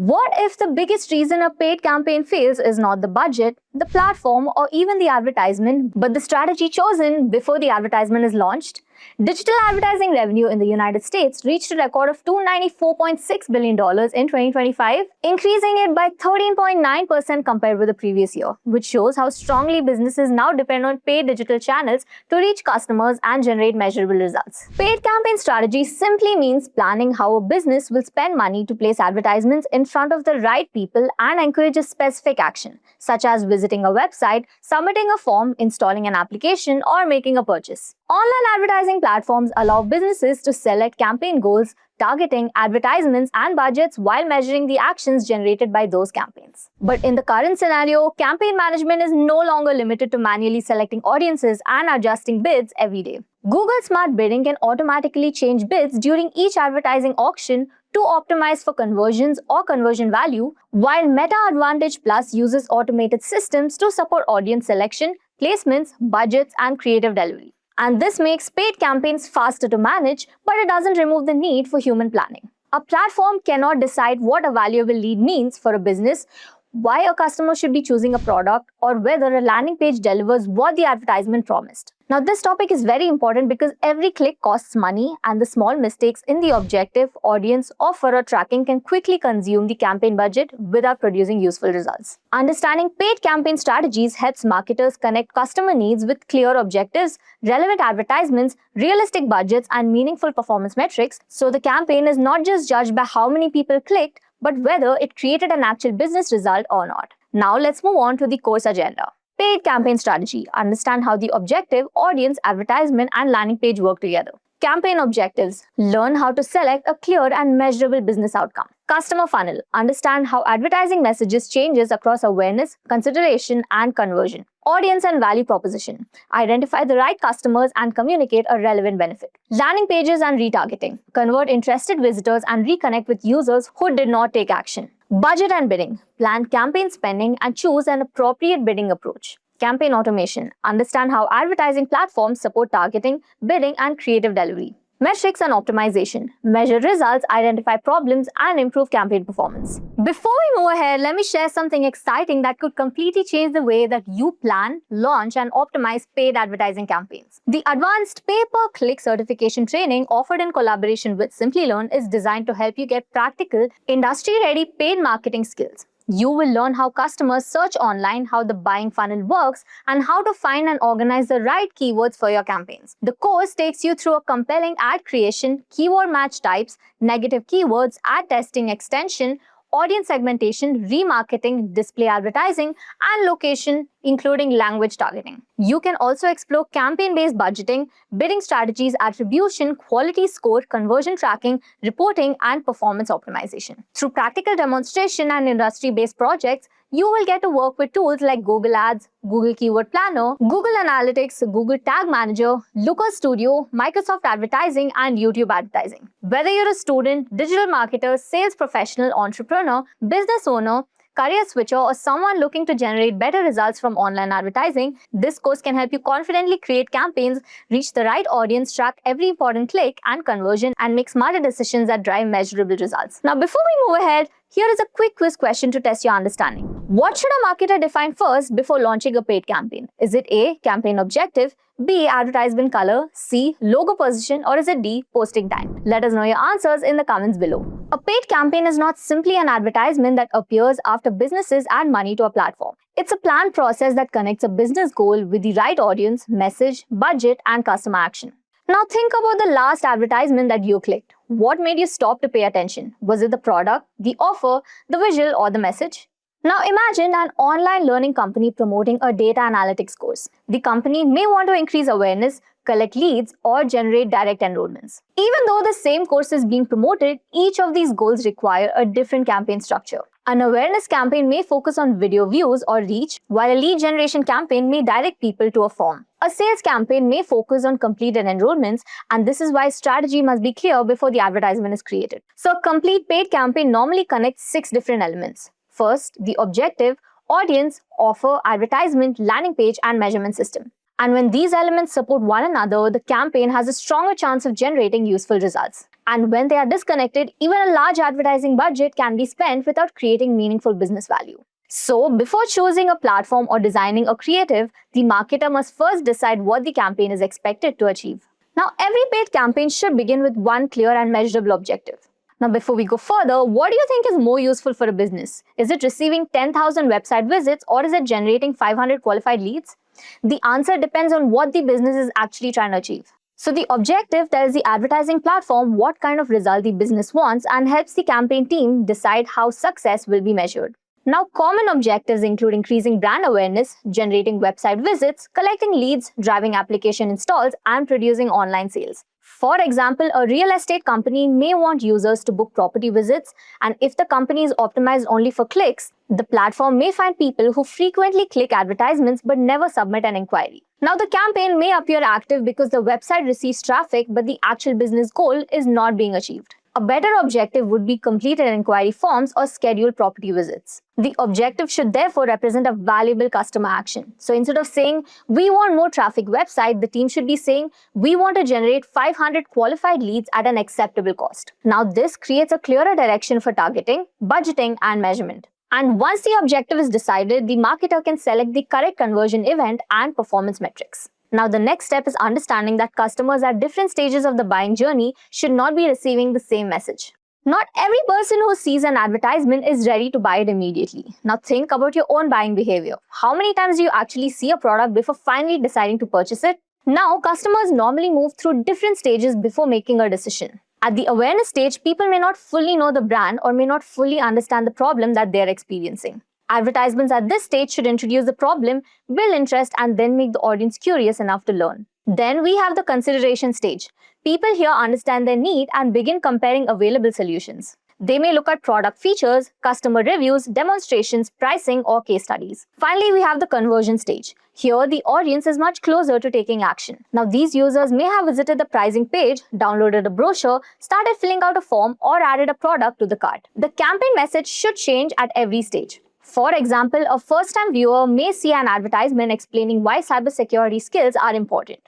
What if the biggest reason a paid campaign fails is not the budget, the platform, or even the advertisement, but the strategy chosen before the advertisement is launched? Digital advertising revenue in the United States reached a record of $294.6 billion in 2025, increasing it by 13.9% compared with the previous year, which shows how strongly businesses now depend on paid digital channels to reach customers and generate measurable results. Paid campaign strategy simply means planning how a business will spend money to place advertisements in front of the right people and encourage a specific action, such as visiting a website, submitting a form, installing an application, or making a purchase. Online advertising platforms allow businesses to select campaign goals, targeting, advertisements, and budgets while measuring the actions generated by those campaigns. But in the current scenario, campaign management is no longer limited to manually selecting audiences and adjusting bids every day. Google Smart Bidding can automatically change bids during each advertising auction to optimize for conversions or conversion value, while Meta Advantage Plus uses automated systems to support audience selection, placements, budgets, and creative delivery. And this makes paid campaigns faster to manage, but it doesn't remove the need for human planning. A platform cannot decide what a valuable lead means for a business, why a customer should be choosing a product, or whether a landing page delivers what the advertisement promised. Now, this topic is very important because every click costs money, and the small mistakes in the objective, audience, or offer tracking can quickly consume the campaign budget without producing useful results. Understanding paid campaign strategies helps marketers connect customer needs with clear objectives, relevant advertisements, realistic budgets, and meaningful performance metrics, so the campaign is not just judged by how many people clicked, but whether it created an actual business result or not. Now let's move on to the course agenda. Paid campaign strategy. Understand how the objective, audience, advertisement, and landing page work together. Campaign objectives. Learn how to select a clear and measurable business outcome. Customer funnel. Understand how advertising messages changes across awareness, consideration, and conversion. Audience and value proposition. Identify the right customers and communicate a relevant benefit. Landing pages and retargeting. Convert interested visitors and reconnect with users who did not take action. Budget and bidding. Plan campaign spending and choose an appropriate bidding approach. Campaign automation. Understand how advertising platforms support targeting, bidding, and creative delivery. Metrics and optimization. Measure results, identify problems, and improve campaign performance. Before we move ahead, let me share something exciting that could completely change the way that you plan, launch, and optimize paid advertising campaigns. The advanced pay-per-click certification training offered in collaboration with Simplilearn is designed to help you get practical, industry-ready paid marketing skills. You will learn how customers search online, how the buying funnel works, and how to find and organize the right keywords for your campaigns. The course takes you through a compelling ad creation, keyword match types, negative keywords, ad testing extension, audience segmentation, remarketing, display advertising, and location, including language targeting. You can also explore campaign-based budgeting, bidding strategies, attribution, quality score, conversion tracking, reporting, and performance optimization. Through practical demonstration and industry-based projects, you will get to work with tools like Google Ads, Google Keyword Planner, Google Analytics, Google Tag Manager, Looker Studio, Microsoft Advertising, and YouTube Advertising. Whether you're a student, digital marketer, sales professional, entrepreneur, business owner, career switcher, or someone looking to generate better results from online advertising, this course can help you confidently create campaigns, reach the right audience, track every important click and conversion, and make smarter decisions that drive measurable results. Now, before we move ahead, here is a quick quiz question to test your understanding. What should a marketer define first before launching a paid campaign? Is it A, campaign objective, B, advertisement color, C, logo position, or is it D, posting time? Let us know your answers in the comments below. A paid campaign is not simply an advertisement that appears after businesses add money to a platform. It's a planned process that connects a business goal with the right audience, message, budget, and customer action. Now think about the last advertisement that you clicked. What made you stop to pay attention? Was it the product, the offer, the visual, or the message? Now imagine an online learning company promoting a data analytics course. The company may want to increase awareness, collect leads, or generate direct enrollments. Even though the same course is being promoted, each of these goals require a different campaign structure. An awareness campaign may focus on video views or reach, while a lead generation campaign may direct people to a form. A sales campaign may focus on completed enrollments, and this is why strategy must be clear before the advertisement is created. So a complete paid campaign normally connects 6 different elements. First, the objective, audience, offer, advertisement, landing page, and measurement system. And when these elements support one another, the campaign has a stronger chance of generating useful results. And when they are disconnected, even a large advertising budget can be spent without creating meaningful business value. So, before choosing a platform or designing a creative, the marketer must first decide what the campaign is expected to achieve. Now, every paid campaign should begin with one clear and measurable objective. Now, before we go further, what do you think is more useful for a business? Is it receiving 10,000 website visits or is it generating 500 qualified leads? The answer depends on what the business is actually trying to achieve. So the objective tells the advertising platform what kind of result the business wants and helps the campaign team decide how success will be measured. Now, common objectives include increasing brand awareness, generating website visits, collecting leads, driving application installs, and producing online sales. For example, a real estate company may want users to book property visits, and if the company is optimized only for clicks, the platform may find people who frequently click advertisements but never submit an inquiry. Now, the campaign may appear active because the website receives traffic, but the actual business goal is not being achieved. A better objective would be completed inquiry forms or scheduled property visits. The objective should therefore represent a valuable customer action. So instead of saying, we want more traffic website, the team should be saying, we want to generate 500 qualified leads at an acceptable cost. Now this creates a clearer direction for targeting, budgeting, and measurement. And once the objective is decided, the marketer can select the correct conversion event and performance metrics. Now, the next step is understanding that customers at different stages of the buying journey should not be receiving the same message. Not every person who sees an advertisement is ready to buy it immediately. Now, think about your own buying behavior. How many times do you actually see a product before finally deciding to purchase it? Now, customers normally move through different stages before making a decision. At the awareness stage, people may not fully know the brand or may not fully understand the problem that they are experiencing. Advertisements at this stage should introduce the problem, build interest, and then make the audience curious enough to learn. Then we have the consideration stage. People here understand their need and begin comparing available solutions. They may look at product features, customer reviews, demonstrations, pricing, or case studies. Finally, we have the conversion stage. Here, the audience is much closer to taking action. Now, these users may have visited the pricing page, downloaded a brochure, started filling out a form, or added a product to the cart. The campaign message should change at every stage. For example, a first-time viewer may see an advertisement explaining why cybersecurity skills are important.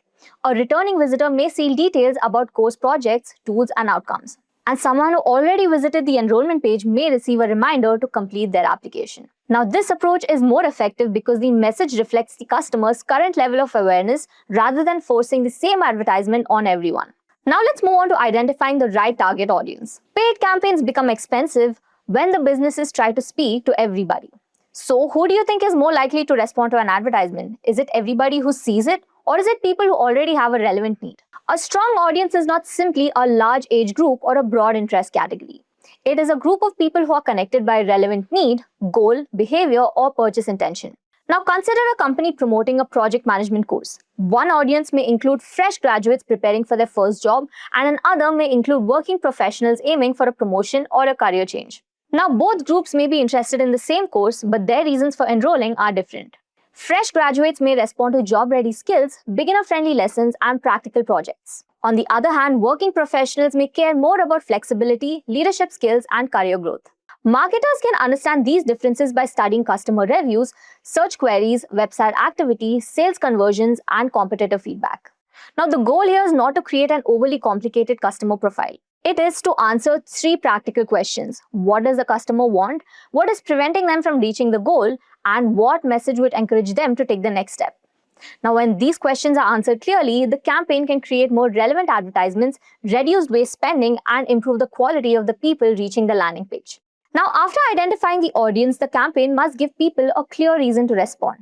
A returning visitor may see details about course projects, tools, and outcomes. And someone who already visited the enrollment page may receive a reminder to complete their application. Now, this approach is more effective because the message reflects the customer's current level of awareness rather than forcing the same advertisement on everyone. Now, let's move on to identifying the right target audience. Paid campaigns become expensive when the businesses try to speak to everybody. So, who do you think is more likely to respond to an advertisement? Is it everybody who sees it, or is it people who already have a relevant need? A strong audience is not simply a large age group or a broad interest category. It is a group of people who are connected by relevant need, goal, behavior, or purchase intention. Now, consider a company promoting a project management course. One audience may include fresh graduates preparing for their first job, and another may include working professionals aiming for a promotion or a career change. Now, both groups may be interested in the same course, but their reasons for enrolling are different. Fresh graduates may respond to job-ready skills, beginner-friendly lessons, and practical projects. On the other hand, working professionals may care more about flexibility, leadership skills, and career growth. Marketers can understand these differences by studying customer reviews, search queries, website activity, sales conversions, and competitor feedback. Now, the goal here is not to create an overly complicated customer profile. It is to answer 3 practical questions. What does the customer want? What is preventing them from reaching the goal? And what message would encourage them to take the next step? Now, when these questions are answered clearly, the campaign can create more relevant advertisements, reduce waste spending, and improve the quality of the people reaching the landing page. Now, after identifying the audience, the campaign must give people a clear reason to respond.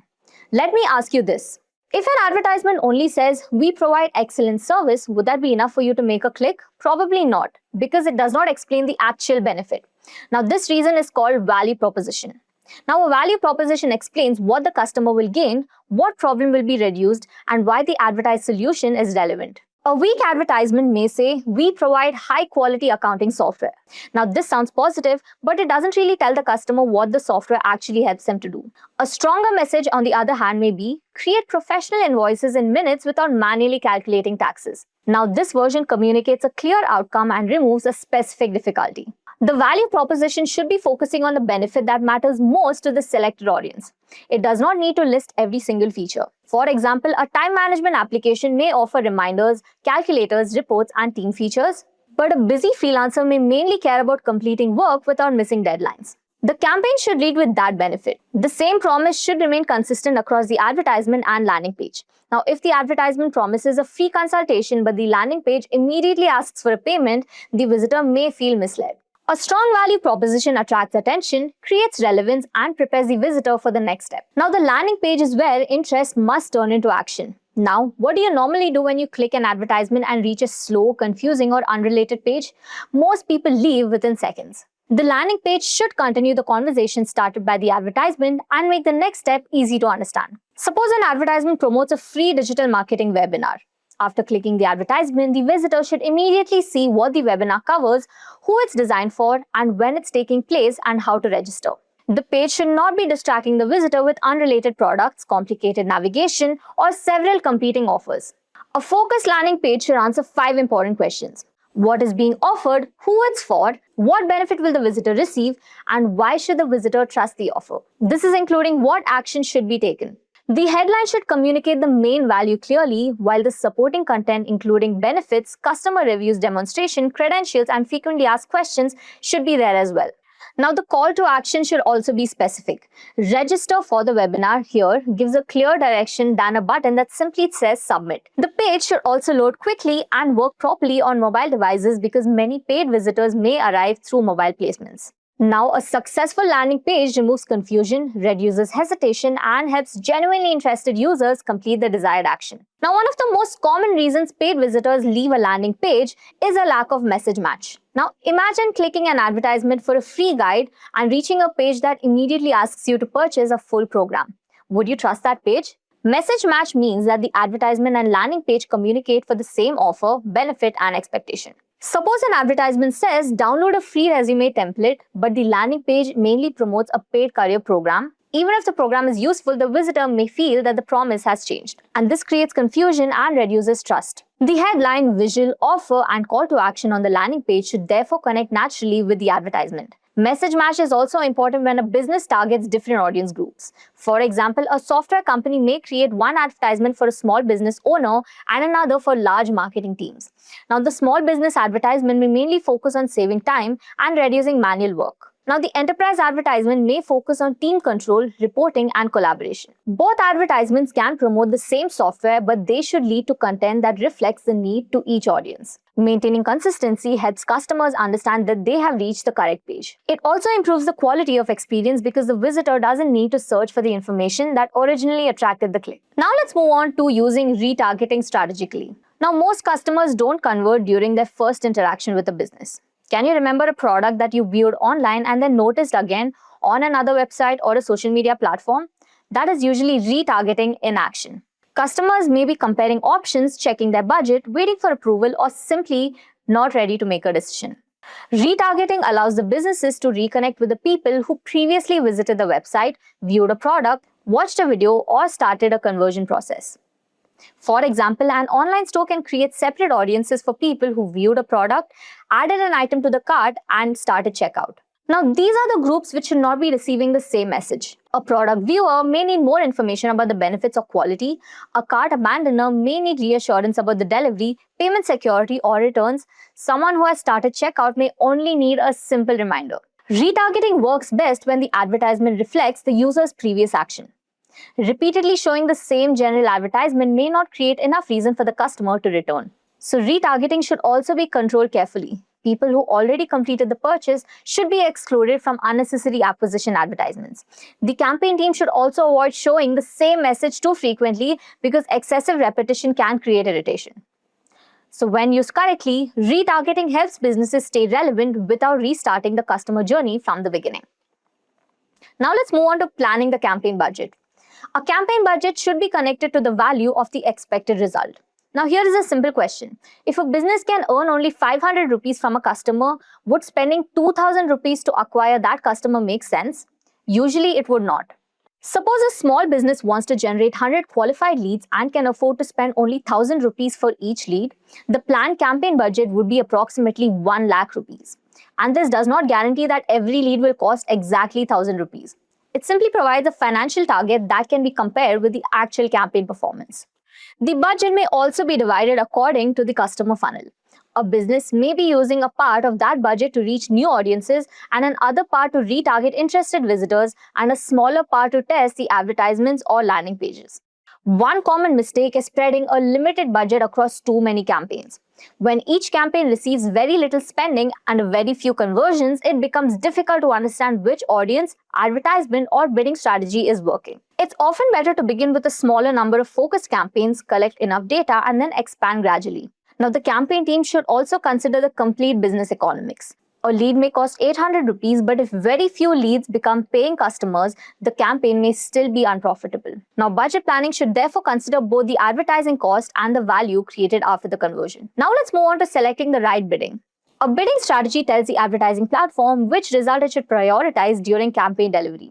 Let me ask you this. If an advertisement only says, we provide excellent service, would that be enough for you to make a click? Probably not, because it does not explain the actual benefit. Now, this reason is called value proposition. Now, a value proposition explains what the customer will gain, what problem will be reduced, and why the advertised solution is relevant. A weak advertisement may say, we provide high-quality accounting software. Now, this sounds positive, but it doesn't really tell the customer what the software actually helps them to do. A stronger message, on the other hand, may be, create professional invoices in minutes without manually calculating taxes. Now, this version communicates a clear outcome and removes a specific difficulty. The value proposition should be focusing on the benefit that matters most to the selected audience. It does not need to list every single feature. For example, a time management application may offer reminders, calculators, reports, and team features. but a busy freelancer may mainly care about completing work without missing deadlines. The campaign should lead with that benefit. The same promise should remain consistent across the advertisement and landing page. Now, if the advertisement promises a free consultation but the landing page immediately asks for a payment, the visitor may feel misled. A strong value proposition attracts attention, creates relevance, and prepares the visitor for the next step. Now, the landing page is where interest must turn into action. Now, what do you normally do when you click an advertisement and reach a slow, confusing, or unrelated page? Most people leave within seconds. The landing page should continue the conversation started by the advertisement and make the next step easy to understand. Suppose an advertisement promotes a free digital marketing webinar. After clicking the advertisement, the visitor should immediately see what the webinar covers, who it's designed for, and when it's taking place and how to register. The page should not be distracting the visitor with unrelated products, complicated navigation, or several competing offers. A focused landing page should answer 5 important questions. What is being offered, who it's for, what benefit will the visitor receive, and why should the visitor trust the offer. This is including what action should be taken. The headline should communicate the main value clearly, while the supporting content including benefits, customer reviews, demonstration, credentials, and frequently asked questions should be there as well. Now, the call to action should also be specific. Register for the webinar here gives a clear direction than a button that simply says submit. The page should also load quickly and work properly on mobile devices because many paid visitors may arrive through mobile placements. Now, a successful landing page removes confusion, reduces hesitation, and helps genuinely interested users complete the desired action. Now, one of the most common reasons paid visitors leave a landing page is a lack of message match. Now, imagine clicking an advertisement for a free guide and reaching a page that immediately asks you to purchase a full program. Would you trust that page? Message match means that the advertisement and landing page communicate for the same offer, benefit, and expectation. Suppose an advertisement says download a free resume template, but the landing page mainly promotes a paid career program. Even if the program is useful, the visitor may feel that the promise has changed, and this creates confusion and reduces trust. The headline, visual, offer, and call to action on the landing page should therefore connect naturally with the advertisement. Message match is also important when a business targets different audience groups. For example, a software company may create one advertisement for a small business owner and another for large marketing teams. Now, the small business advertisement may mainly focus on saving time and reducing manual work. Now, the enterprise advertisement may focus on team control, reporting, and collaboration. Both advertisements can promote the same software, but they should lead to content that reflects the need to each audience. Maintaining consistency helps customers understand that they have reached the correct page. It also improves the quality of experience because the visitor doesn't need to search for the information that originally attracted the click. Now, let's move on to using retargeting strategically. Now, most customers don't convert during their first interaction with a business. Can you remember a product that you viewed online and then noticed again on another website or a social media platform? That is usually retargeting in action. Customers may be comparing options, checking their budget, waiting for approval, or simply not ready to make a decision. Retargeting allows the businesses to reconnect with the people who previously visited the website, viewed a product, watched a video, or started a conversion process. For example, an online store can create separate audiences for people who viewed a product, added an item to the cart, and started checkout. Now, these are the groups which should not be receiving the same message. A product viewer may need more information about the benefits or quality. A cart abandoner may need reassurance about the delivery, payment security, or returns. Someone who has started checkout may only need a simple reminder. Retargeting works best when the advertisement reflects the user's previous action. Repeatedly showing the same general advertisement may not create enough reason for the customer to return. So retargeting should also be controlled carefully. People who already completed the purchase should be excluded from unnecessary acquisition advertisements. The campaign team should also avoid showing the same message too frequently because excessive repetition can create irritation. So when used correctly, retargeting helps businesses stay relevant without restarting the customer journey from the beginning. Now let's move on to planning the campaign budget. A campaign budget should be connected to the value of the expected result. Now here is a simple question. If a business can earn only 500 rupees from a customer, would spending 2000 rupees to acquire that customer make sense? Usually it would not. Suppose a small business wants to generate 100 qualified leads and can afford to spend only 1000 rupees for each lead. The planned campaign budget would be approximately 1 lakh rupees. And this does not guarantee that every lead will cost exactly 1000 rupees. It simply provides a financial target that can be compared with the actual campaign performance. The budget may also be divided according to the customer funnel. A business may be using a part of that budget to reach new audiences and another part to retarget interested visitors and a smaller part to test the advertisements or landing pages. One common mistake is spreading a limited budget across too many campaigns. When each campaign receives very little spending and very few conversions, it becomes difficult to understand which audience, advertisement, or bidding strategy is working. It's often better to begin with a smaller number of focused campaigns, collect enough data, and then expand gradually. Now, the campaign team should also consider the complete business economics. A lead may cost 800 rupees, but if very few leads become paying customers, the campaign may still be unprofitable. Now, budget planning should therefore consider both the advertising cost and the value created after the conversion. Now, let's move on to selecting the right bidding. A bidding strategy tells the advertising platform which result it should prioritize during campaign delivery.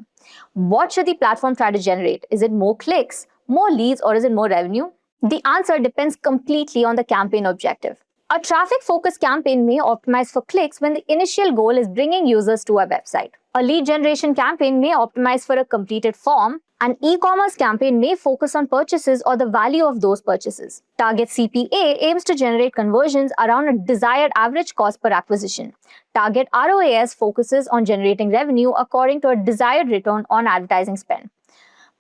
What should the platform try to generate? Is it more clicks, more leads, or is it more revenue? The answer depends completely on the campaign objective. A traffic-focused campaign may optimize for clicks when the initial goal is bringing users to a website. A lead generation campaign may optimize for a completed form. An e-commerce campaign may focus on purchases or the value of those purchases. Target CPA aims to generate conversions around a desired average cost per acquisition. Target ROAS focuses on generating revenue according to a desired return on advertising spend.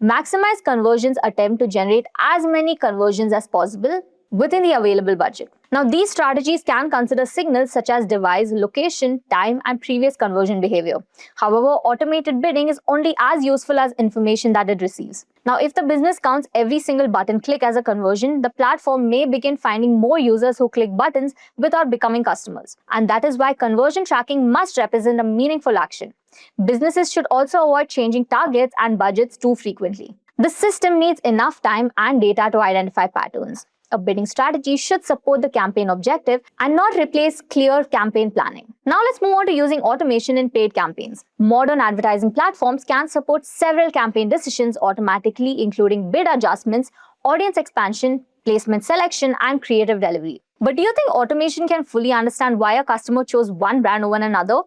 Maximize conversions attempt to generate as many conversions as possible within the available budget. Now, these strategies can consider signals such as device, location, time, and previous conversion behavior. However, automated bidding is only as useful as information that it receives. Now, if the business counts every single button click as a conversion, the platform may begin finding more users who click buttons without becoming customers. And that is why conversion tracking must represent a meaningful action. Businesses should also avoid changing targets and budgets too frequently. The system needs enough time and data to identify patterns. A bidding strategy should support the campaign objective and not replace clear campaign planning. Now let's move on to using automation in paid campaigns. Modern advertising platforms can support several campaign decisions automatically, including bid adjustments, audience expansion, placement selection, and creative delivery. But do you think automation can fully understand why a customer chose one brand over another?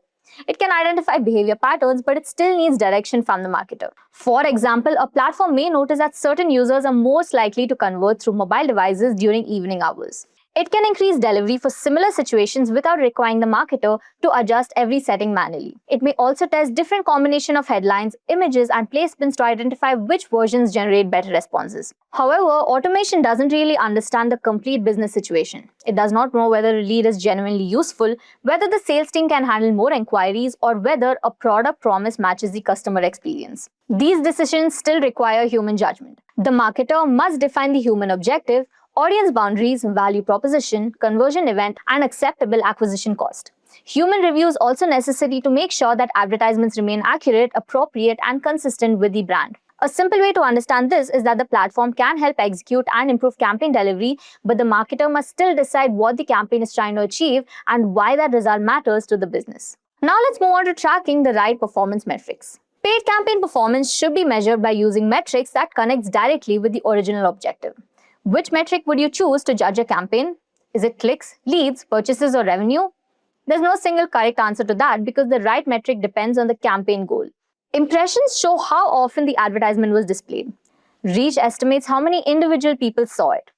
It can identify behavior patterns, but it still needs direction from the marketer. For example, a platform may notice that certain users are most likely to convert through mobile devices during evening hours. It can increase delivery for similar situations without requiring the marketer to adjust every setting manually. It may also test different combination of headlines, images, and placements to identify which versions generate better responses. However, automation doesn't really understand the complete business situation. It does not know whether a lead is genuinely useful, whether the sales team can handle more inquiries, or whether a product promise matches the customer experience. These decisions still require human judgment. The marketer must define the human objective, audience boundaries, value proposition, conversion event, and acceptable acquisition cost. Human review is also necessary to make sure that advertisements remain accurate, appropriate, and consistent with the brand. A simple way to understand this is that the platform can help execute and improve campaign delivery, but the marketer must still decide what the campaign is trying to achieve and why that result matters to the business. Now let's move on to tracking the right performance metrics. Paid campaign performance should be measured by using metrics that connects directly with the original objective. Which metric would you choose to judge a campaign? Is it clicks, leads, purchases, or revenue? There's no single correct answer to that because the right metric depends on the campaign goal. Impressions show how often the advertisement was displayed. Reach estimates how many individual people saw it.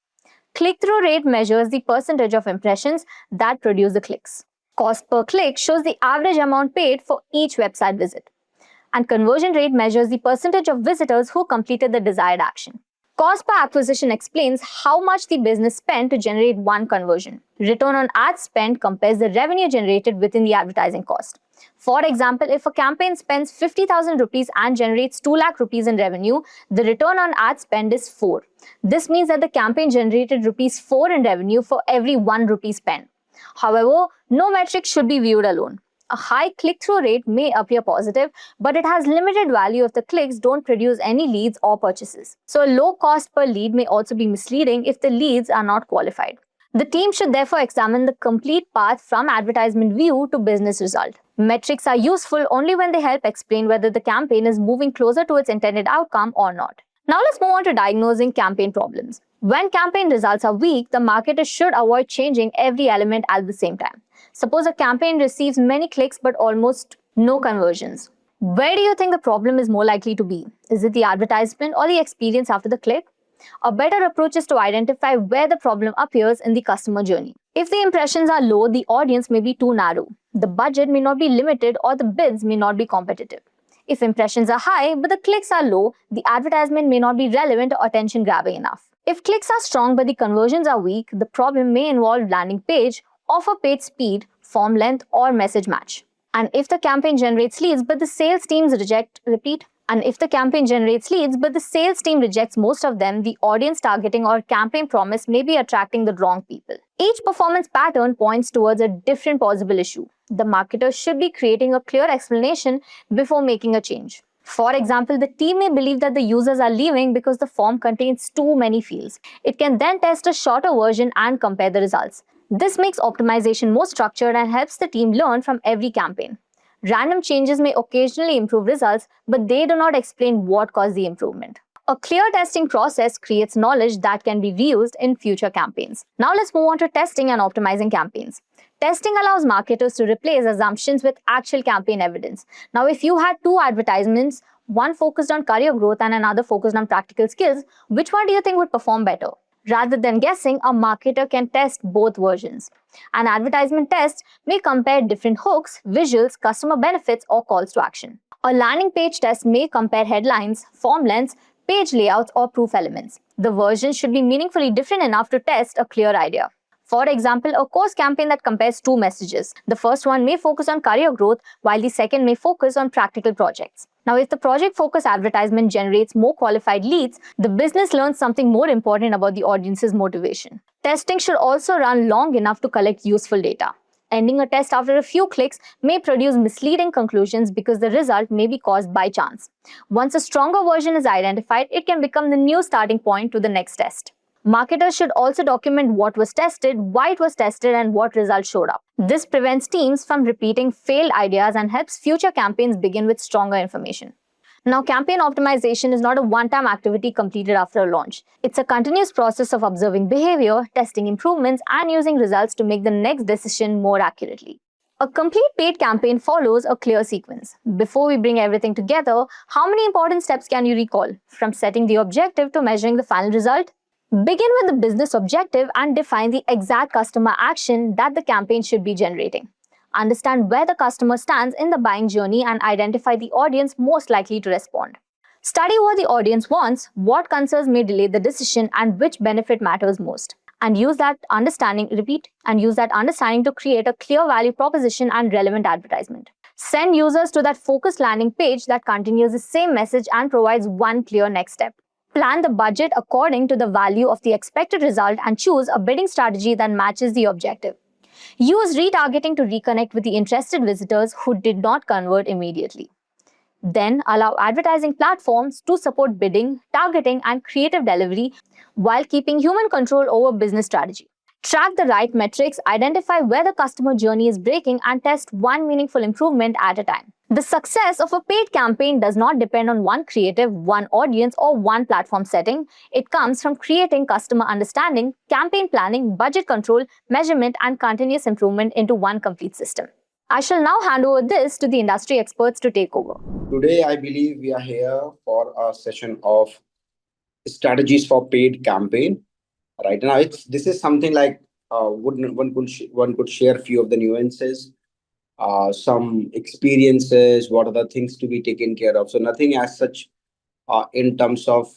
Click-through rate measures the percentage of impressions that produce the clicks. Cost per click shows the average amount paid for each website visit. And conversion rate measures the percentage of visitors who completed the desired action. Cost per acquisition explains how much the business spent to generate one conversion. Return on ad spend compares the revenue generated within the advertising cost. For example, if a campaign spends 50,000 rupees and generates 2 lakh rupees in revenue, the return on ad spend is 4. This means that the campaign generated rupees 4 in revenue for every 1 rupee spent. However, no metric should be viewed alone. A high click-through rate may appear positive, but it has limited value if the clicks don't produce any leads or purchases. So a low cost per lead may also be misleading if the leads are not qualified. The team should therefore examine the complete path from advertisement view to business result. Metrics are useful only when they help explain whether the campaign is moving closer to its intended outcome or not. Now let's move on to diagnosing campaign problems. When campaign results are weak, the marketer should avoid changing every element at the same time. Suppose a campaign receives many clicks but almost no conversions. Where do you think the problem is more likely to be? Is it the advertisement or the experience after the click? A better approach is to identify where the problem appears in the customer journey. If the impressions are low, the audience may be too narrow. The budget may not be limited or the bids may not be competitive. If impressions are high but the clicks are low, the advertisement may not be relevant or attention grabbing enough. If clicks are strong but the conversions are weak, the problem may involve landing page, offer page speed, form length, or message match. And if the campaign generates leads but the sales teams reject most of them, the audience targeting or campaign promise may be attracting the wrong people. Each performance pattern points towards a different possible issue. The marketer should be creating a clear explanation before making a change. For example, the team may believe that the users are leaving because the form contains too many fields. It can then test a shorter version and compare the results. This makes optimization more structured and helps the team learn from every campaign. Random changes may occasionally improve results, but they do not explain what caused the improvement. A clear testing process creates knowledge that can be reused in future campaigns. Now let's move on to testing and optimizing campaigns. Testing allows marketers to replace assumptions with actual campaign evidence. Now, if you had two advertisements, one focused on career growth and another focused on practical skills, which one do you think would perform better? Rather than guessing, a marketer can test both versions. An advertisement test may compare different hooks, visuals, customer benefits, or calls to action. A landing page test may compare headlines, form lengths, page layouts, or proof elements. The versions should be meaningfully different enough to test a clear idea. For example, a course campaign that compares two messages. The first one may focus on career growth, while the second may focus on practical projects. Now, if the project-focused advertisement generates more qualified leads, the business learns something more important about the audience's motivation. Testing should also run long enough to collect useful data. Ending a test after a few clicks may produce misleading conclusions because the result may be caused by chance. Once a stronger version is identified, it can become the new starting point to the next test. Marketers should also document what was tested, why it was tested, and what results showed up. This prevents teams from repeating failed ideas and helps future campaigns begin with stronger information. Now, campaign optimization is not a one-time activity completed after a launch. It's a continuous process of observing behavior, testing improvements, and using results to make the next decision more accurately. A complete paid campaign follows a clear sequence. Before we bring everything together, how many important steps can you recall? From setting the objective to measuring the final result? Begin with the business objective and define the exact customer action that the campaign should be generating. Understand where the customer stands in the buying journey and identify the audience most likely to respond. Study what the audience wants, what concerns may delay the decision, and which benefit matters most. And use that understanding to create a clear value proposition and relevant advertisement. Send users to that focused landing page that continues the same message and provides one clear next step. Plan the budget according to the value of the expected result and choose a bidding strategy that matches the objective. Use retargeting to reconnect with the interested visitors who did not convert immediately. Then allow advertising platforms to support bidding, targeting, and creative delivery while keeping human control over business strategy. Track the right metrics, identify where the customer journey is breaking, and test one meaningful improvement at a time. The success of a paid campaign does not depend on one creative, one audience, or one platform setting. It comes from creating customer understanding, campaign planning, budget control, measurement, and continuous improvement into one complete system. I shall now hand over this to the industry experts to take over. Today, I believe we are here for a session of strategies for paid campaign. Right now, this is something like one could share a few of the nuances, some experiences, what are the things to be taken care of. So nothing as such in terms of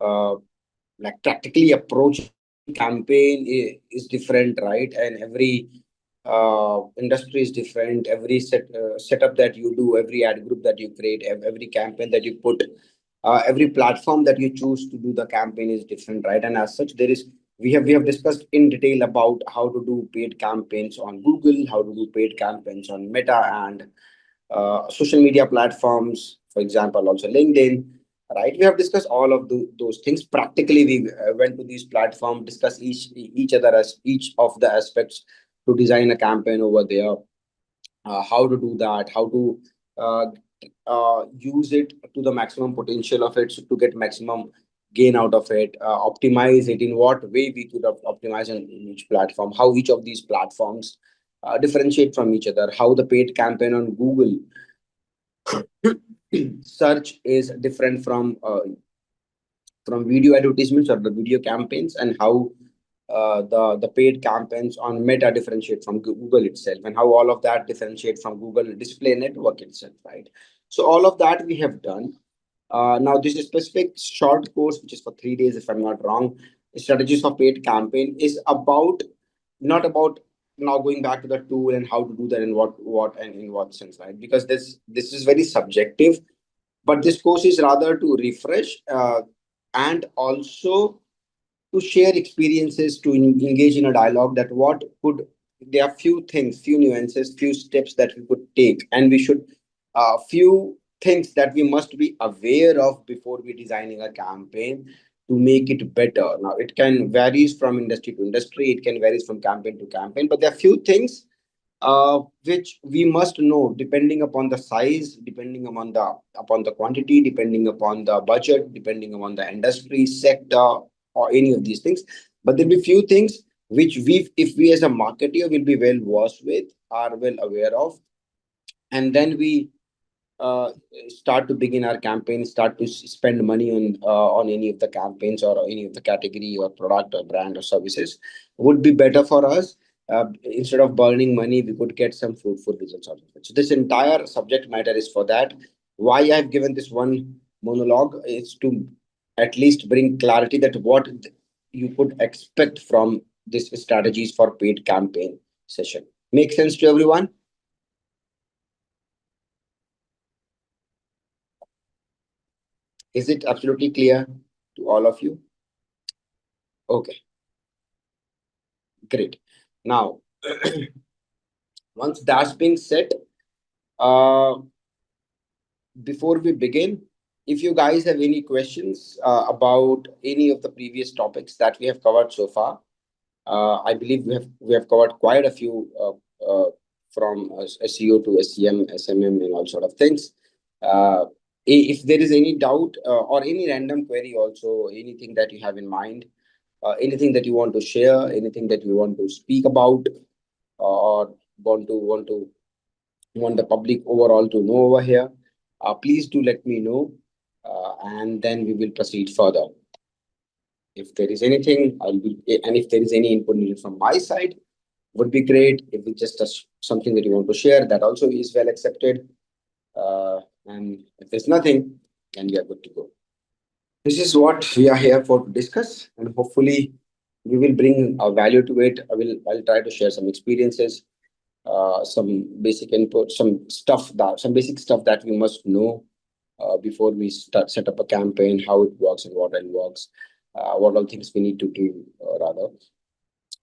like practically approach campaign is different, right? And every industry is different. Every setup that you do, every ad group that you create, every campaign that you put, every platform that you choose to do the campaign is different, right? And as such, we have discussed in detail about how to do paid campaigns on Google, how to do paid campaigns on Meta and social media platforms, for example, also LinkedIn, right? We have discussed all of those things. Practically, we went to these platforms, discuss each of the aspects to design a campaign over there, how to do that, how to use it to the maximum potential of it, so to get maximum gain out of it, optimize it, in what way we could optimize on each platform, how each of these platforms differentiate from each other, how the paid campaign on Google search is different from from video advertisements or the video campaigns, and how the paid campaigns on Meta differentiate from Google itself, and how all of that differentiate from Google display network itself, right? So all of that we have done. Now this is specific short course, which is for 3 days, if I'm not wrong. Strategies for paid campaign is about, not about now going back to the tool and how to do that and what and in what sense, right? Because this is very subjective, but this course is rather to refresh and also to share experiences, to engage in a dialogue, that what could, there are few things, few nuances, few steps that we could take, and we should few things that we must be aware of before we designing a campaign to make it better. Now it can varies from industry to industry, it can varies from campaign to campaign, but there are few things which we must know depending upon the size, depending upon the quantity, depending upon the budget, depending upon the industry sector, or any of these things. But there'll be few things which if we as a marketer will be well versed with, are well aware of, and then we uh, start to begin our campaign, start to spend money on any of the campaigns or any of the category or product or brand or services, would be better for us. Instead of burning money, we could get some fruitful results out of it. So this entire subject matter is for that. Why I've given this one monologue is to at least bring clarity that what you could expect from this strategies for paid campaign session. Make sense to everyone? Is it absolutely clear to all of you? Okay, great. Now, once that's being said, uh, before we begin, if you guys have any questions about any of the previous topics that we have covered so far, I believe we have covered quite a few from SEO to SEM, SMM, and all sort of things. Uh, if there is any doubt or any random query, also anything that you have in mind, anything that you want to share, anything that you want to speak about, or want the public overall to know over here, please do let me know, and then we will proceed further. If there is anything, and if there is any input needed from my side, would be great. If it's just something that you want to share, that also is well accepted. And if there's nothing, then we are good to go. This is what we are here for to discuss, and hopefully we will bring a value to it. I'll try to share some experiences, some basic input, some basic stuff that we must know before we set up a campaign, how it works and what it works, what all things we need to do, rather.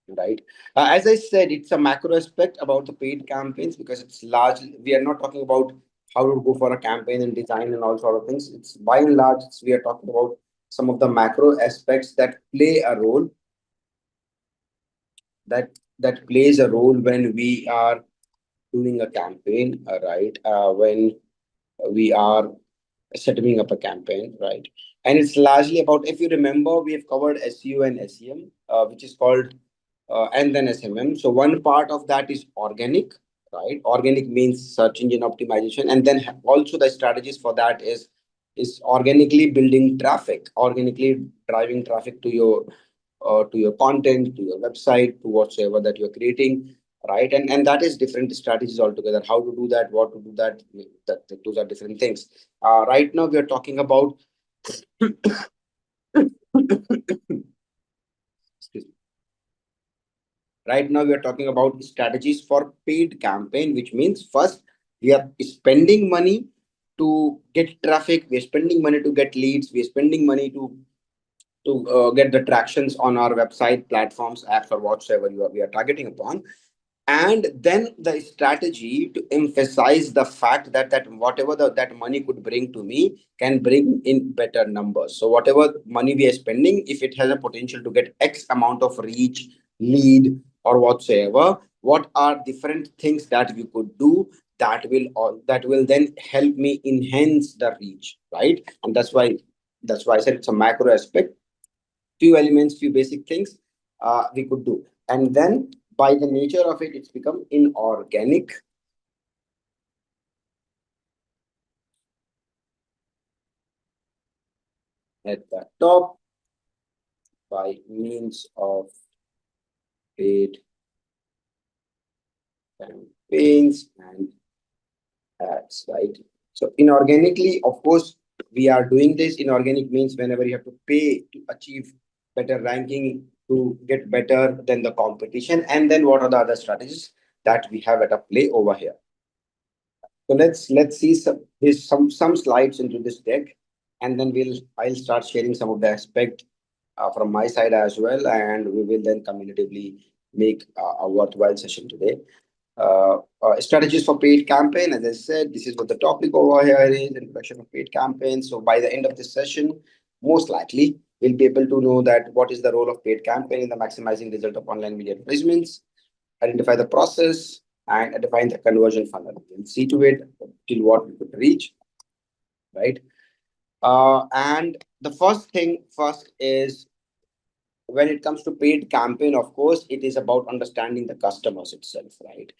Right. As I said, it's a macro aspect about the paid campaigns, because it's largely, we are not talking about how to go for a campaign and design and all sort of things. It's by and large, we are talking about some of the macro aspects that play a role, that plays a role when we are doing a campaign, right? When we are setting up a campaign, right? And it's largely about, if you remember, we have covered SEO and SEM, which is called, and then SMM. So one part of that is organic, right? Organic means search engine optimization, and then also the strategies for that is organically building traffic, organically driving traffic to your content, to your website, to whatsoever that you're creating, right? And that is different strategies altogether. How to do that, what to do that, those are different things. Right now we are talking about excuse me. Right now we are talking about strategies for paid campaign, which means first we are spending money to get traffic, we're spending money to get leads, we're spending money to get the tractions on our website, platforms, apps, or whatsoever we are targeting upon. And then the strategy to emphasize the fact that whatever that money could bring to me can bring in better numbers. So whatever money we are spending, if it has a potential to get X amount of reach, lead, or whatsoever, what are different things that we could do that will then help me enhance the reach, right? And that's why I said it's a macro aspect. Few elements, few basic things we could do. And then by the nature of it, it's become inorganic. at the top by means of paid campaigns and ads, right? So inorganically, of course, we are doing this. Inorganic means whenever you have to pay to achieve better ranking, to get better than the competition. And then what are the other strategies that we have at a play over here? So let's see some slides into this deck, and then I'll start sharing some of the aspect from my side as well, and we will then communicatively make a worthwhile session today. Strategies for paid campaign. As I said, this is what the topic over here is: introduction of paid campaigns. So by the end of this session, most likely we'll be able to know that what is the role of paid campaign in the maximizing result of online media advertisements, identify the process, and define the conversion funnel. We'll see to it till what we could reach, right? And the first thing first is, when it comes to paid campaign, of course, it is about understanding the customers itself, right?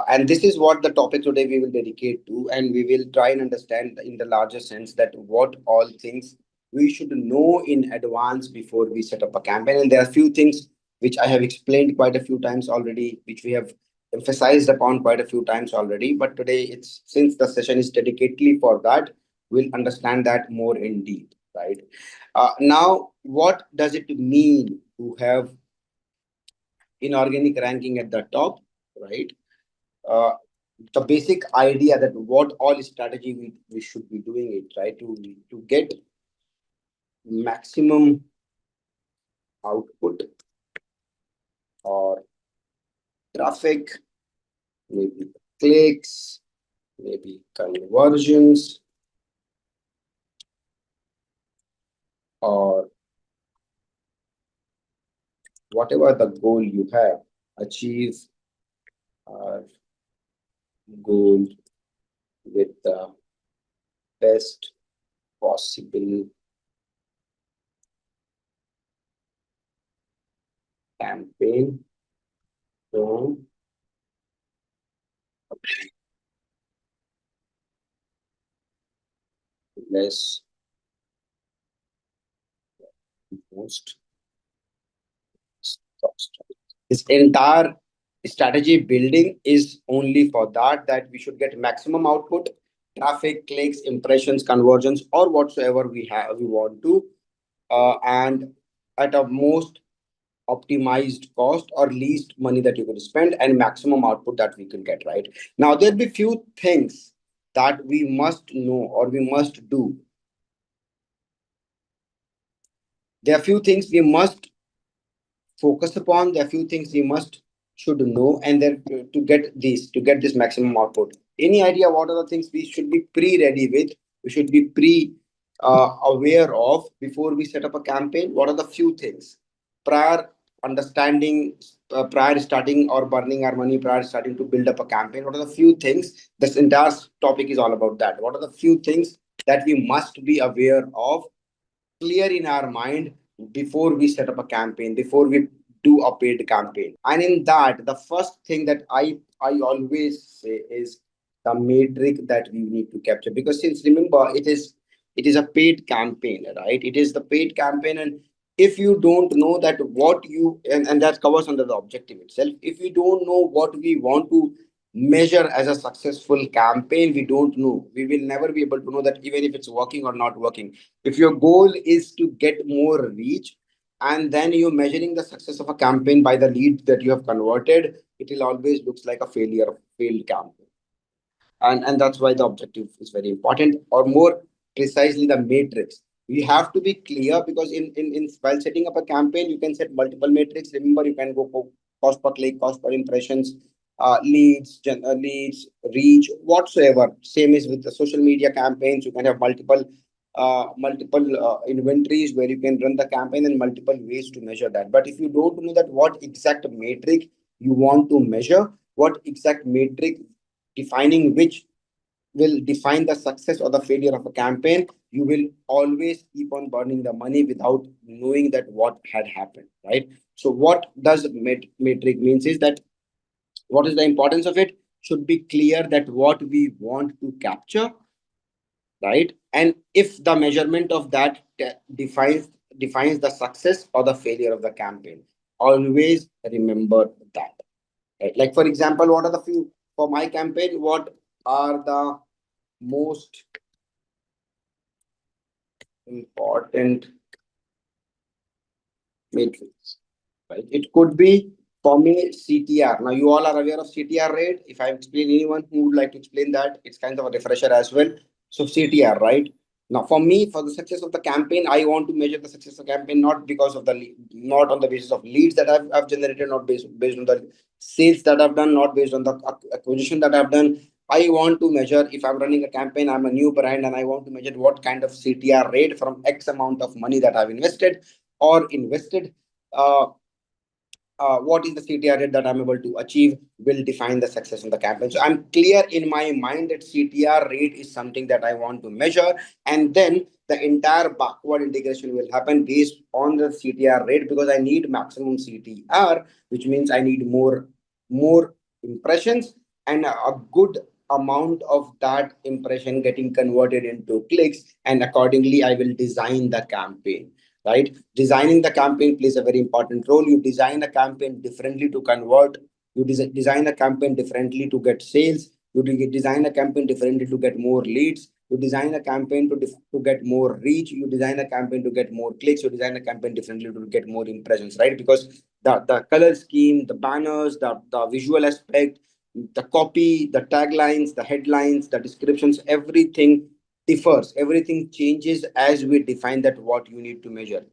And this is what the topic today we will dedicate to, and we will try and understand in the larger sense that what all things we should know in advance before we set up a campaign. And there are a few things which I have explained quite a few times already, which we have emphasized upon quite a few times already. But today, it's since the session is dedicatedly for that, we'll understand that more in deep, right? Now, what does it mean to have inorganic ranking at the top, right? Uh, the basic idea that what all strategy we should be doing it, right? To get maximum output or traffic, maybe clicks, maybe conversions, or whatever the goal you have, achieve our goal with the best possible campaign from less most cost. This entire strategy building is only for that we should get maximum output, traffic, clicks, impressions, conversions, or whatsoever we want to, and at a most optimized cost or least money that you could spend, and maximum output that we can get, right? Now there'll be few things that we must know or we must do. There are few things we must focus upon. There are few things we must should know, and then to get this maximum output. Any idea what are the things we should be pre-ready with? We should be pre aware of before we set up a campaign. What are the few things prior understanding, prior starting or burning our money, prior starting to build up a campaign? What are the few things? This entire topic is all about that. What are the few things that we must be aware of, clear in our mind before we set up a campaign, before we do a paid campaign? And in that, the first thing that I always say is the metric that we need to capture. Because since remember, it is a paid campaign, right? It is the paid campaign, and if you don't know that what you and that covers under the objective itself, if we don't know what we want to measure as a successful campaign, we don't know, we will never be able to know that even if it's working or not working. If your goal is to get more reach, and then you're measuring the success of a campaign by the lead that you have converted, it will always looks like a failure, of failed campaign. And that's why the objective is very important, or more precisely the matrix. We have to be clear, because in while setting up a campaign, you can set multiple metrics. Remember, you can go for cost per click, cost per impressions, leads, reach, whatsoever. Same is with the social media campaigns. You can have multiple inventories where you can run the campaign, and multiple ways to measure that. But if you don't know that what exact metric you want to measure, what exact metric defining which will define the success or the failure of a campaign, you will always keep on burning the money without knowing that what had happened, right? So what does metric means is that what is the importance of it should be clear, that what we want to capture, right? and if the measurement of that defines the success or the failure of the campaign. Always remember that. Right? Like for example, what are the few for my campaign? What are the most important matrix? Right? It could be for me CTR. Now you all are aware of CTR rate. If I explain anyone who would like to explain that, it's kind of a refresher as well. So CTR, right? Now for me, for the success of the campaign, I want to measure the success of the campaign not because of the not on the basis of leads that I've generated, not based on the sales that I've done, not based on the acquisition that I've done. I want to measure if I'm running a campaign, I'm a new brand, and I want to measure what kind of CTR rate from X amount of money that I've invested. Uh, what is the CTR rate that I'm able to achieve will define the success of the campaign. So I'm clear in my mind that CTR rate is something that I want to measure, and then the entire backward integration will happen based on the CTR rate because I need maximum CTR, which means I need more impressions and a good amount of that impression getting converted into clicks, and accordingly I will design the campaign. Right, designing the campaign plays a very important role. You design a campaign differently to convert. You design a campaign differently to get sales. You design a campaign differently to get more leads. You design a campaign to get more reach. You design a campaign to get more clicks. You design a campaign differently to get more impressions, right? Because the color scheme, the banners, the visual aspect, the copy, the taglines, the headlines, the descriptions, everything differs. Everything changes as we define that what you need to measure.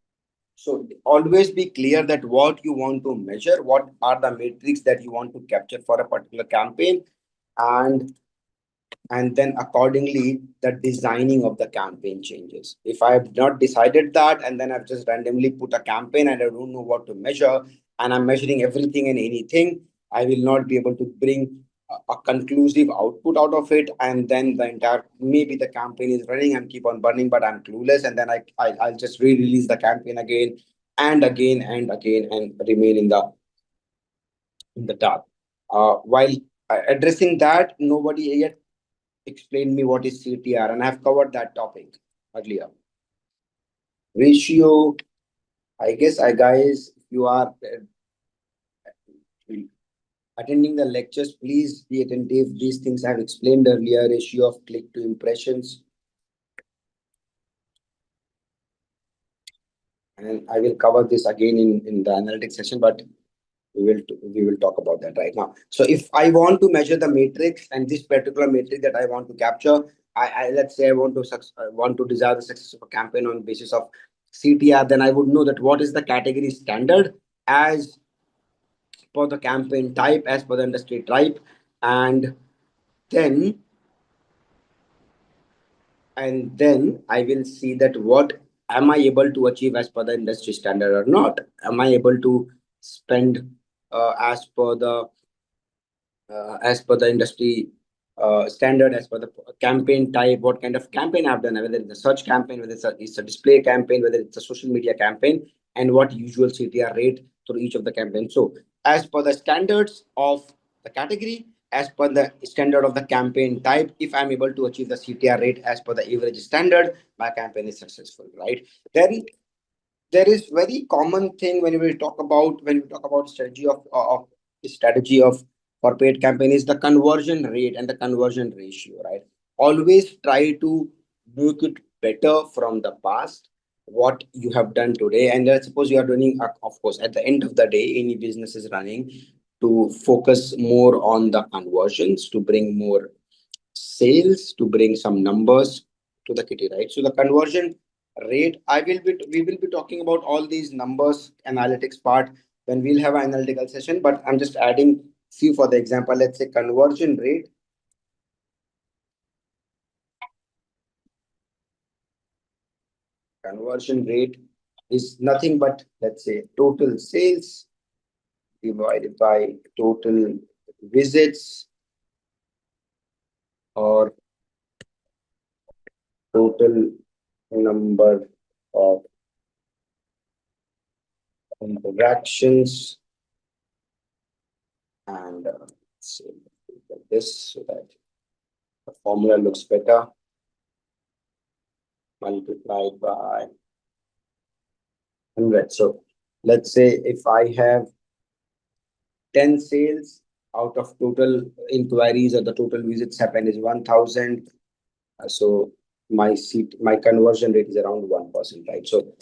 So always be clear that what you want to measure, what are the metrics that you want to capture for a particular campaign, and and then accordingly the designing of the campaign changes. If I have not decided that and then I've just randomly put a campaign and I don't know what to measure, and I'm measuring everything and anything, I will not be able to bring a conclusive output out of it, and then the entire maybe the campaign is running and keep on burning, but I'm clueless, and then I'll just re-release the campaign again and again and again and remain in the dark. While addressing that, nobody yet explain me what is CTR, and I've covered that topic earlier. Ratio, I guess, I guys, if you are attending the lectures, please be attentive. These things I've explained earlier, ratio of click to impressions. And I will cover this again in the analytics session, but we will talk about that right now. So if I want to measure the matrix and this particular matrix that I want to capture, I let's say I want to desire the success of a campaign on basis of CTR, then I would know that what is the category standard as per the campaign type, as per the industry type, and then I will see that what am I able to achieve as per the industry standard or not. Am I able to spend as per the industry standard, as per the campaign type, what kind of campaign I've done, whether it's a search campaign, whether it's a display campaign, whether it's a social media campaign, and what usual CTR rate through each of the campaigns. So as per the standards of the category, as per the standard of the campaign type, if I'm able to achieve the CTR rate as per the average standard, my campaign is successful, right? Then there is very common thing when we talk about strategy of for paid campaign is the conversion rate and the conversion ratio, right? Always try to make it better from the past, what you have done today, and let's suppose you are running, of course, at the end of the day, any business is running to focus more on the conversions to bring more sales, to bring some numbers to the kitty, right? So the conversion rate, we will be talking about all these numbers analytics part when we'll have an analytical session, but I'm just adding few for the example. Let's say conversion rate is nothing but, let's say, total sales divided by total visits or total number of interactions, and so like this so that the formula looks better. multiplied by 100. So let's say if I have 10 sales out of total inquiries or the total visits happen is 1000. So my conversion rate is around 1%, right? So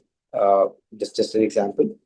just an example.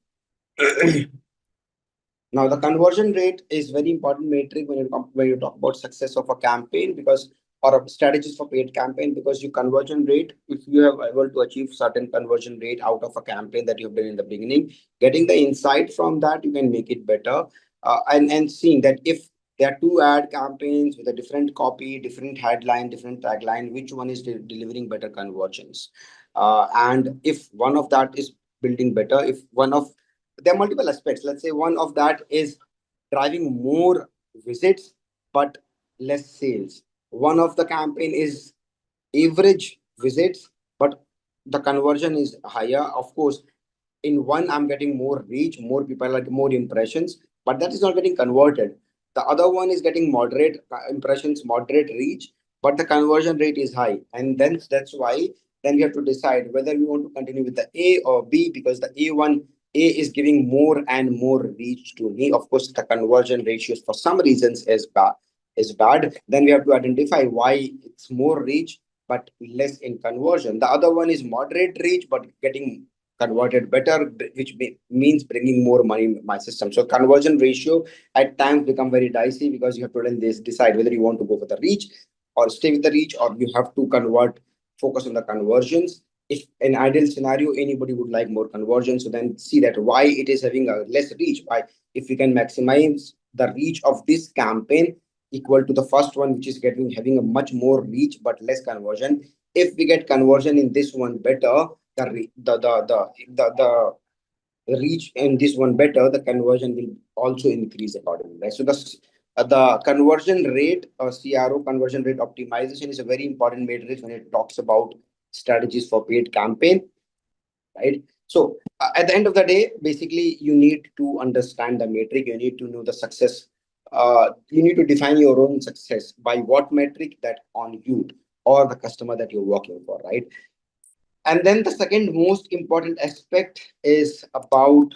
Now, the conversion rate is very important metric when you talk about success of a campaign, because or a strategies for paid campaign, because your conversion rate, if you have able to achieve certain conversion rate out of a campaign that you've done in the beginning, getting the insight from that, you can make it better. And seeing that if there are two ad campaigns with a different copy, different headline, different tagline, which one is delivering better conversions? And if one of that is building better, if one of there are multiple aspects. Let's say one of that is driving more visits but less sales. One of the campaign is average visits, but the conversion is higher. Of course, in one, I'm getting more reach, more people, like more impressions, but that is not getting converted. The other one is getting moderate impressions, moderate reach, but the conversion rate is high. And then that's why then we have to decide whether we want to continue with the A or B, because the A is giving more and more reach to me. Of course, the conversion ratios for some reasons is bad. Then we have to identify why it's more reach but less in conversion. The other one is moderate reach but getting converted better, which means bringing more money in my system. So conversion ratio at times become very dicey, because you have to then decide whether you want to go for the reach or stay with the reach, or you have to focus on the conversions. If an ideal scenario, anybody would like more conversion, so then see that why it is having a less reach. Why, if we can maximize the reach of this campaign equal to the first one, which is having a much more reach but less conversion. If we get conversion in this one better, the reach in this one better, the conversion will also increase accordingly, right? So the conversion rate, CRO, conversion rate optimization, is a very important metric when it talks about strategies for paid campaign, right? So at the end of the day, basically, you need to understand the metric. You need to know the success. You need to define your own success by what metric that on you or the customer that you're working for, right? And then the second most important aspect is about,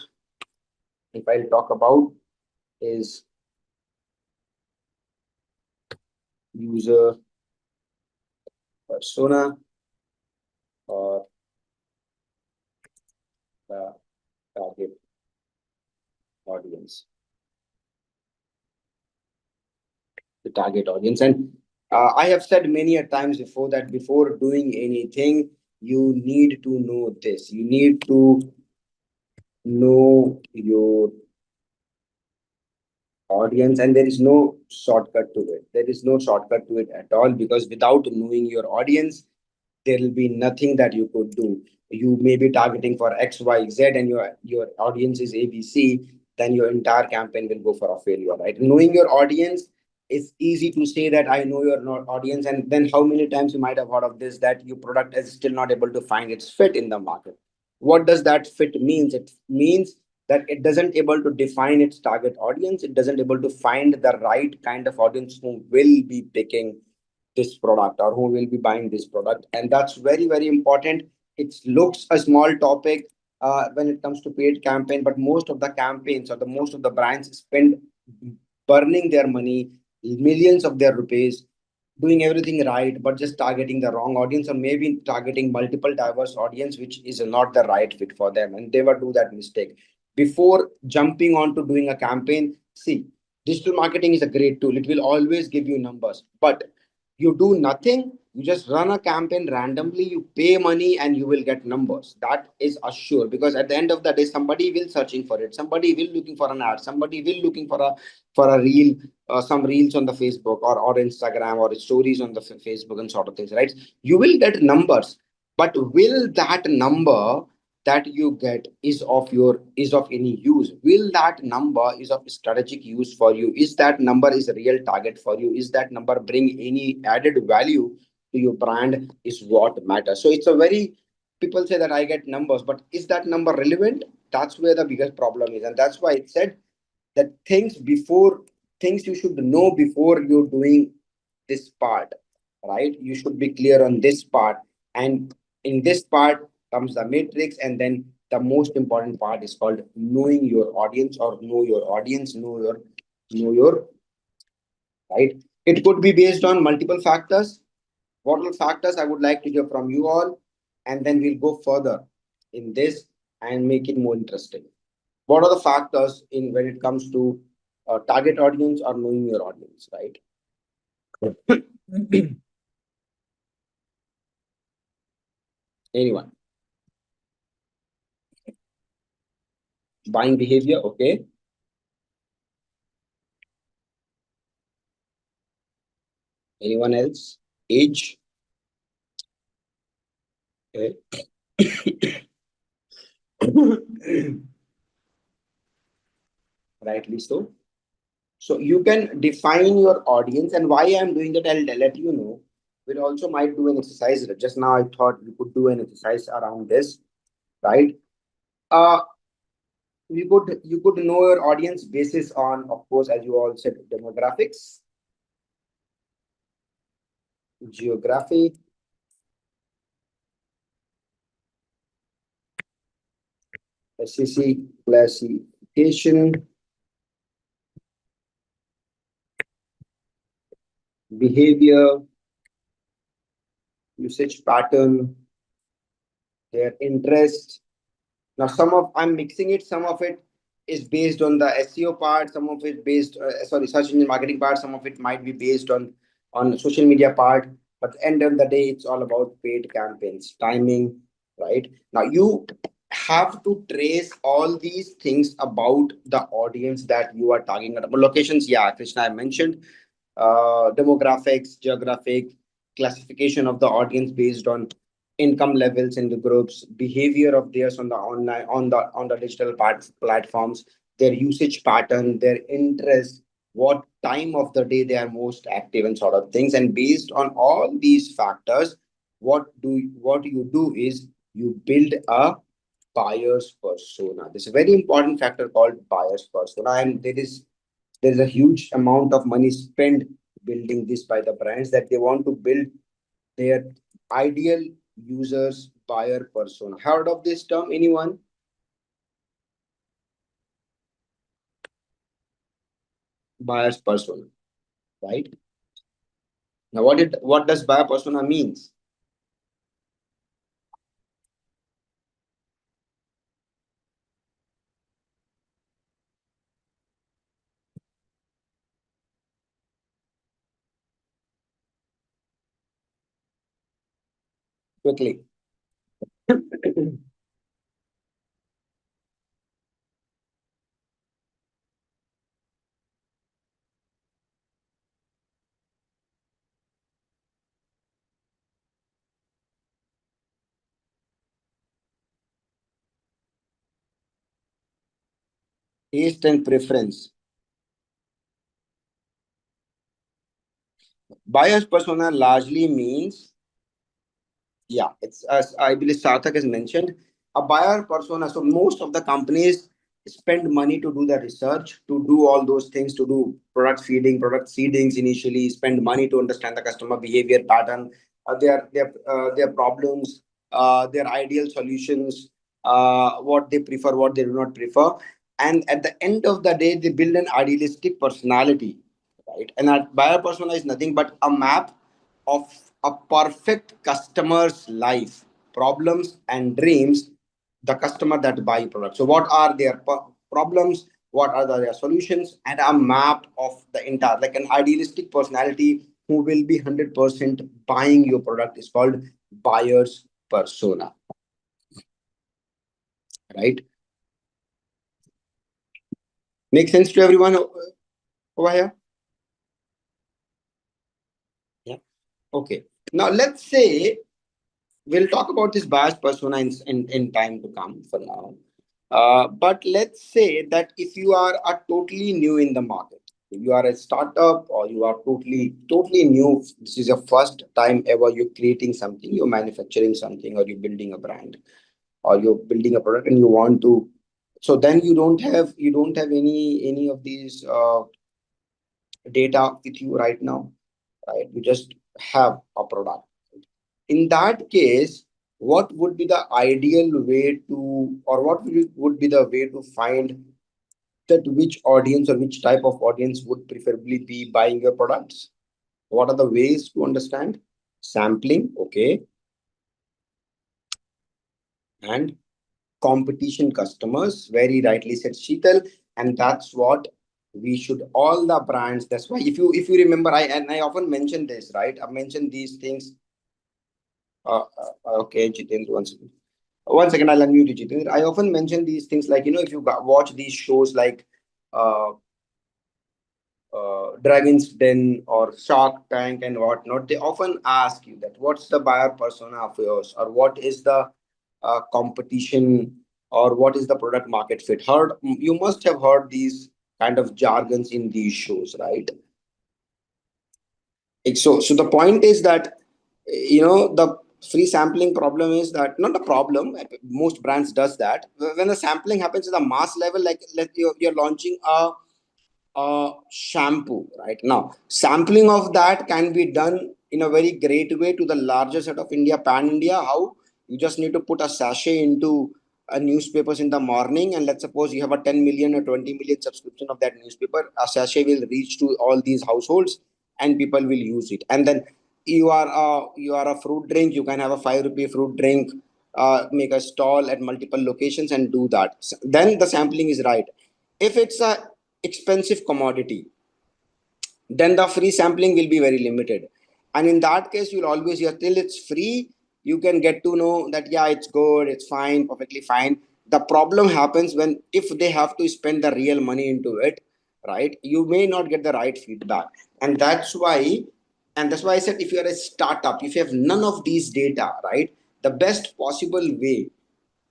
if I'll talk about, is user persona, or the target audience. The target audience. And I have said many a times before that before doing anything, you need to know this. You need to know your audience, and there is no shortcut to it. There is no shortcut to it at all, because without knowing your audience, there will be nothing that you could do. You may be targeting for X, Y, Z, and your audience is ABC, then your entire campaign will go for a failure, right? Knowing your audience, it's easy to say that I know your audience, and then how many times you might have heard of this, that your product is still not able to find its fit in the market. What does that fit means? It means that it doesn't able to define its target audience. It doesn't able to find the right kind of audience who will be picking this product or who will be buying this product. And that's very, very important. It looks a small topic when it comes to paid campaign, but most of the campaigns or the most of the brands spend burning their money, millions of their rupees, doing everything right, but just targeting the wrong audience, or maybe targeting multiple diverse audience, which is not the right fit for them. And they will do that mistake. Before jumping on to doing a campaign, see, digital marketing is a great tool. It will always give you numbers, but you do nothing, you just run a campaign randomly, you pay money, and you will get numbers. That is assured, because at the end of the day, somebody will searching for it, somebody will looking for an ad, somebody will looking for a reel, some reels on the Facebook or Instagram, or stories on the Facebook and sort of things, right? You will get numbers, but will that number that you get is of any use? Will that number is of strategic use for you? Is that number is a real target for you? Is that number bring any added value to your brand? Is what matters. So it's a very, people say that I get numbers, but is that number relevant? That's where the biggest problem is. And that's why it said that things you should know before you're doing this part, right? You should be clear on this part. And In this part comes the matrix, and then the most important part is called knowing your audience, or know your right. It could be based on multiple factors. What are the factors? I would like to hear from you all, and then we'll go further in this and make it more interesting. What are the factors in when it comes to target audience or knowing your audience, right? Anyone? Buying behavior, okay. Anyone else? Age, okay. Rightly so. So you can define your audience, and why I'm doing that, I'll let you know. We'll also might do an exercise. Just now I thought we could do an exercise around this, right? Uh, you could know your audience basis on, of course, as you all said, demographics, geography, SEC classification, behavior, usage pattern, their interest. Now, some of I'm mixing it. Some of it is based on the SEO part. Some of it based, sorry, search engine marketing part. Some of it might be based on social media part. But at the end of the day, it's all about paid campaigns, timing, right? Now, you have to trace all these things about the audience that you are targeting. Locations, yeah, Krishna, I mentioned demographics, geographic, classification of the audience based on income levels in the groups, behavior of theirs on the online, on the digital platforms, their usage pattern, their interest, what time of the day they are most active, and sort of things. And based on all these factors, what you do is you build a buyer's persona. This is a very important factor called buyer's persona, and there is a huge amount of money spent building this by the brands, that they want to build their ideal users buyer persona. Heard of this term, anyone? Buyer's persona, right? Now what does buyer persona means? Quickly. Taste and preference. Buyer's persona largely means, yeah, it's as I believe Sarthak has mentioned, a buyer persona. So most of the companies spend money to do the research, to do all those things, to do product feeding, product seedings initially, spend money to understand the customer behavior pattern, their problems, their ideal solutions, what they prefer, what they do not prefer. And at the end of the day, they build an idealistic personality, right? And that buyer persona is nothing but a map of a perfect customer's life, problems and dreams, the customer that buy product. So what are their problems, what are their solutions, and a map of the entire, like an idealistic personality who will be 100% buying your product is called buyer's persona, right? Make sense to everyone over here? Yeah. Okay. Now let's say we'll talk about this bias persona in time to come for now. But let's say that if you are a totally new in the market, if you are a startup or you are totally new, this is your first time ever you're creating something, you're manufacturing something, or you're building a brand, or you're building a product, and you want to. So then you don't have any of these data with you right now, right? You just have a product. In that case, what would be the ideal way to, or would be the way to find that which audience or which type of audience would preferably be buying your products? What are the ways to understand? Sampling, okay, and competition customers, very rightly said Sheetal, and that's what we should, all the brands. That's why if you remember, I often mention this, right? I've mentioned these things. Okay, Jitendra, one second. One second, I'll unmute you, Jitendra. I often mention these things like, if you watch these shows like uh, Dragon's Den or Shark Tank and whatnot, they often ask you that what's the buyer persona of yours, or what is the competition, or what is the product market fit. You must have heard these kind of jargons in these shows, right? So the point is that the free sampling problem is that, not a problem. Most brands does that when the sampling happens at the mass level, like you're launching a shampoo right now. Sampling of that can be done in a very great way to the larger set of India, pan India. How? You just need to put a sachet into a newspapers in the morning, and let's suppose you have a 10 million or 20 million subscription of that newspaper. A sachet will reach to all these households, and people will use it. And then you are a fruit drink. You can have a 5 rupee fruit drink, make a stall at multiple locations and do that. Then the sampling is right. If it's a expensive commodity, then the free sampling will be very limited. And in that case, you'll always hear till it's free, you can get to know that, yeah, it's good, it's fine, perfectly fine. The problem happens when, if they have to spend the real money into it, right, you may not get the right feedback. And that's why I said, if you're a startup, if you have none of these data, right, the best possible way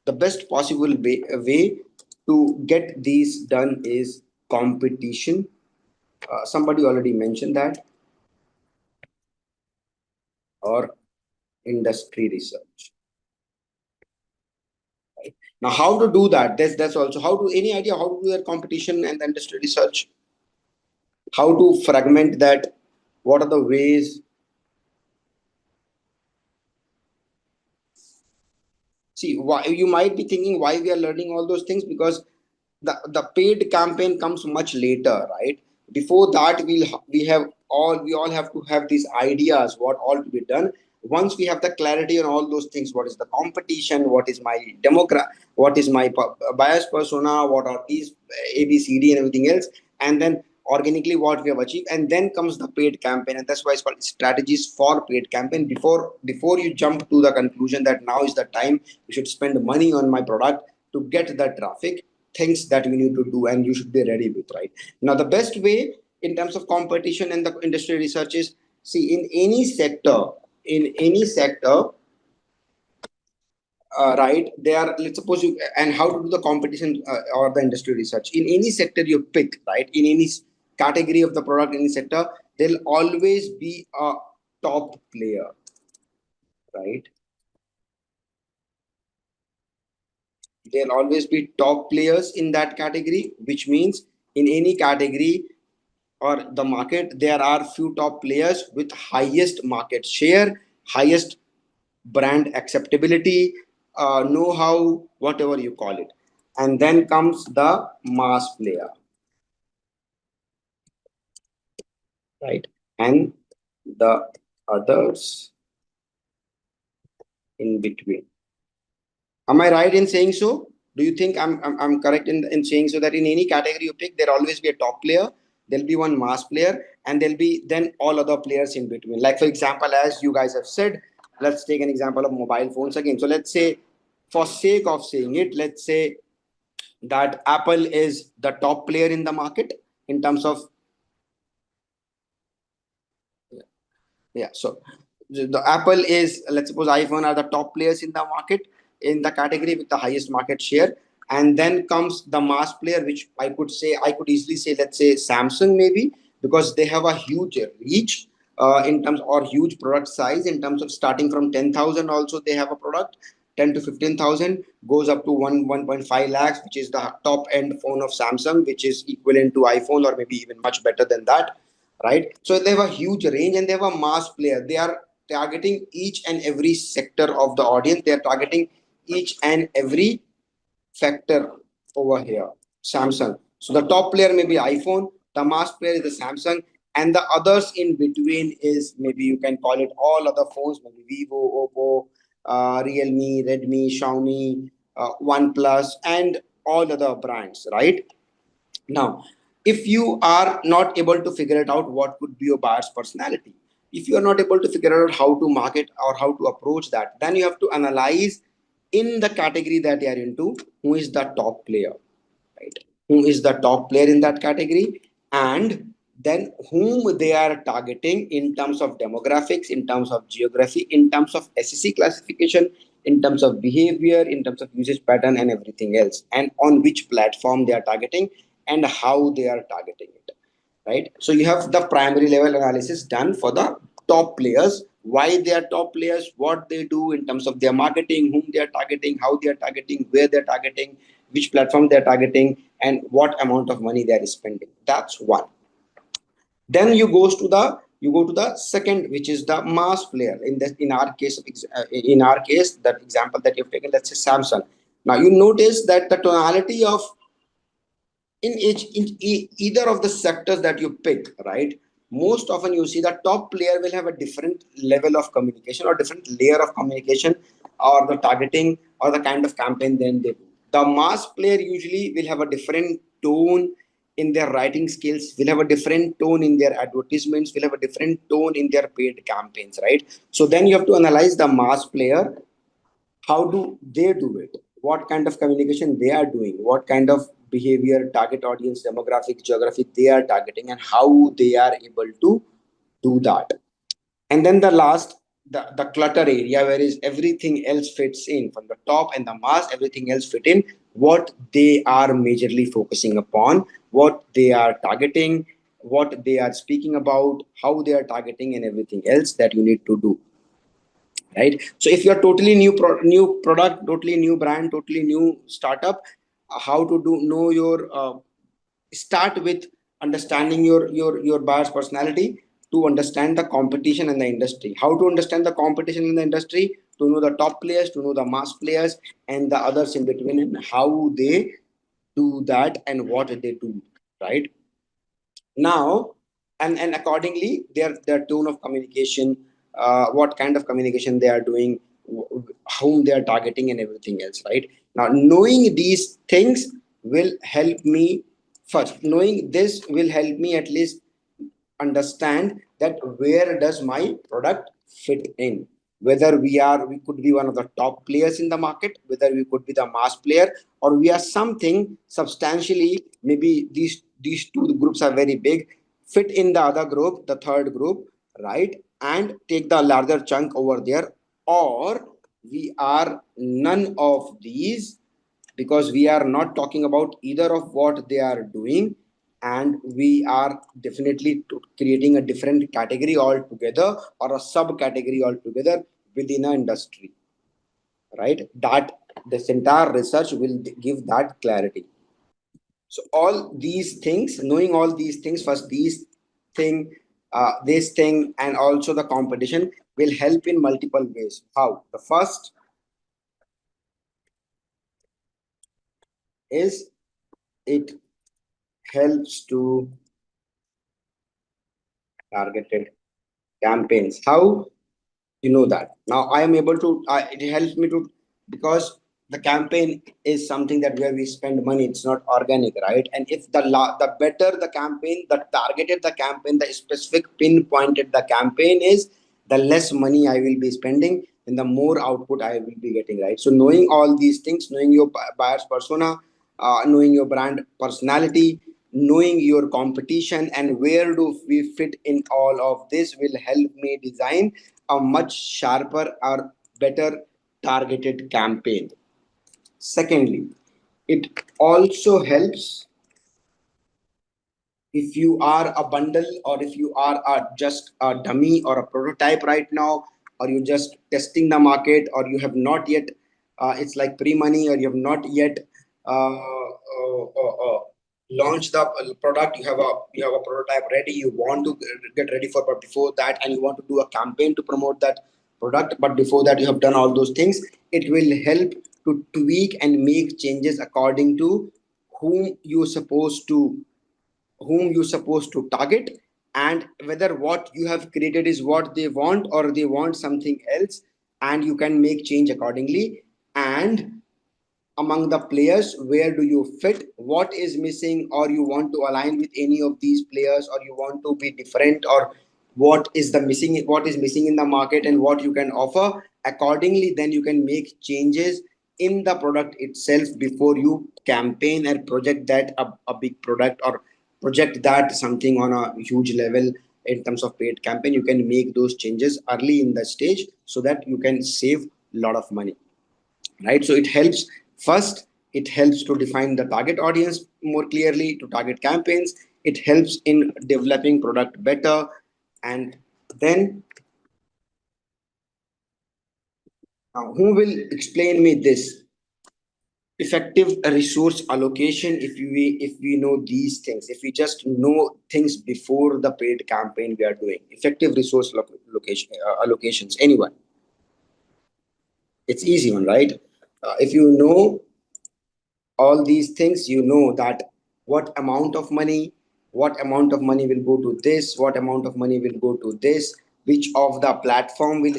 way to get these done is competition. Somebody already mentioned that, or industry research. Right? Now, how to do that? That's also how to, any idea how to do that competition and the industry research? How to fragment that? What are the ways? See, why you might be thinking why we are learning all those things, because the paid campaign comes much later, right? Before that, we all have to have these ideas what all to be done. Once we have the clarity on all those things, what is the competition, what is my what is my bias persona, what are these ABCD and everything else, and then organically what we have achieved, and then comes the paid campaign. And that's why it's called strategies for paid campaign. Before you jump to the conclusion that now is the time you should spend money on my product to get the traffic, things that we need to do and you should be ready with, right? Now, the best way in terms of competition and the industry research is, see, in any sector, right, they are, let's suppose you, and how to do the competition or the industry research in any sector you pick, right, in any category of the product, any sector, there'll always be a top player, right? There'll always be top players in that category, which means in any category or the market, there are few top players with highest market share, highest brand acceptability, know-how, whatever you call it. And then comes the mass player, right? And the others in between. Am I right in saying so? Do you think I'm correct in saying so that in any category you pick, there'll always be a top player, there'll be one mass player, and there'll be then all other players in between. Like, for example, as you guys have said, let's take an example of mobile phones again. So let's say, for sake of saying it, let's say that Apple is the top player in the market in terms of, yeah. So the Apple is, let's suppose iPhone are the top players in the market, in the category with the highest market share. And then comes the mass player, which I could easily say, let's say Samsung maybe, because they have a huge reach in terms, or huge product size in terms of starting from 10,000 also they have a product. 10 to 15,000 goes up to 1.5 lakhs, which is the top end phone of Samsung, which is equivalent to iPhone or maybe even much better than that, right? So they have a huge range and they have a mass player. They are targeting each and every sector of the audience. They are targeting each and every factor over here. Samsung. So the top player may be iPhone, the mass player is the Samsung, and the others in between is maybe you can call it all other phones, maybe Vivo, Oppo, Realme, Redmi, Xiaomi, OnePlus, and all other brands, right? Now, if you are not able to figure it out, what could be your buyer's personality? If you are not able to figure out how to market or how to approach that, then you have to analyze in the category that you are into, who is the top player, right? Who is the top player in that category, and then whom they are targeting in terms of demographics, in terms of geography, in terms of SEC classification, in terms of behavior, in terms of usage pattern, and everything else, and on which platform they are targeting and how they are targeting it, right? So you have the primary level analysis done for the top players, why they are top players, what they do in terms of their marketing, whom they are targeting, how they are targeting, where they're targeting, which platform they're targeting, and what amount of money they are spending. That's one. Then you go to the second, which is the mass player. In our case, in our case, that example that you've taken, let's say Samsung. Now you notice that the tonality of either of the sectors that you pick, right? Most often you see the top player will have a different level of communication or different layer of communication or the targeting or the kind of campaign then they do. The mass player usually will have a different tone in their writing skills, will have a different tone in their advertisements, will have a different tone in their paid campaigns, right? So then you have to analyze the mass player. How do they do it? What kind of communication they are doing? What kind of behavior, target audience, demographic, geography they are targeting, and how they are able to do that? And then the last, the clutter area, where is everything else fits in from the top and the mass, everything else fit in. What they are majorly focusing upon, what they are targeting, what they are speaking about, how they are targeting, and everything else that you need to do, right? So if you're totally new product, totally new brand, totally new startup, how to do know your start with understanding your buyer's personality, to understand the competition in the industry. How to understand the competition in the industry? To know the top players, to know the mass players, and the others in between, and how they do that and what they do, right? Now, and accordingly their tone of communication, what kind of communication they are doing, whom they are targeting, and everything else, right? Now, knowing these things will help me. First, knowing this will help me at least understand that where does my product fit in, whether we could be one of the top players in the market, whether we could be the mass player, or we are something substantially, maybe these two groups are very big, fit in the other group, the third group, right? And take the larger chunk over there, or we are none of these, because we are not talking about either of what they are doing, and we are definitely creating a different category altogether, or a subcategory altogether within an industry, right? That this entire research will give that clarity. So all these things, knowing all these things, first thing this thing, and also the competition, will help in multiple ways. How? The first is, it helps to targeted campaigns. How you know that? Now I am able to, it helps me to, because the campaign is something that where we spend money, it's not organic, right? And if the better the campaign, the targeted the campaign, the specific pinpointed the campaign is, the less money I will be spending and the more output I will be getting, right? So knowing all these things, knowing your buyer's persona, knowing your brand personality, knowing your competition, and where do we fit in all of this, will help me design a much sharper or better targeted campaign. Secondly, it also helps if you are a bundle, or if you are just a dummy or a prototype right now, or you just testing the market, or you have not yet, it's like pre-money, or you have not yet uh, uh, uh, uh, launch the product, you have a prototype ready, you want to get ready for, but before that, and you want to do a campaign to promote that product, but before that you have done all those things. It will help to tweak and make changes according to whom you're supposed to target, and whether what you have created is what they want or they want something else, and you can make change accordingly. And among the players, where do you fit, what is missing, or you want to align with any of these players, or you want to be different, or what is missing in the market and what you can offer accordingly. Then you can make changes in the product itself before you campaign and project that a big product, or project that something on a huge level. In terms of paid campaign, you can make those changes early in the stage so that you can save a lot of money, right? So it helps. First, it helps to define the target audience more clearly, to target campaigns. It helps in developing product better. And then, who will explain me this? Effective resource allocation. If we know these things, if we just know things before the paid campaign we are doing, effective resource location allocations. Anyone? It's easy one, right? If you know all these things, you know that what amount of money will go to this, what amount of money will go to this, which of the platform will,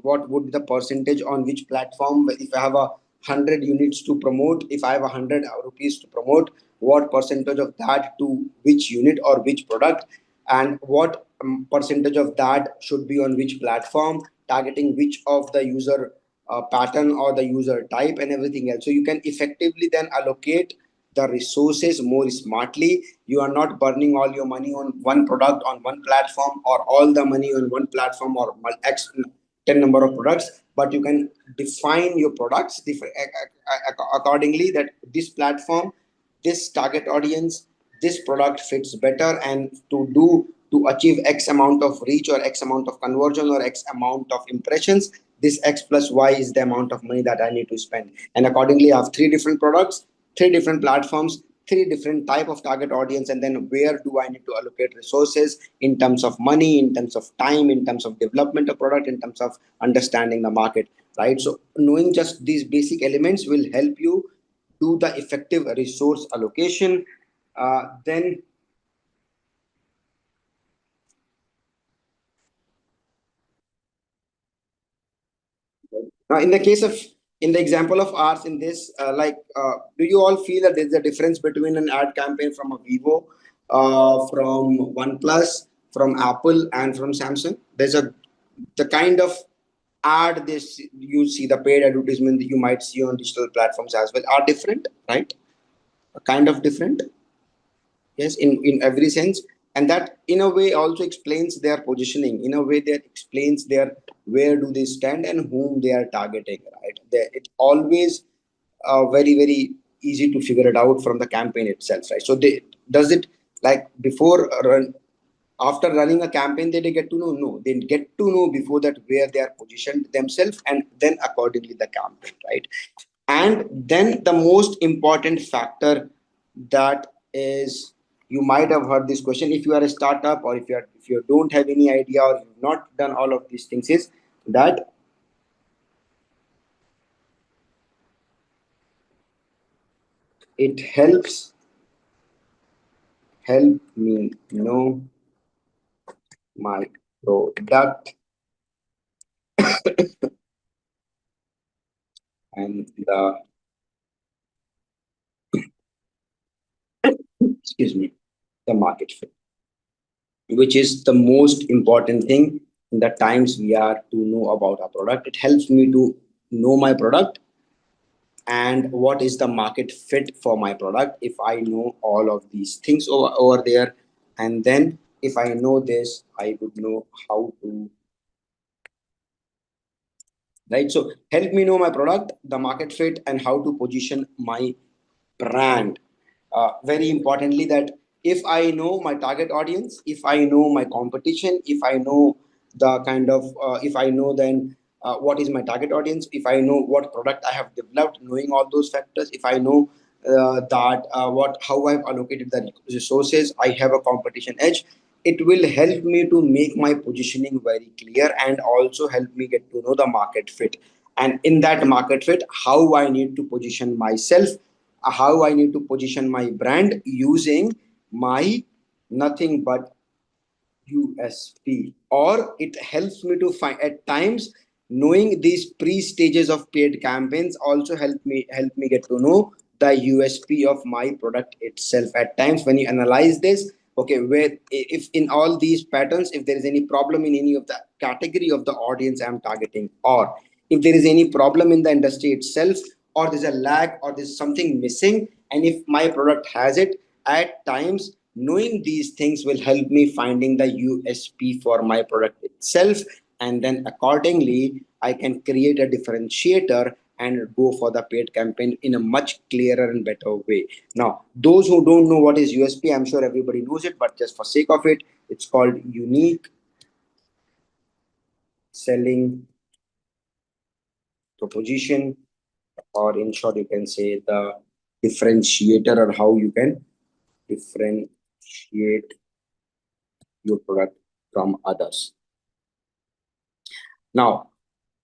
what would the percentage on which platform. If I have 100 units to promote, if I have 100 rupees to promote, what percentage of that to which unit or which product, and what percentage of that should be on which platform, targeting which of the user pattern or the user type, and everything else. So you can effectively then allocate the resources more smartly. You are not burning all your money on one product on one platform, or all the money on one platform, or x 10 number of products, but you can define your products accordingly, that this platform, this target audience, this product fits better, and to achieve x amount of reach, or x amount of conversion, or x amount of impressions, this x plus y is the amount of money that I need to spend. And accordingly, I have three different products, three different platforms, three different type of target audience, and then where do I need to allocate resources in terms of money, in terms of time, in terms of development of product, in terms of understanding the market, right? So knowing just these basic elements will help you do the effective resource allocation. Then, now, in the example of ours in this, do you all feel that there's a difference between an ad campaign from a Vivo, from OnePlus, from Apple, and from Samsung? There's a the kind of ad this you see, the paid advertisement that you might see on digital platforms as well are different, right? Kind of different. Yes, in every sense. And that in a way also explains their positioning, in a way that explains their where do they stand and whom they are targeting, right? It always very easy to figure it out from the campaign itself, right? So they does it like before run, after running a campaign they get to know, no, they get to know before that where they are positioned themselves, and then accordingly the campaign, right? And then the most important factor, that is, you might have heard this question if you are a startup, or if you don't have any idea, or you've not done all of these things, is that it help me know my product and the, excuse me, the market fit, which is the most important thing in the times we are to know about our product. It helps me to know my product and what is the market fit for my product if I know all of these things over there. And then if I know this, I would know how to, right? So help me know my product, the market fit, and how to position my brand. Very importantly, that if I know my target audience, if I know my competition, if I know the kind of if I know then what is my target audience, if I know what product I have developed, knowing all those factors, if I know how I've allocated the resources. I have a competition edge. It will help me to make my positioning very clear and also help me get to know the market fit. And in that market fit, how I need to position myself, how I need to position my brand using my nothing but USP, or it helps me to find at times knowing these pre-stages of paid campaigns also help me get to know the USP of my product itself. At times when you analyze this, okay, where if in all these patterns, if there is any problem in any of the category of the audience I'm targeting, or if there is any problem in the industry itself, or there's a lag, or there's something missing, and if my product has it, at times knowing these things will help me finding the USP for my product itself, and then accordingly I can create a differentiator and go for the paid campaign in a much clearer and better way. Now, those who don't know what is USP, I'm sure everybody knows it, but just for sake of it, it's called unique selling proposition, or in short, you can say the differentiator, or how you can differentiate your product from others. Now,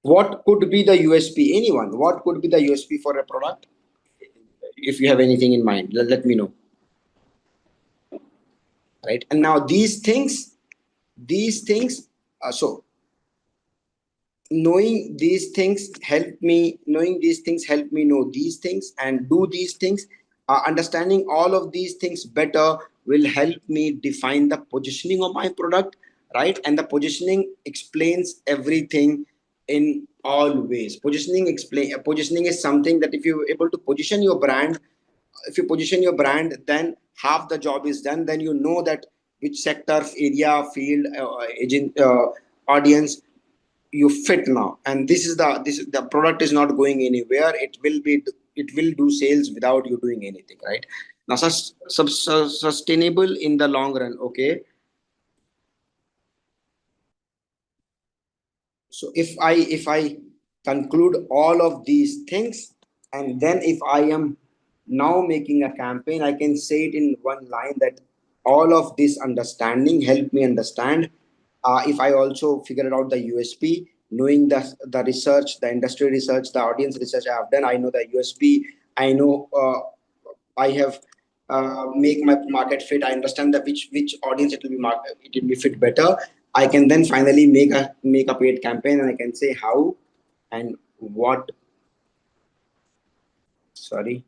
what could be the USP? Anyone, what could be the USP for a product? If you have anything in mind, let me know. Right. And now so knowing these things help me know these things and do these things. Understanding all of these things better will help me define the positioning of my product, right? And the positioning explains everything in all ways. Positioning is something that if you're able to position your brand, if you position your brand, then half the job is done. Then you know that which sector, area, field, agent, audience you fit now, and the product is not going anywhere. It will do sales without you doing anything, right? Now, sustainable in the long run. Okay, so if I conclude all of these things, and then if I am now making a campaign, I can say it in one line that all of this understanding help me understand. If I also figure out the USP, knowing the research, the industry research, the audience research I have done, I know the USP. I know I have make my market fit. I understand that which audience it will be fit better. I can then finally make a paid campaign, and I can say how and what sorry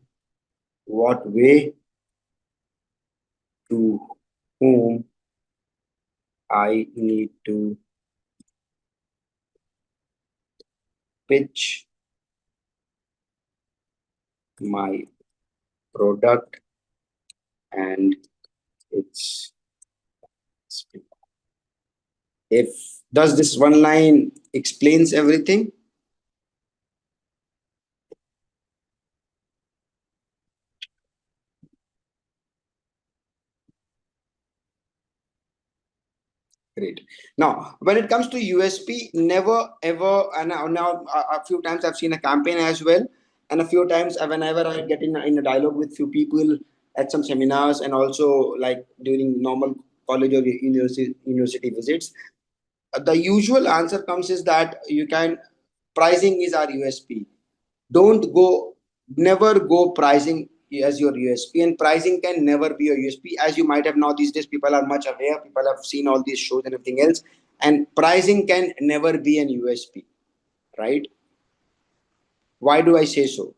what way to whom I need to pitch my product and its. If does this one line explains everything? Great. Now, when it comes to USP, never ever, and now a few times I've seen a campaign as well, and a few times whenever I get in a dialogue with few people at some seminars, and also like during normal college or university visits, the usual answer comes is that you can pricing is our USP. Don't go, never go pricing as your USP, and pricing can never be a USP. As you might have now these days, people are much aware, people have seen all these shows and everything else, and pricing can never be an USP, right? Why do I say so?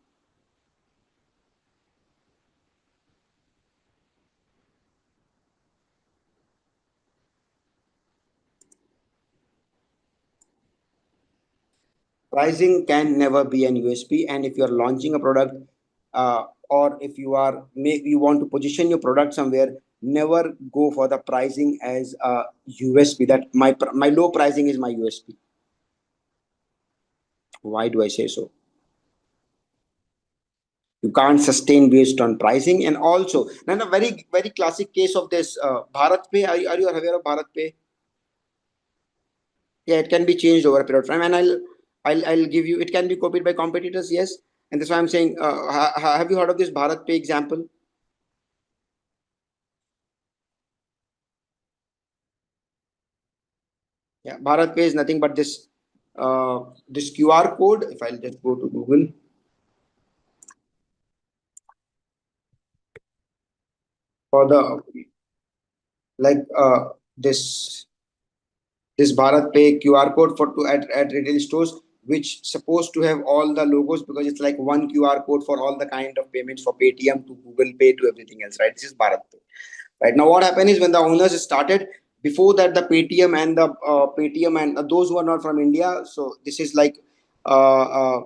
Pricing can never be an USP, and if you're launching a product, or if you want to position your product somewhere, never go for the pricing as a USP. That my low pricing is my USP. Why do I say so? You can't sustain based on pricing. And also, then a very classic case of this, Bharat Pay. Are you aware of Bharat Pay? Yeah, it can be changed over a period of time, and I'll give you. It can be copied by competitors, yes, And that's why I'm saying, have you heard of this Bharat Pay example? Yeah, Bharat Pay is nothing but this QR code. If I'll just go to Google for the like this Bharat Pay QR code for to at retail stores, which supposed to have all the logos because it's like one QR code for all the kind of payments for Paytm to Google Pay to everything else, right? This is Bharat Pay. Right now, what happened is when the owners started before that, the Paytm and those who are not from India. So this is like uh,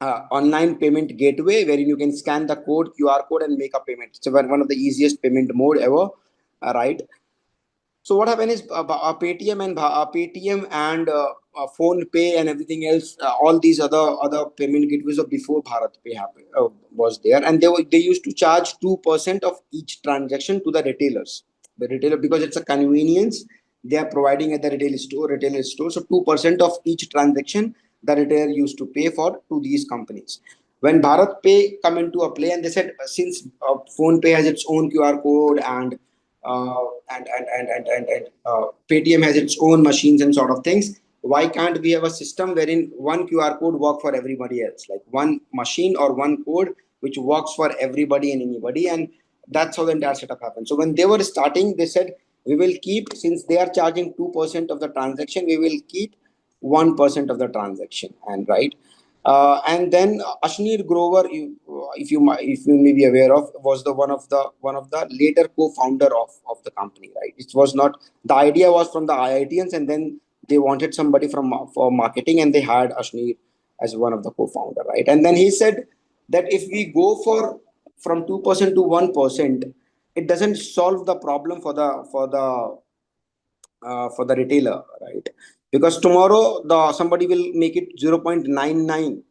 uh, online payment gateway wherein you can scan the QR code and make a payment. It's one of the easiest payment mode ever, right? So what happened is Paytm and Phone Pay and everything else, all these other payment gateways of before Bharat Pay was there, and they used to charge 2% of each transaction to the retailers. The retailer, because it's a convenience they are providing at the retailer store. So 2% of each transaction the retailer used to pay for to these companies. When Bharat Pay come into a play, and they said since Phone Pay has its own QR code and Paytm has its own machines and sort of things. Why can't we have a system wherein one QR code work for everybody else, like one machine or one code which works for everybody and anybody, and that's how the entire setup happened. So when they were starting, they said we will keep, since they are charging 2% of the transaction, we will keep 1% of the transaction, and right. And then Ashneer Grover, if you may be aware of, was the one of the later co-founder of the company, right? It was not, the idea was from the IITians, and then they wanted somebody for marketing, and they hired Ashneer as one of the co-founder, right? And then he said that if we go for from 2% to 1%, it doesn't solve the problem for the retailer, right? Because tomorrow the somebody will make it 0.99%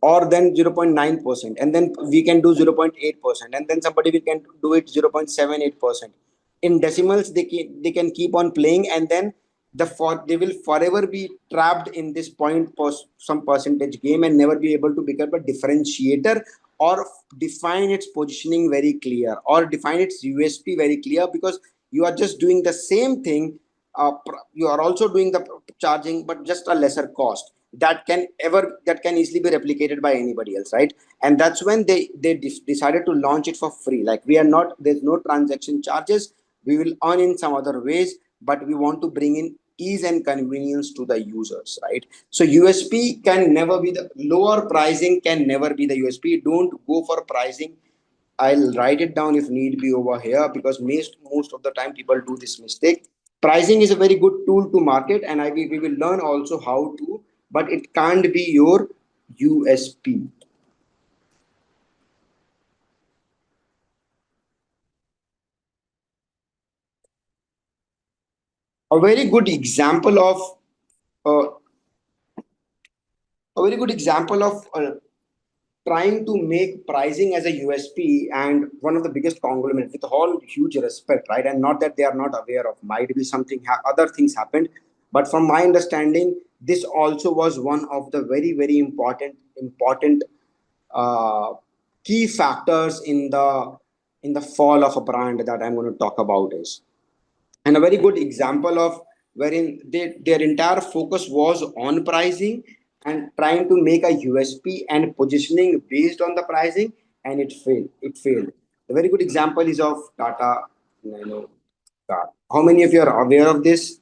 or then 0.9%, and then we can do 0.8%, and then somebody we can do it 0.78%. In decimals they can keep on playing, and then they will forever be trapped in this some percentage game and never be able to become a differentiator or define its positioning very clear or define its USP very clear, because you are just doing the same thing. You are also doing the charging, but just a lesser cost that can easily be replicated by anybody else, right? And that's when they decided to launch it for free. Like, we are not, there's no transaction charges, we will earn in some other ways, but we want to bring in ease and convenience to the users, right? So USP can never be the lower pricing, can never be the USP. Don't go for pricing. I'll write it down if need be over here, because most of the time people do this mistake. Pricing is a very good tool to market, and we will learn also how to, but it can't be your USP. A very good example of uh, a very good example of trying to make pricing as a USP, and one of the biggest conglomerates, with all huge respect, right? And not that they are not aware of, might be something other things happened, but from my understanding, this also was one of the very important uh, key factors in the fall of a brand that I'm going to talk about is, and a very good example of wherein their entire focus was on pricing and trying to make a USP and positioning based on the pricing, and it failed. A very good example is of Tata Nano car. How many of you are aware of this,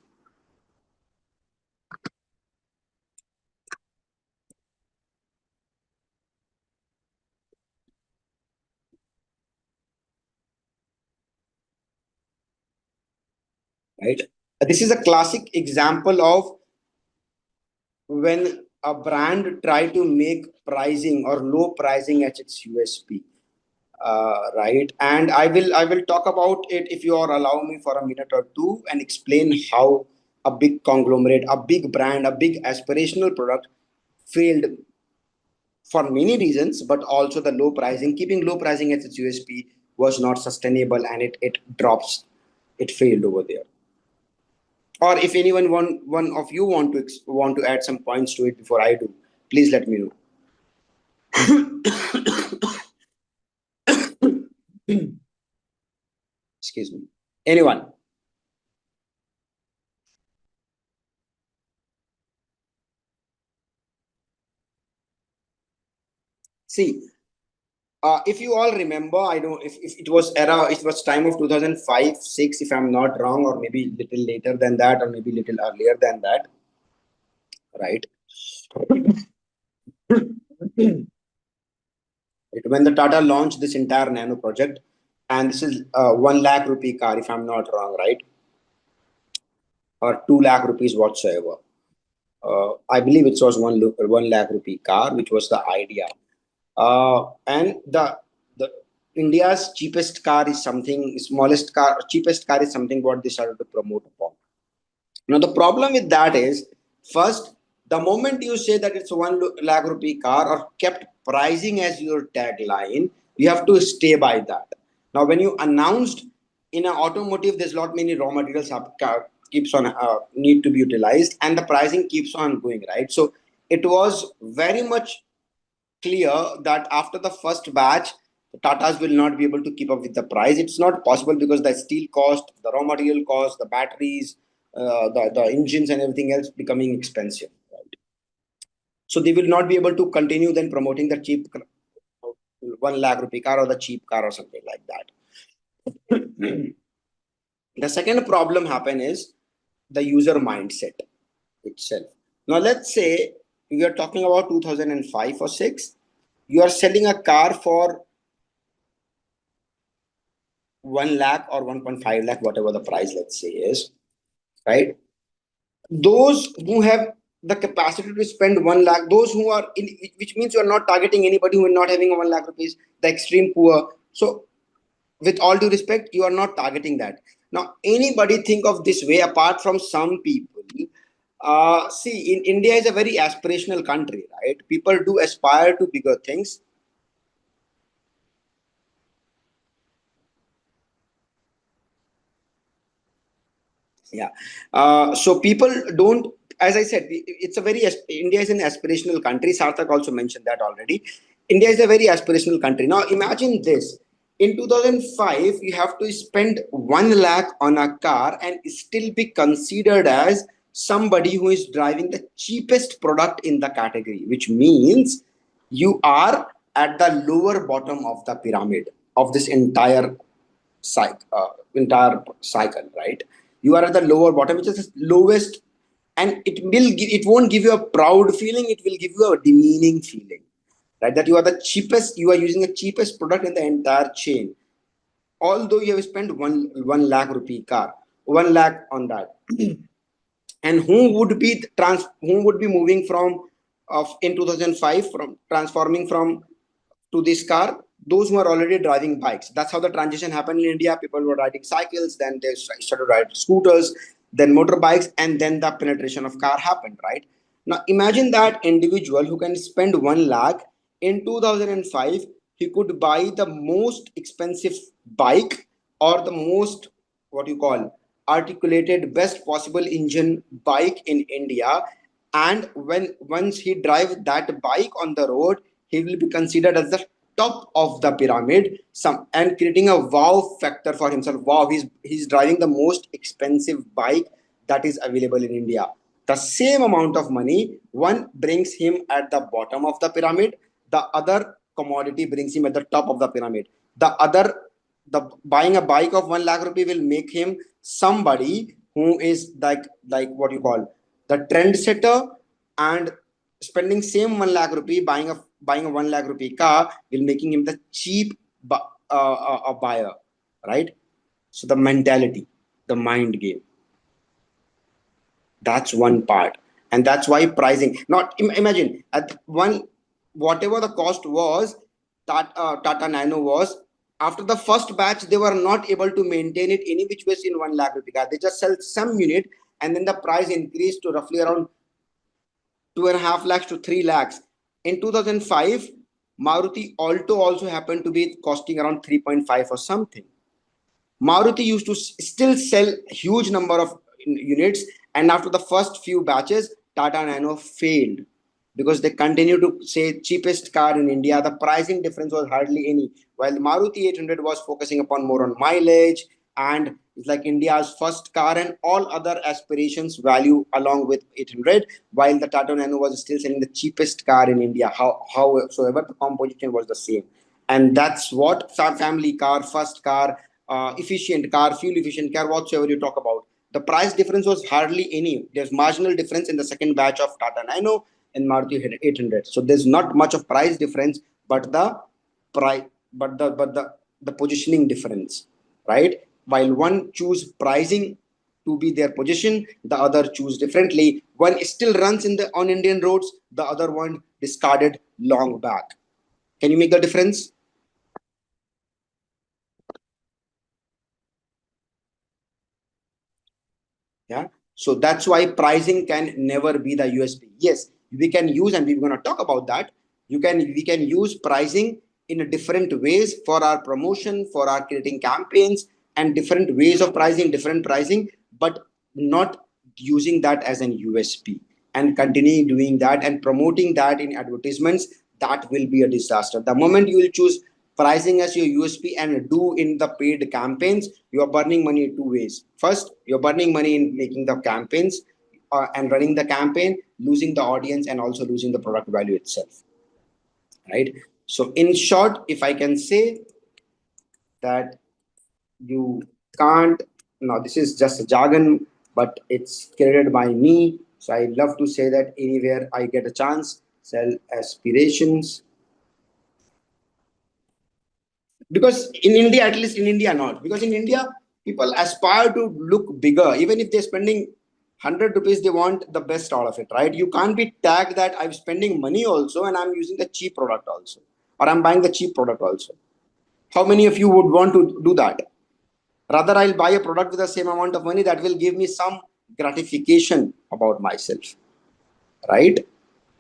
right? This is a classic example of when a brand try to make pricing or low pricing at its USP, right? And I will talk about it, if you are allow me, for a minute or two, and explain how a big conglomerate, a big brand, a big aspirational product failed for many reasons, but also the low pricing, keeping low pricing as its USP was not sustainable, and it drops, it failed over there. Or if one of you want to add some points to it before I do, please let me know. Excuse me. Anyone? See, if you all remember, I don't if it was time of 2005, 6, if I'm not wrong, or maybe little later than that, or maybe little earlier than that, right? When the Tata launched this entire Nano project, and this is 1 lakh rupee car, if I'm not wrong, right? Or 2 lakh rupees whatsoever. I believe it was 1 lakh rupee car, which was the idea. And the India's cheapest car is something, cheapest car is something what they started to promote upon. Now the problem with that is, first, the moment you say that it's 1 lakh rupee car or kept pricing as your tagline, you have to stay by that. Now, when you announced in an automotive, there's a lot many raw materials keeps on need to be utilized, and the pricing keeps on going, right? So it was very much clear that after the first batch, the Tatas will not be able to keep up with the price. It's not possible because the steel cost, the raw material cost, the batteries, the engines and everything else becoming expensive. Right? So they will not be able to continue then promoting the cheap 1 lakh rupee car or the cheap car or something like that. The second problem happen is the user mindset itself. Now let's say we are talking about 2005 or 6, you are selling a car for 1 lakh or 1.5 lakh, whatever the price, let's say, is, right? Those who have the capacity to spend 1 lakh, those who are in, which means you are not targeting anybody who is not having a 1 lakh rupees, the extreme poor. So, with all due respect, you are not targeting that. Now, anybody think of this way apart from some people? See, in India is a very aspirational country, right? People do aspire to bigger things. Yeah. So people don't, as I said, it's a very, India is an aspirational country. Sarthak also mentioned that already. India is a very aspirational country. Now imagine this. In 2005, you have to spend 1 lakh on a car and still be considered as somebody who is driving the cheapest product in the category, which means you are at the lower bottom of the pyramid of this entire cycle, right? You are at the lower bottom, which is the lowest, and it won't give you a proud feeling. It will give you a demeaning feeling, right? That you are the cheapest. You are using the cheapest product in the entire chain, although you have spent 1 lakh rupee car, 1 lakh on that. And who would be moving from of in 2005 from transforming from to this car, those who are already driving bikes. That's how the transition happened in India. People were riding cycles, then they started riding scooters, then motorbikes, and then the penetration of car happened, right? Now imagine that individual who can spend 1 lakh in 2005, he could buy the most expensive bike or the most, what you call, articulated best possible engine bike in India. And when once he drives that bike on the road, he will be considered as the top of the pyramid, some, and creating a wow factor for himself. Wow, he's driving the most expensive bike that is available in India. The same amount of money, one brings him at the bottom of the pyramid, the other commodity brings him at the top of the pyramid. The buying a bike of 1 lakh rupee will make him somebody who is like what you call the trendsetter, and spending same 1 lakh rupee buying a 1 lakh rupee car will making him the cheap buyer, right? So the mentality, the mind game, that's one part. And that's why pricing, not imagine at one, whatever the cost was, Tata Nano was, after the first batch they were not able to maintain it any which ways in 1 lakh rupee car. They just sell some unit, and then the price increased to roughly around 2.5 lakhs to 3 lakhs. In 2005, Maruti Alto also happened to be costing around 3.5 or something. Maruti used to still sell huge number of units, and after the first few batches, Tata Nano failed. because they continue to say cheapest car in India. The pricing difference was hardly any. While Maruti 800 was focusing upon more on mileage, and it's like India's first car, and all other aspirations value along with 800, while the Tata Nano was still selling the cheapest car in India. Howsoever the composition was the same, and that's what family car, first car, efficient car, fuel efficient car, whatsoever you talk about. The price difference was hardly any. There's marginal difference in the second batch of Tata Nano and Maruti 800. So there's not much of price difference, but the price, but the positioning difference, right? While one choose pricing to be their position, the other choose differently. One still runs in the on Indian roads, the other one discarded long back. Can you make the difference? Yeah. So that's why pricing can never be the USP. Yes, we can use, and we're going to talk about that. We can use pricing in a different ways for our promotion, for our creating campaigns, and different ways of pricing, different pricing, but not using that as an USP and continuing doing that and promoting that in advertisements. That will be a disaster. The moment you will choose pricing as your USP and do in the paid campaigns, you are burning money in two ways. First, you're burning money in making the campaigns and running the campaign, losing the audience, and also losing the product value itself. Right. So, in short, if I can say that you can't, now this is just a jargon, but it's created by me. So, I love to say that anywhere I get a chance, sell aspirations, because in India, at least in India, not because in India people aspire to look bigger. Even if they're spending 100 rupees, they want the best out of it, right? You can't be tagged that I'm spending money also and I'm using the cheap product also, or I'm buying the cheap product also. How many of you would want to do that? Rather, I'll buy a product with the same amount of money that will give me some gratification about myself, right?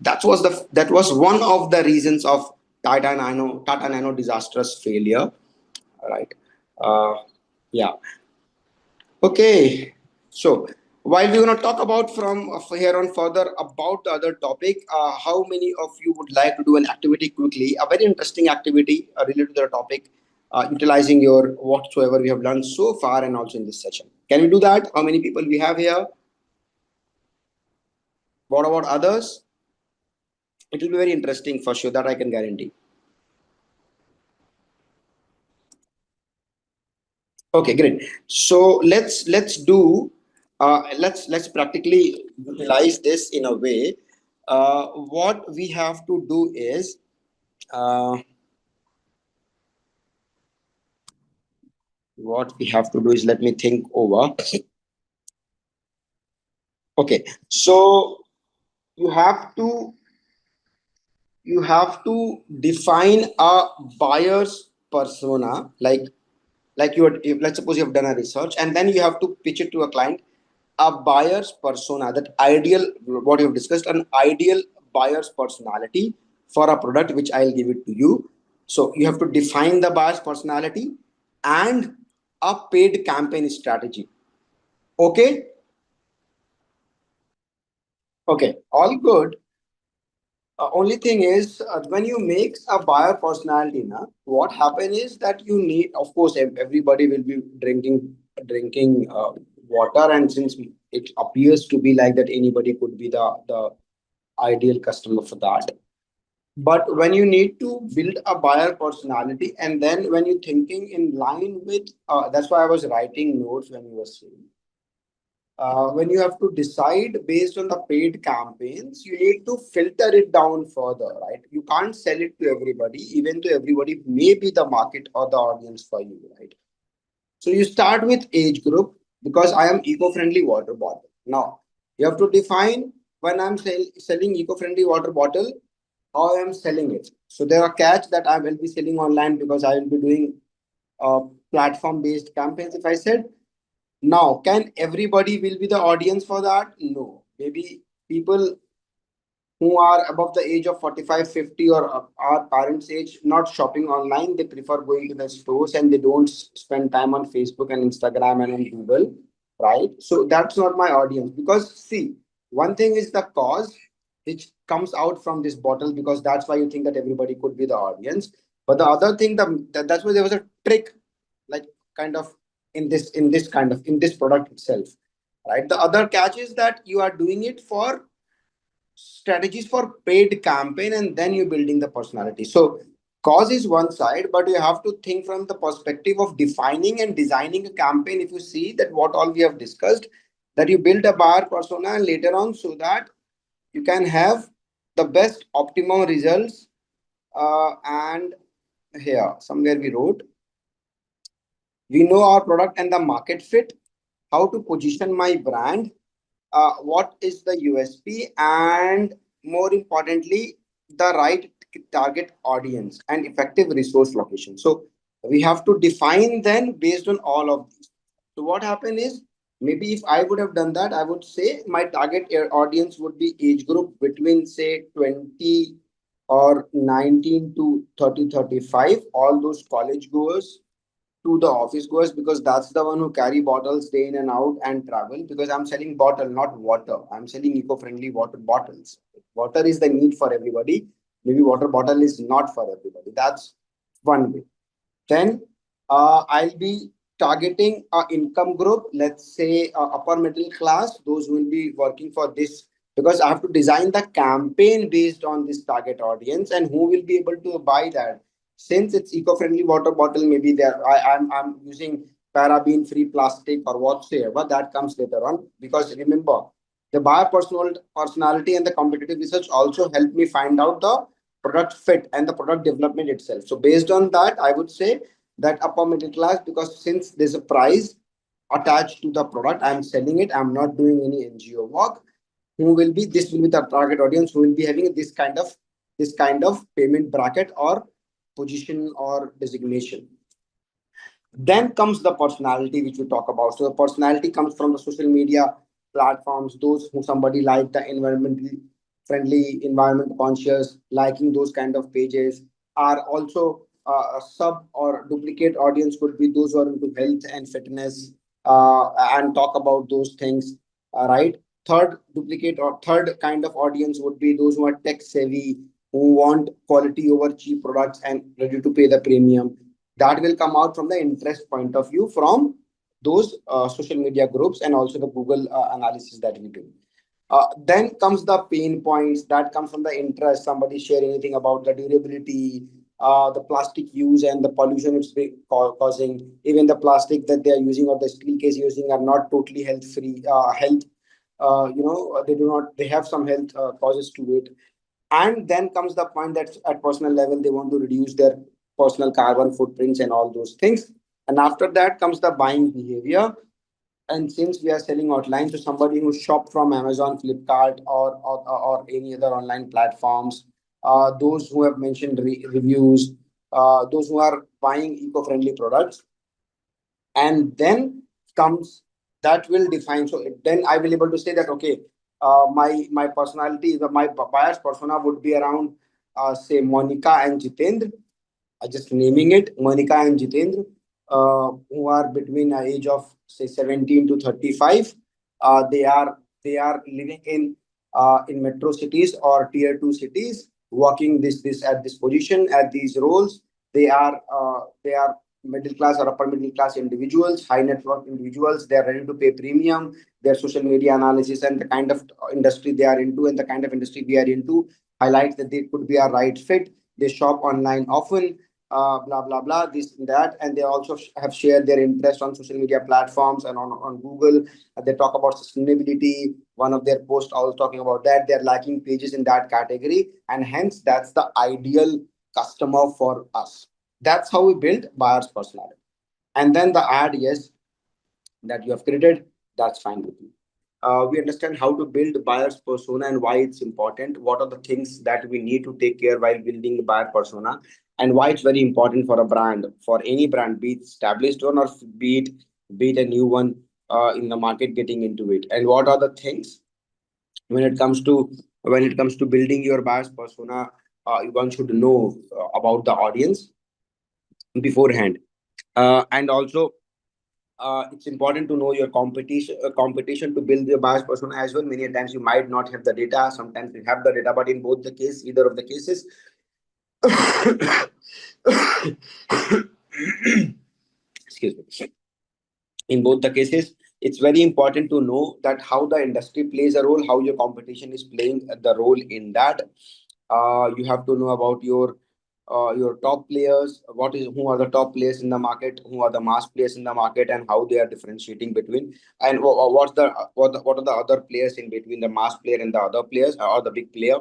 That was one of the reasons of Tata Nano disastrous failure, right? uh, yeah. Okay. So while we're going to talk about from here on further about the other topic, how many of you would like to do an activity quickly, a very interesting activity related to the topic, utilizing your whatsoever we have learned so far and also in this session? Can we do that? How many people we have here? What about others? It will be very interesting for sure, that I can guarantee. Okay, great. So let's practically utilize this in a way. What we have to do is uh, let me think over. Okay, so you have to you have to define a buyer's persona, like let's suppose you have done a research and then you have to pitch it to a client, a buyer's persona, that ideal, what you've discussed, an ideal buyer's personality for a product, which I'll give it to you. So you have to define the buyer's personality and a paid campaign strategy. Okay. Okay, all good. Only thing is, when you make a buyer personality, na, what happen is that you need, of course, everybody will be drinking water, and since it appears to be like that, anybody could be the ideal customer for that. But when you need to build a buyer personality, and then when you're thinking in line with, that's why I was writing notes when you were saying, when you have to decide based on the paid campaigns, you need to filter it down further, right? You can't sell it to everybody, even though everybody may be the market or the audience for you, right? So you start with age group, because I am eco-friendly water bottle. Now you have to define, when I'm selling eco-friendly water bottle, how I am selling it. So there are catch that I will be selling online, because I will be doing platform-based campaigns. If I said, now, can everybody will be the audience for that? No. Maybe people who are above the age of 45, 50, or our parents' age, not shopping online. They prefer going to the stores and they don't spend time on Facebook and Instagram and on Google, right? So that's not my audience, because see, one thing is the cause, which comes out from this bottle, because that's why you think that everybody could be the audience. But the other thing, that's why there was a trick, like kind of in this product itself, right? The other catch is that you are doing it for strategies for paid campaign, and then you're building the personality. So cause is one side, but you have to think from the perspective of defining and designing a campaign. If you see that what all we have discussed, that you build a buyer persona and later on, so that you can have the best optimum results. And here somewhere we wrote, we know our product and the market fit, how to position my brand, what is the USP, and more importantly, the right target audience and effective resource location. So we have to define then based on all of these. So what happened is, maybe if I would have done that, I would say my target audience would be age group between say 20 or 19 to 30, 35, all those college goers to the office goers, because that's the one who carry bottles day in and out and travel, because I'm selling bottle, not water. I'm selling eco-friendly water bottles. Water is the need for everybody. Maybe water bottle is not for everybody. That's one way. Then I'll be targeting a income group, let's say upper middle class, those who will be working for this, because I have to design the campaign based on this target audience and who will be able to buy that. Since it's eco-friendly water bottle, maybe there I'm using paraben free plastic or whatsoever, that comes later on. Because remember, the buyer personality and the competitive research also help me find out the product fit and the product development itself. So based on that, I would say that upper middle class, because since there's a price attached to the product, I'm selling it, I'm not doing any NGO work. Who will be, this will be the target audience who will be having this kind of payment bracket or position or designation. Then comes the personality, which we talk about. So the personality comes from the social media platforms, those who somebody like the environmentally friendly, environment conscious, liking those kind of pages, are also a sub or duplicate audience could be those who are into health and fitness, and talk about those things, right? Third duplicate or third kind of audience would be those who are tech savvy, who want quality over cheap products and ready to pay the premium. That will come out from the interest point of view from those social media groups and also the Google analysis that we do. Then comes the pain points that come from the interest. Somebody share anything about the durability, the plastic use and the pollution it's causing. Even the plastic that they are using or the steel case using are not totally health free. They do not. They have some health causes to it. And then comes the point that at personal level they want to reduce their personal carbon footprints and all those things. And after that comes the buying behavior. And since we are selling online to somebody who shop from Amazon, Flipkart, or any other online platforms, those who have mentioned reviews, those who are buying eco-friendly products, and then comes that will define. So then I will able to say that okay, my personality, my buyer's persona would be around say Monica and Jitendra, just naming it, Monica and Jitendra, who are between the age of say 17 to 35. They are living in metro cities or tier two cities, working this at this position at these roles. They are middle class or upper middle class individuals, high net worth individuals. They are ready to pay premium. Their social media analysis and the kind of industry they are into and the kind of industry we are into highlights that they could be a right fit. They shop online often, blah blah blah, this and that, and they also have shared their interest on social media platforms and on Google. They talk about sustainability. One of their posts also talking about that. They're liking pages in that category, and hence that's the ideal customer for us. That's how we build buyer's personality. And then the ad, yes, that you have created, that's fine with me. We understand how to build buyer's persona and why it's important. What are the things that we need to take care while building the buyer persona, and why it's very important for a brand, for any brand, be it established one or be it a new one in the market getting into it. And what are the things when it comes to building your buyer's persona, one should know about the audience beforehand. And also it's important to know your competition to build your buyer's persona as well. Many times you might not have the data, sometimes you have the data, but in both the case, either of the cases, excuse me, in both the cases, it's very important to know that how the industry plays a role, how your competition is playing the role in that. You have to know about your top players, who are the top players in the market, who are the mass players in the market, and how they are differentiating between, and what are the other players in between the mass player and the other players, or the big player.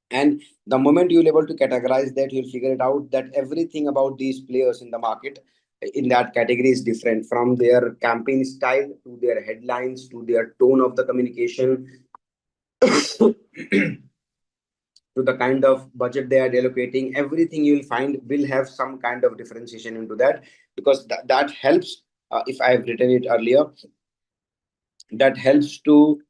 And the moment you'll able to categorize that, you'll figure it out that everything about these players in the market in that category is different, from their campaign style to their headlines to their tone of the communication to the kind of budget they are allocating. Everything you'll find will have some kind of differentiation into that, because that helps, if I have written it earlier, that helps to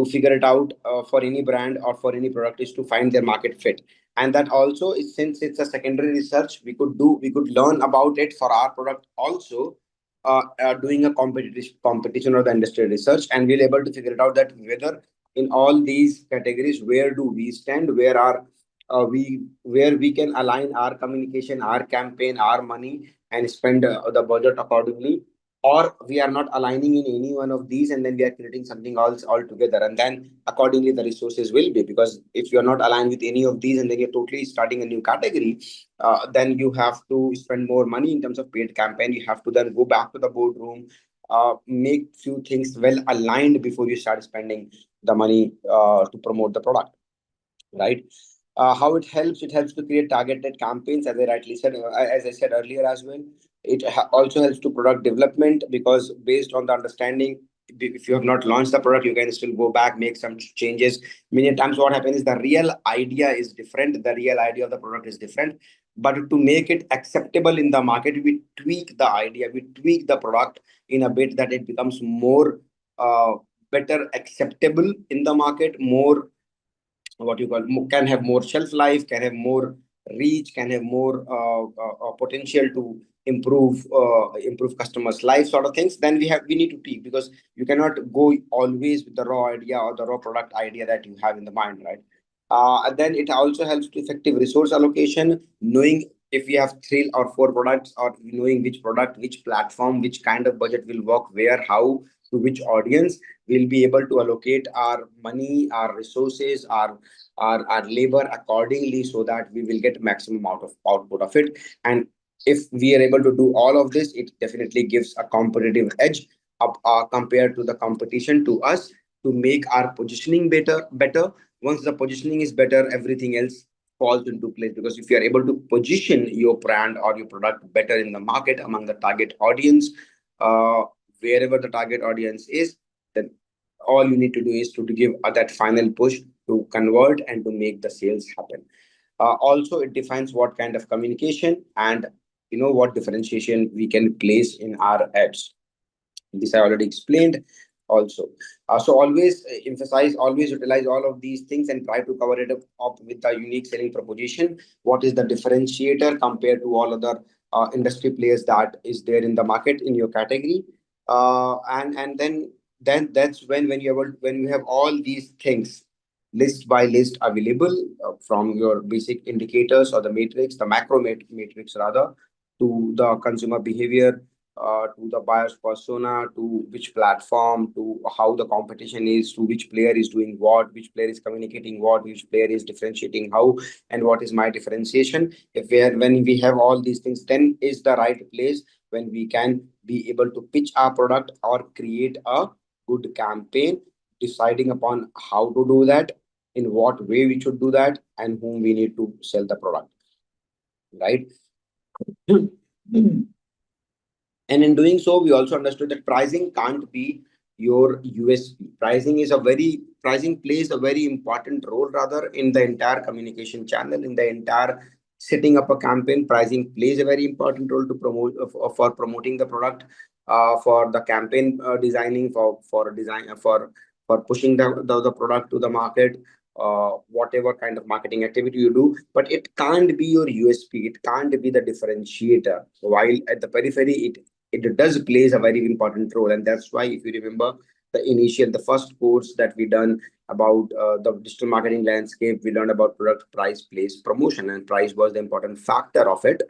figure it out, for any brand or for any product, is to find their market fit. And that also is, since it's a secondary research, we could learn about it for our product also, doing a competition or the industry research, and we'll able to figure it out that whether in all these categories, where do we stand, where we can align our communication, our campaign, our money, and spend the budget accordingly, or we are not aligning in any one of these, and then we are creating something else altogether, and then accordingly the resources will be, because if you are not aligned with any of these and then you're totally starting a new category, then you have to spend more money in terms of paid campaign. You have to then go back to the boardroom, make few things well aligned before you start spending the money to promote the product, right? How it helps to create targeted campaigns, as I rightly said, as I said earlier as well. It also helps to product development, because based on the understanding, if you have not launched the product, you can still go back, make some changes. Many times what happens is the real idea is different, the real idea of the product is different, but to make it acceptable in the market, we tweak the idea, we tweak the product in a bit that it becomes more better acceptable in the market, more what you call can have more shelf life, can have more reach, can have more potential to improve customers life, sort of things. Then we need to tweak, because you cannot go always with the raw idea or the raw product idea that you have in the mind, right? And then it also helps to effective resource allocation, knowing if we have 3 or 4 products, or knowing which product, which platform, which kind of budget will work where, how, to which audience, we'll be able to allocate our money, our resources, our labor accordingly, so that we will get maximum out of output of it. And if we are able to do all of this, it definitely gives a competitive edge up, compared to the competition to us, to make our positioning better. Once the positioning is better, everything else falls into place, because if you are able to position your brand or your product better in the market among the target audience, uh, wherever the target audience is, then all you need to do is to give that final push to convert and to make the sales happen. Also, it defines what kind of communication and what differentiation we can place in our ads. This I already explained also. So always emphasize, always utilize all of these things and try to cover it up with the unique selling proposition. What is the differentiator compared to all other industry players that is there in the market in your category? And then that's when you have all these things list by list available, from your basic indicators or the matrix, the matrix rather, to the consumer behavior, to the buyer's persona, to which platform, to how the competition is, to which player is doing what, which player is communicating what, which player is differentiating how, and what is my differentiation. When we have all these things, then is the right place when we can be able to pitch our product or create a good campaign, deciding upon how to do that, in what way we should do that, and whom we need to sell the product, right? And in doing so, we also understood that pricing can't be your USP. Pricing plays a very important role rather in the entire communication channel, in the entire setting up a campaign. Pricing plays a very important role to promote for promoting the product, for the campaign designing, for design for pushing the product to the market, whatever kind of marketing activity you do, but it can't be your USP. It can't be the differentiator. While at the periphery, it does plays a very important role. And that's why, if you remember the first course that we done about the digital marketing landscape, we learned about product, price, place, promotion, and price was the important factor of it.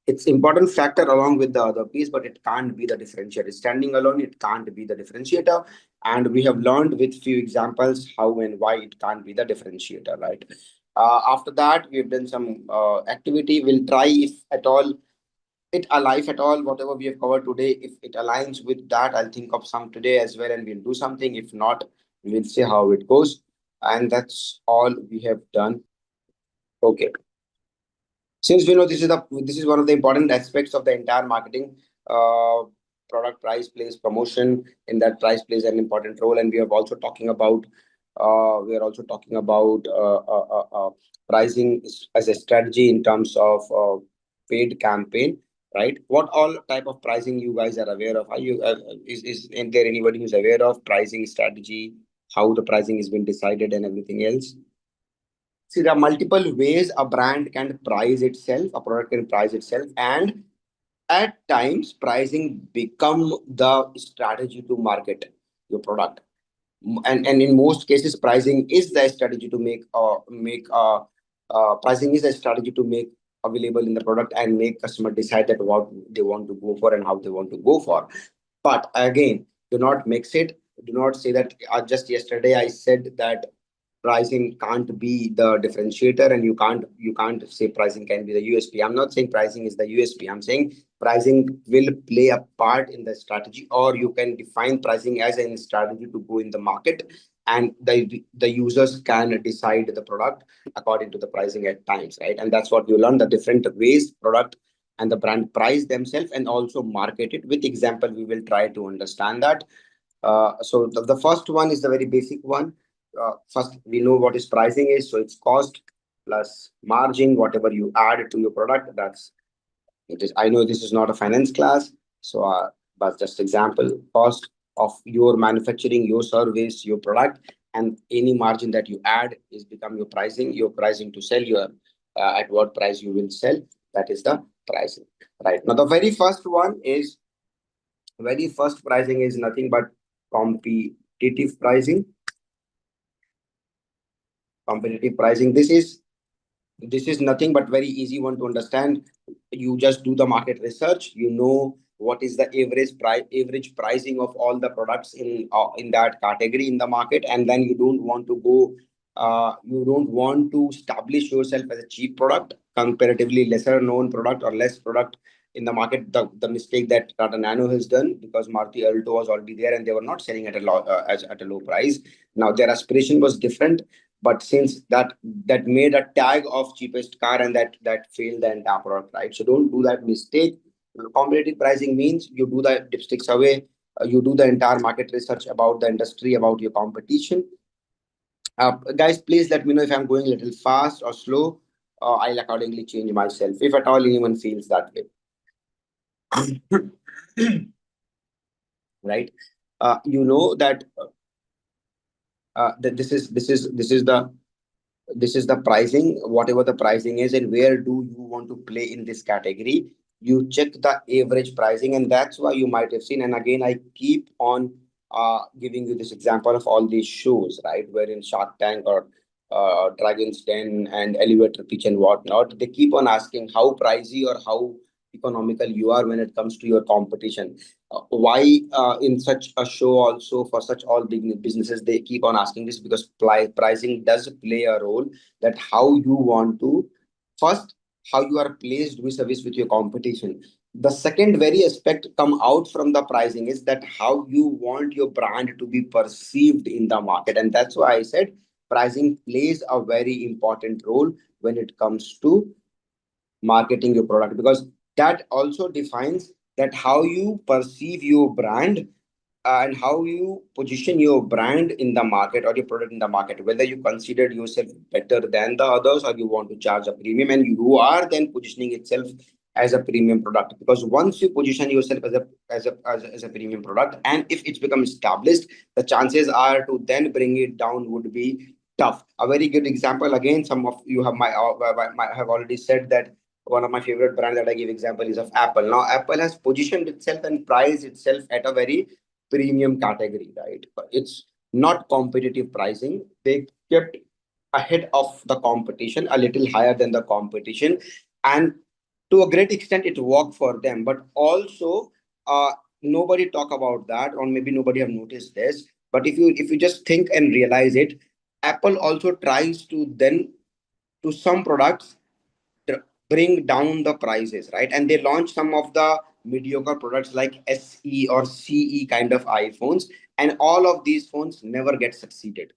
It's important factor along with the other piece, but it can't be the differentiator. Standing alone, it can't be the differentiator. And we have learned with few examples how and why it can't be the differentiator, right? After that, we've done some activity. We'll try, if at all it alive at all, whatever we have covered today, if it aligns with that, I'll think of some today as well and we'll do something. If not, we'll see how it goes. And that's all we have done. Okay. Since we know this is one of the important aspects of the entire marketing, uh, product, price, place, promotion. In that, price plays an important role, and we are also talking about pricing as a strategy in terms of paid campaign, right? What all type of pricing you guys are aware of? Are you is there anybody who's aware of pricing strategy, how the pricing has been decided, and everything else? See, there are multiple ways a brand can price itself, a product can price itself, and at times pricing become the strategy to market your product. And in most cases, pricing is the strategy to pricing is a strategy to make available in the product and make customer decide that what they want to go for and how they want to go for. But again, do not mix it. Do not say that just yesterday I said that pricing can't be the differentiator, and you can't say pricing can be the USP. I'm not saying pricing is the USP. I'm saying pricing will play a part in the strategy, or you can define pricing as a strategy to go in the market, and the users can decide the product according to the pricing at times, right? And that's what you learn, the different ways product and the brand price themselves and also market it. With example, we will try to understand that. So the first one is the very basic one. First, we know what is pricing is. So it's cost plus margin, whatever you add to your product. That's it is. I know this is not a finance class, so but just example, cost of your manufacturing, your service, your product, and any margin that you add is become your pricing. Your pricing to sell your at what price you will sell. That is the pricing, right? Now, the very first pricing is nothing but competitive pricing. Competitive pricing. This is nothing but very easy one to understand. You just do the market research. You know what is the average pricing of all the products in that category in the market, and then you don't want to establish yourself as a cheap product, comparatively lesser known product or less product in the market. The mistake that Tata Nano has done, because Maruti Alto was already there and they were not selling at a low price. Now their aspiration was different, but since that made a tag of cheapest car, and that failed the entire product, right? So don't do that mistake. Competitive pricing means you do the dipstick survey, you do the entire market research about the industry, about your competition. Guys, please let me know if I'm going a little fast or slow. I'll accordingly change myself if at all anyone feels that way. Right? You know that this is the pricing, whatever the pricing is, and where do you want to play in this category. You check the average pricing, and that's why you might have seen. And again, I keep on giving you this example of all these shows, right? Where in Shark Tank or Dragon's Den and Elevator Pitch and whatnot, they keep on asking how pricey or how economical you are when it comes to your competition. Why in such a show also, for such all big businesses, they keep on asking this, because pricing does play a role, that how you want to first, how you are placed vis-a-vis with your competition. The second very aspect come out from the pricing is that how you want your brand to be perceived in the market. And that's why I said pricing plays a very important role when it comes to marketing your product, because that also defines that how you perceive your brand, and how you position your brand in the market or your product in the market, whether you consider yourself better than the others or you want to charge a premium, and you are then positioning itself as a premium product. Because once you position yourself as a premium product, and if it's become established, the chances are to then bring it down would be tough. A very good example, again, some of you have have already said that one of my favorite brands that I give example is of Apple. Now, Apple has positioned itself and priced itself at a very premium category, right? But it's not competitive pricing. They kept ahead of the competition, a little higher than the competition, and to a great extent, it worked for them. But also, nobody talk about that, or maybe nobody have noticed this. But if you just think and realize it, Apple also tries to then to some products bring down the prices, right? And they launch some of the mediocre products like SE or CE kind of iPhones, and all of these phones never get succeeded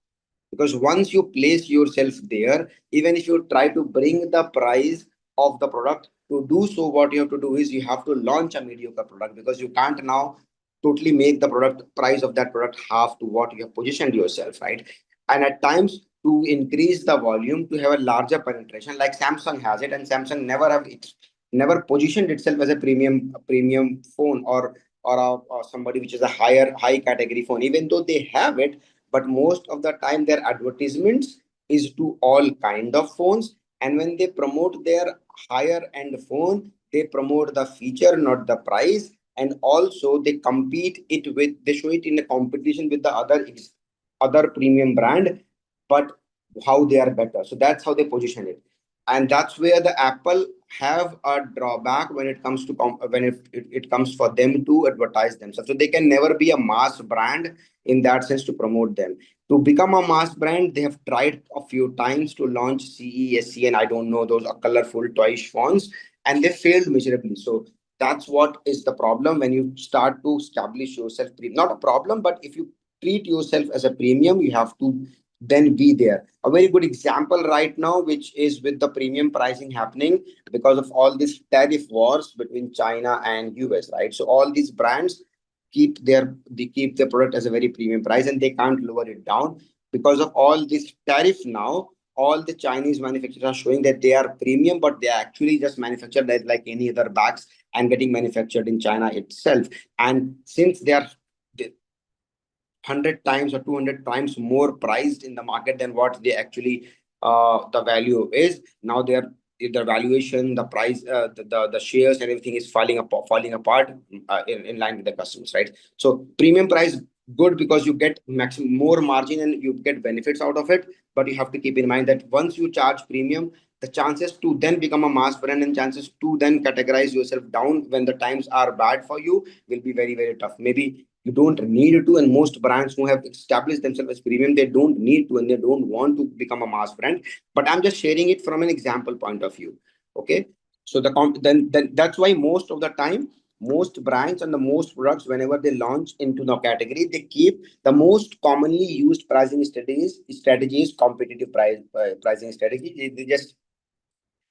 because once you place yourself there, even if you try to bring the price of the product, to do so what you have to do is you have to launch a mediocre product because you can't now totally make the product price of that product half to what you have positioned yourself, right? And at times, to increase the volume, to have a larger penetration, like Samsung has it, and Samsung never positioned itself as a premium phone, or somebody which is a high category phone, even though they have it. But most of the time their advertisements is to all kind of phones, and when they promote their higher end phone, they promote the feature, not the price. And also they show it in a competition with the other premium brand, but how they are better. So that's how they position it, and that's where the Apple have a drawback when it comes to when it comes for them to advertise themselves. So they can never be a mass brand in that sense to promote them. To become a mass brand, they have tried a few times to launch CESC, and I don't know, those are colorful toyish fonts, and they failed miserably. So that's what is the problem when you start to establish yourself. Not a problem, but if you treat yourself as a premium, you have to then be there. A very good example right now, which is with the premium pricing happening because of all these tariff wars between China and US, right? So all these brands keep their product as a very premium price, and they can't lower it down because of all this tariff now. All the Chinese manufacturers are showing that they are premium, but they are actually just manufactured like any other bags and getting manufactured in China itself. And since they are 100 times or 200 times more priced in the market than what they actually the value is, now the valuation, the price, the shares and everything is falling apart in line with the customers, right? So premium price good because you get maximum more margin and you get benefits out of it. But you have to keep in mind that once you charge premium, the chances to then become a mass brand and chances to then categorize yourself down when the times are bad for you will be very, very tough. Maybe you don't need to, and most brands who have established themselves as premium, they don't need to and they don't want to become a mass brand. But I'm just sharing it from an example point of view. Okay. So then that's why most of the time, most brands and the most products, whenever they launch into the category, they keep the most commonly used pricing strategies competitive pricing strategy. They just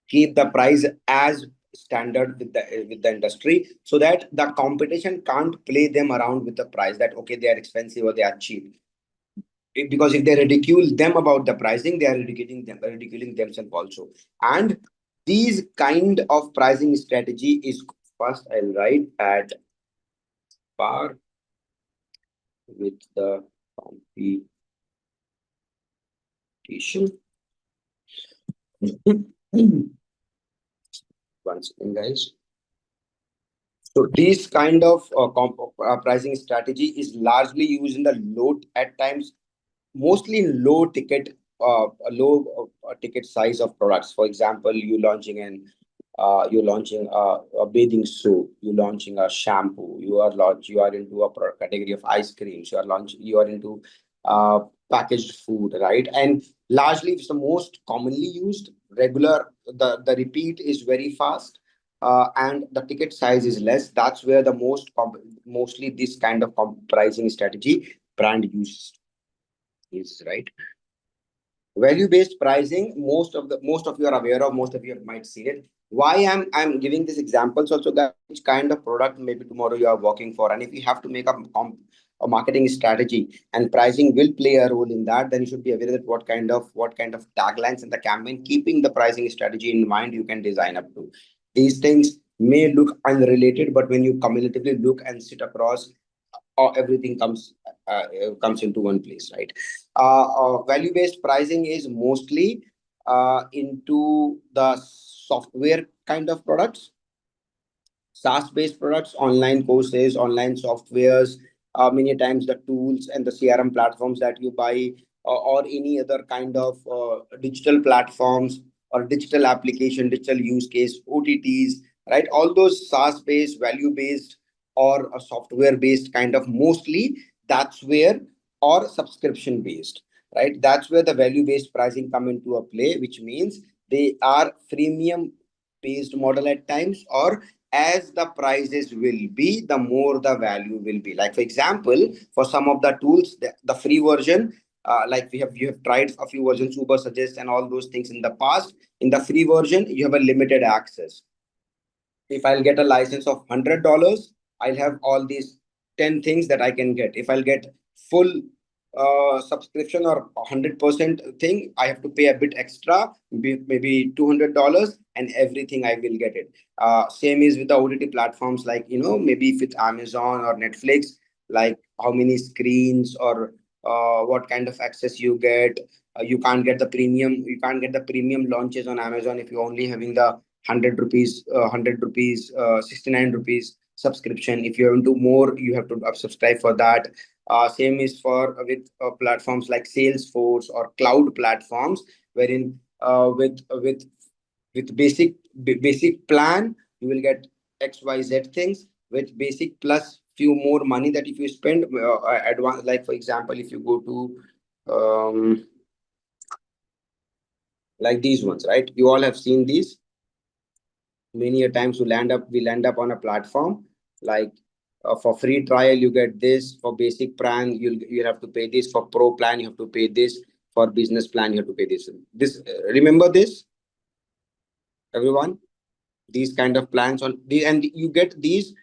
keep the price as standard with the industry, so that the competition can't play them around with the price that okay, they are expensive or they are cheap. Because if they ridicule them about the pricing, they are ridiculing themselves also. And these kind of pricing strategy is, first I'll write at par with the competition. One second, guys. So this kind of pricing strategy is largely used in the at times, mostly in low ticket size of products. For example, you're launching a bathing soap, you're launching a shampoo, you are into a product category of ice creams, you are into packaged food, right? And largely it's the most commonly used regular, the repeat is very fast, and the ticket size is less. That's where the mostly this kind of pricing strategy brand uses is, right? Value-based pricing, most of you are aware of, most of you might see it. Why I'm giving these examples also, that which kind of product maybe tomorrow you are working for, and if you have to make a marketing strategy and pricing will play a role in that, then you should be aware that what kind of taglines in the campaign, keeping the pricing strategy in mind, you can design up to. These things may look unrelated, but when you cumulatively look and sit across, everything comes into one place, right? Value-based pricing is mostly into the software kind of products, SaaS-based products, online courses, online softwares, many times the tools and the CRM platforms that you buy, or any other kind of digital platforms or digital application, digital use case, OTTs, right? All those SaaS-based, value-based, or a software-based kind of, mostly that's where, or subscription-based, right? That's where the value-based pricing come into a play, which means they are freemium based model at times, or as the prices will be, the more the value will be. Like for example, for some of the tools, the free version, like you have tried a few versions, Uber Suggest and all those things in the past. In the free version, you have a limited access. If I'll get a license of $100, I'll have all these 10 things that I can get. If I'll get full subscription or 100% thing, I have to pay a bit extra, maybe $200, and everything I will get it. Same is with the OTT platforms, like, maybe if it's Amazon or Netflix, like how many screens or what kind of access you get. You can't get the premium launches on Amazon if you're only having the 100 rupees, 69 rupees subscription. If you want to more, you have to subscribe for that. Same is for with platforms like Salesforce or cloud platforms, wherein with basic plan you will get XYZ things. With basic plus few more money, that if you spend advance, like for example, if you go to like these ones, right? You all have seen these many a times. We land up on a platform like, for free trial you get this, for basic plan you'll have to pay this, for pro plan you have to pay this, for business plan you have to pay this. Remember this, everyone? These kind of plans on the, and you get these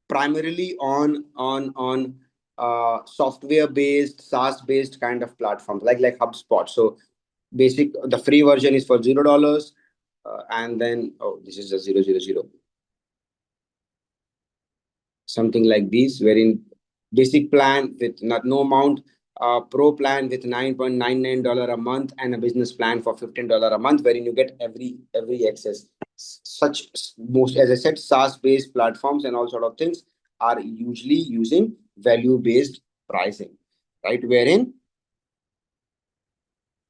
primarily on software based, SaaS based kind of platforms, like HubSpot. So basic, the free version is for $0, and then, oh, this is a 000, something like this, wherein basic plan with not no amount, pro plan with $9.99 a month, and a business plan for $15 a month, wherein you get every access. Such, most, as I said, SaaS based platforms and all sort of things are usually using value based pricing, right? Wherein,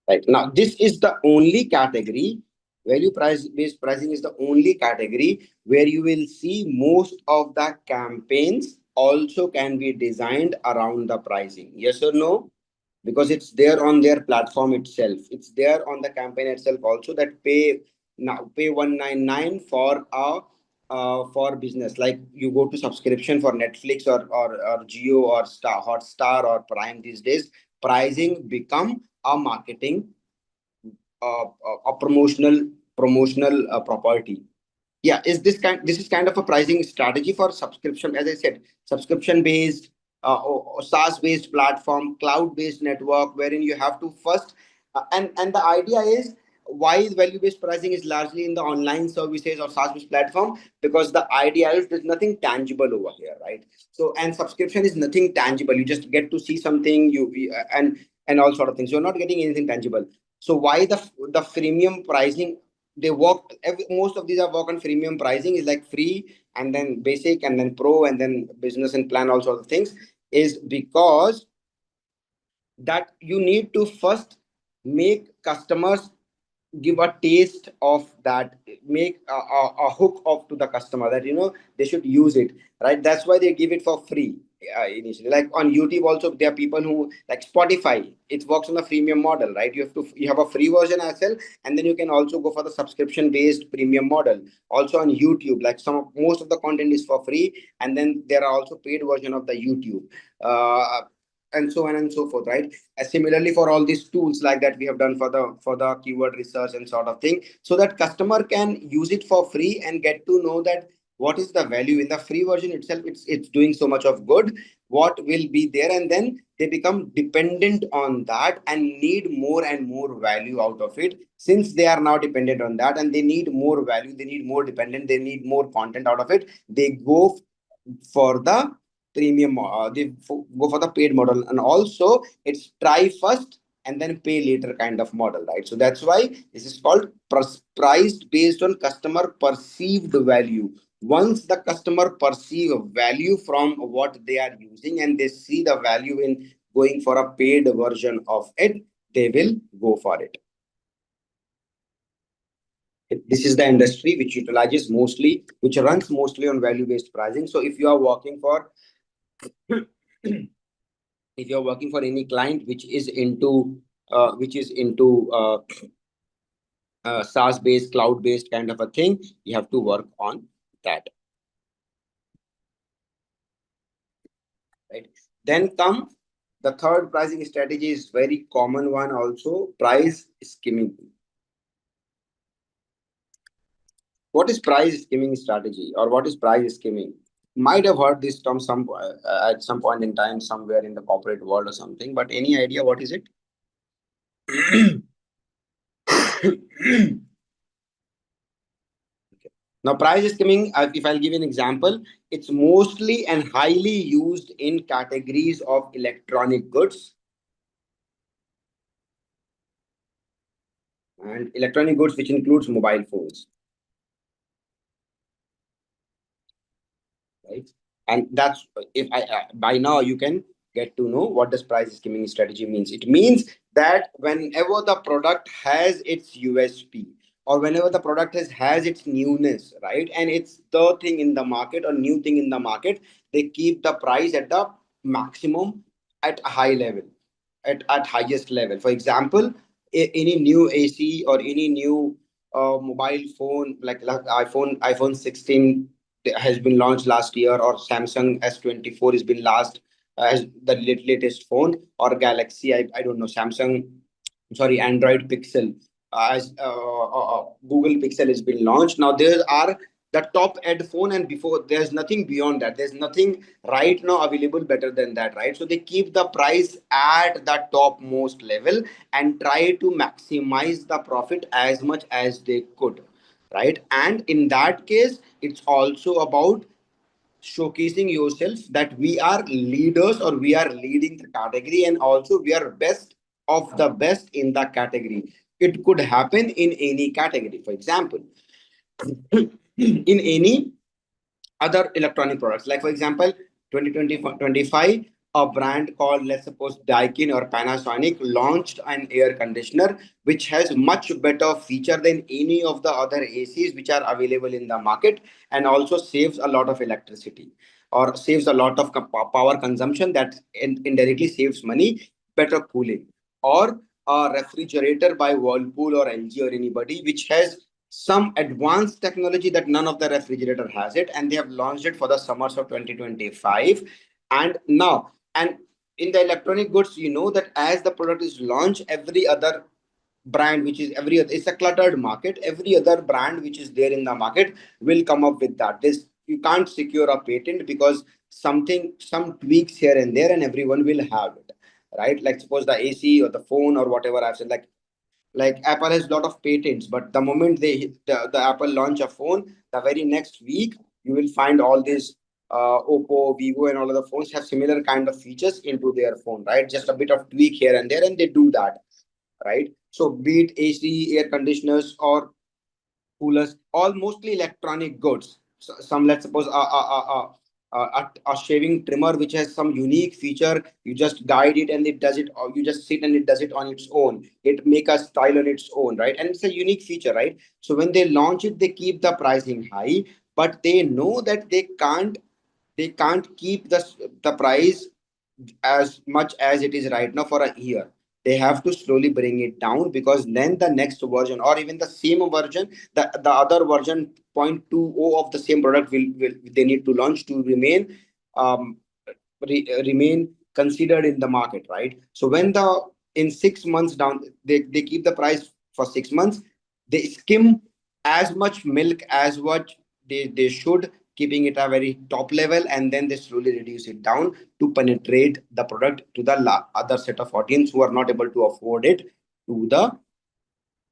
right now, this is the only category. Value price based pricing is the only category where you will see most of the campaigns also can be designed around the pricing. Yes or no? Because it's there on their platform itself. It's there on the campaign itself also, that pay 199 for a for business. Like you go to subscription for Netflix or Geo or Hotstar or Prime these days, pricing become a marketing, a promotional property. Yeah, this is kind of a pricing strategy for subscription, as I said, subscription based, or SaaS based platform, cloud based network, wherein you have to first, and the idea is, why value based pricing is largely in the online services or SaaS based platform, because the idea is there's nothing tangible over here, right? So, and subscription is nothing tangible. You just get to see something, and all sort of things. You're not getting anything tangible. So why the freemium pricing, they work, most of these are work on freemium pricing, is like free and then basic and then pro and then business and plan, all sorts of things, is because that you need to first make customers give a taste of that, make a hook off to the customer, that they should use it, right? That's why they give it for free initially. Like on YouTube also, there are people who, like Spotify, it works on a freemium model, right? You have a free version as well, and then you can also go for the subscription based premium model. Also on YouTube, like most of the content is for free, and then there are also paid version of the YouTube, and so on and so forth, right? Similarly, for all these tools like that we have done for the keyword research and sort of thing, so that customer can use it for free and get to know that what is the value in the free version itself. It's doing so much of good, what will be there, and then they become dependent on that and need more and more value out of it. Since they are now dependent on that and they need more value, they need more dependent, they need more content out of it, they go for the premium, go for the paid model. And also, it's try first and then pay later kind of model, right? So that's why this is called priced based on customer perceived value. Once the customer perceive value from what they are using and they see the value in going for a paid version of it, they will go for it. This is the industry which utilizes mostly, which runs mostly on value-based pricing. So if you are working for if you're working for any client which is into SaaS based, cloud based kind of a thing, you have to work on that, right? Then come the third pricing strategy, is very common one also, price skimming. What is price skimming strategy, or what is price skimming? Might have heard this term at some point in time somewhere in the corporate world or something, but any idea what is it? Now, price skimming, if I'll give you an example, it's mostly and highly used in categories of electronic goods. And electronic goods, which includes mobile phones. Right? And that's, if by now you can get to know what this price skimming strategy means. It means that whenever the product has its USP, or whenever the product has its newness, right, and it's the thing in the market or new thing in the market, they keep the price at the maximum, at a high level, at highest level. For example, any new AC or any new mobile phone, like iPhone 16 has been launched last year, or Samsung S24 has been last as the latest phone, or Galaxy, I don't know, Samsung, sorry, Android Pixel, as Google Pixel has been launched. Now there are the top end phone, and before, there's nothing beyond that. There's nothing right now available better than that, right? So they keep the price at the top most level and try to maximize the profit as much as they could, right? And in that case, it's also about showcasing yourself that we are leaders, or we are leading the category, and also we are best of the best in the category. It could happen in any category. For example, in any other electronic products, like for example, 2025, a brand called, let's suppose, Daikin or Panasonic launched an air conditioner which has much better feature than any of the other ACs which are available in the market, and also saves a lot of electricity, or saves a lot of power consumption, that indirectly saves money, better cooling. Or a refrigerator by Whirlpool or LG or anybody which has some advanced technology that none of the refrigerator has it, and they have launched it for the summers of 2025. And now, and in the electronic goods, you know that as the product is launched, every other brand, which is every other, it's a cluttered market, every other brand which is there in the market will come up with that. This, you can't secure a patent, because some tweaks here and there, and everyone will have it, right? Like suppose the AC or the phone or whatever I've said, like Apple has a lot of patents, but the moment the Apple launch a phone, the very next week you will find all these Oppo, Vivo, and all of the phones have similar kind of features into their phone, right? Just a bit of tweak here and there, and they do that, right? So be it AC, air conditioners, or coolers, all mostly electronic goods. So some, let's suppose, a shaving trimmer which has some unique feature. You just guide it and it does it, or you just sit and it does it on its own. It make a style on its own, right? And it's a unique feature, right? So when they launch it, they keep the pricing high, but they know that they can't keep the price as much as it is right now for a year. They have to slowly bring it down, because then the next version, or even the same version, the other version 0.20 of the same product will they need to launch to um remain considered in the market, right? So when the in 6 months down, they keep the price for 6 months, they skim as much milk as what they should, keeping it a very top level, and then they slowly reduce it down to penetrate the product to the other set of audience who are not able to afford it, to the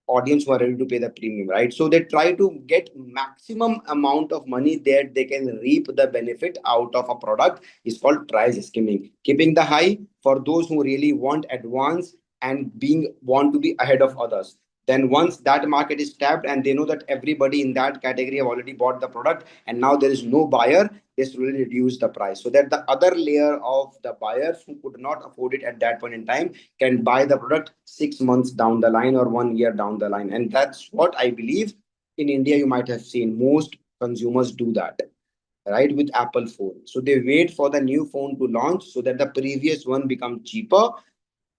audience who are ready to pay the premium, right? So they try to get maximum amount of money that they can reap the benefit out of a product, is called price skimming. Keeping the high for those who really want advanced and being want to be ahead of others. Then once that market is tapped and they know that everybody in that category have already bought the product and now there is no buyer, this will reduce the price so that the other layer of the buyers who could not afford it at that point in time can buy the product 6 months down the line or 1 year down the line. And that's what I believe in India you might have seen most consumers do that, right, with Apple phone. So they wait for the new phone to launch so that the previous one becomes cheaper,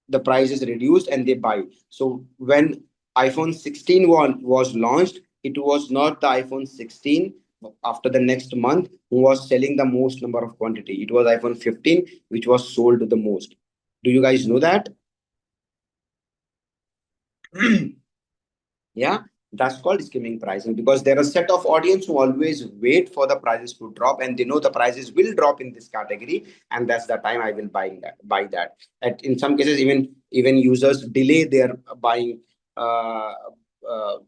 the price is reduced, and they buy. So when iPhone 16 was launched, it was not the iPhone 16 after the next month who was selling the most number of quantity. It was iPhone 15 which was sold the most. Do you guys know that? Yeah, that's called skimming pricing because there are a set of audience who always wait for the prices to drop and they know the prices will drop in this category, and that's the time I will buy that. In some cases, even users delay their buying, uh, uh,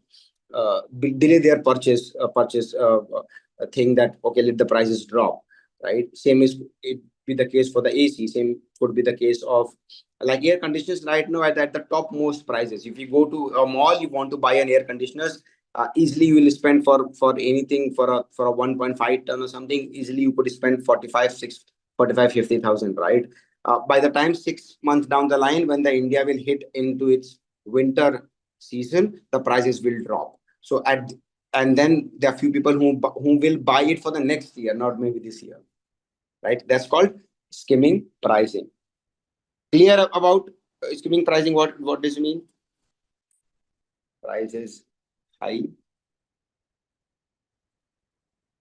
delay their purchase thing that okay, let the prices drop, right? Same is it be the case for the AC. Same could be the case of like air conditioners right now at the top most prices. If you go to a mall, you want to buy an air conditioners, easily you will spend for anything for a 1.5 ton or something. Easily you could spend 50,000, right? By the time 6 months down the line, when the India will hit into its winter season, the prices will drop. So at and then there are few people who will buy it for the next year, not maybe this year, right? That's called skimming pricing. Clear about skimming pricing? What does it mean? Price is high.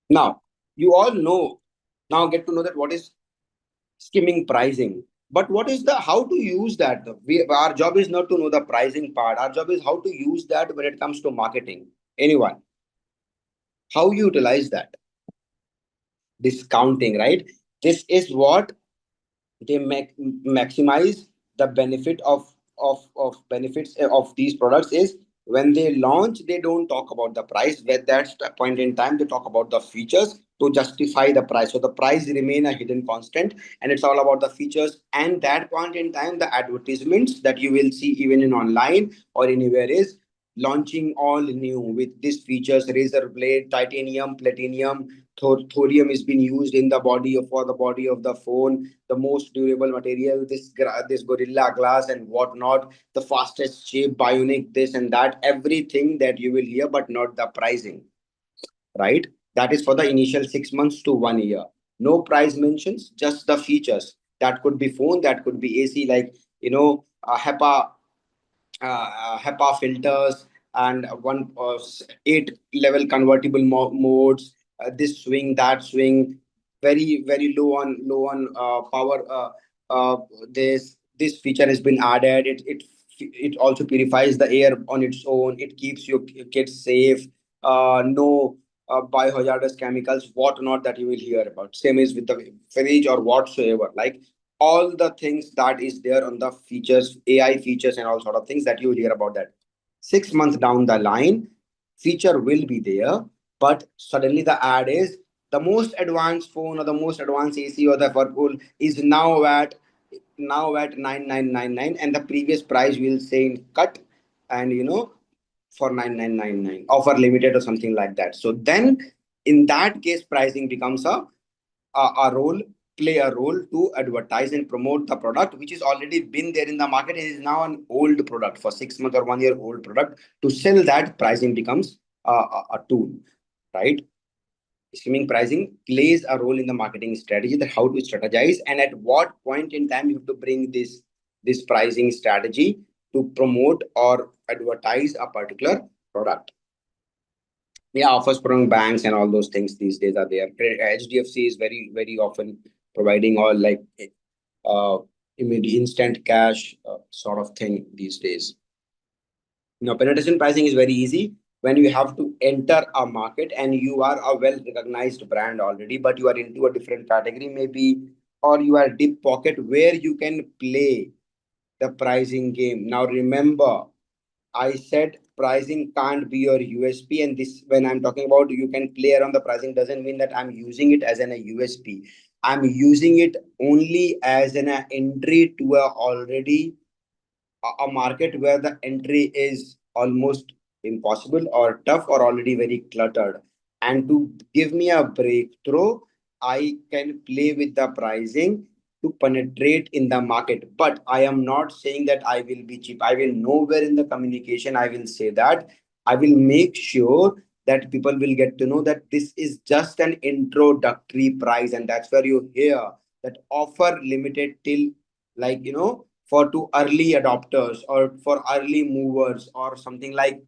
Now you all know. Now get to know that what is skimming pricing. But what is the how to use that? Our job is not to know the pricing part. Our job is how to use that when it comes to marketing. Anyone? How you utilize that? Discounting, right? This is what they maximize the benefit of benefits of these products is when they launch they don't talk about the price. At that point in time they talk about the features to justify the price, so the price remain a hidden constant and it's all about the features. And that point in time the advertisements that you will see even in online or anywhere is launching all new with these features: razor blade, titanium, platinum, thorium is being used in the body of for the body of the phone, the most durable material, this gorilla glass and whatnot, the fastest chip, bionic, this and that, everything that you will hear, but not the pricing, right? That is for the initial 6 months to 1 year. No price mentions, just the features. That could be phone, that could be AC, like HEPA filters and one 8 level convertible modes. This swing, that swing, very low on power. This feature has been added. It also purifies the air on its own. It keeps your kids safe. No biohazardous chemicals, whatnot that you will hear about. Same is with the fridge or whatsoever. Like all the things that is there on the features, AI features and all sort of things that you will hear about that. 6 months down the line, feature will be there, but suddenly the ad is the most advanced phone or the most advanced AC or the Whirlpool is now at 9999 and the previous price will say in cut and for 9999 offer limited or something like that. So then in that case pricing becomes a role play a role to advertise and promote the product which is already been there in the market. It is now an old product for 6 months or 1 year old product. To sell that, pricing becomes a tool, right? Skimming pricing plays a role in the marketing strategy, that how to strategize and at what point in time you have to bring this pricing strategy to promote or advertise a particular product. Yeah, offers from banks and all those things these days are there. HDFC is very often providing all like uh immediate instant cash sort of thing these days. Now, penetration pricing is very easy when you have to enter a market and you are a well recognized brand already, but you are into a different category maybe, or you are deep pocket where you can play the pricing game. Now, remember, I said pricing can't be your USP, and this when I'm talking about you can play around the pricing doesn't mean that I'm using it as a USP. I'm using it only as an entry to a already a market where the entry is almost impossible or tough or already very cluttered. And to give me a breakthrough, I can play with the pricing to penetrate in the market. But I am not saying that I will be cheap. I will nowhere in the communication I will say that. I will make sure that people will get to know that this is just an introductory price, and that's where you hear that offer limited till, like, for to early adopters or for early movers or something like,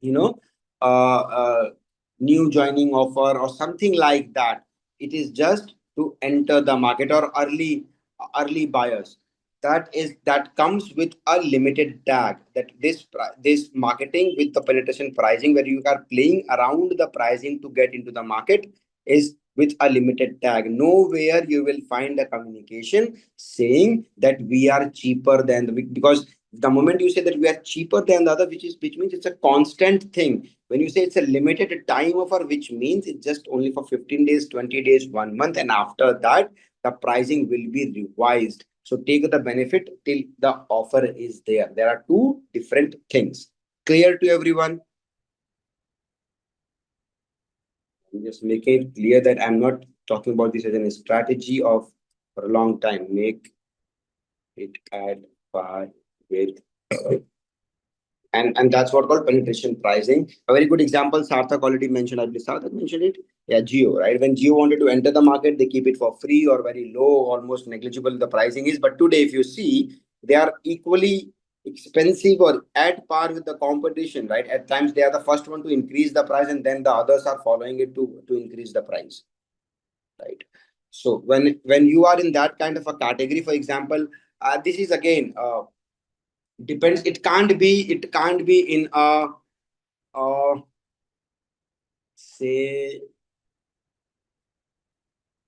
you know uh, uh, new joining offer or something like that. It is just to enter the market or early buyers. That comes with a limited tag, that this marketing with the penetration pricing where you are playing around the pricing to get into the market is with a limited tag. Nowhere you will find a communication saying that we are cheaper than because the moment you say that we are cheaper than the other, which means it's a constant thing. When you say it's a limited time offer, which means it's just only for 15 days, 20 days, 1 month, and after that the pricing will be revised. So take the benefit till the offer is there. There are two different things. Clear to everyone? Just make it clear that I'm not talking about this as a strategy of for a long time. Make it add by with, and that's what called penetration pricing. A very good example, Sarthak already mentioned. I believe Sarthak mentioned it. Yeah, Geo, right? When Geo wanted to enter the market, they keep it for free or very low, almost negligible the pricing is. But today, if you see, they are equally expensive or at par with the competition, right? At times, they are the first one to increase the price, and then the others are following it to increase the price, right? So when you are in that kind of a category, for example, this is again depends. It can't be in a say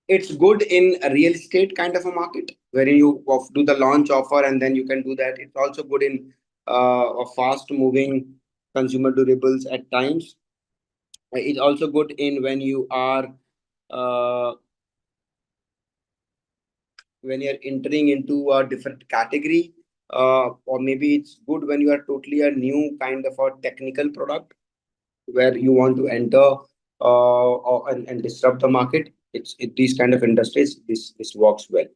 it's good in a real estate kind of a market where you do the launch offer and then you can do that. It's also good in a fast moving consumer durables at times. It's also good in uh, when you're entering into a different category, or maybe it's good when you are totally a new kind of a technical product where you want to enter and disrupt the market. These kind of industries, this works well,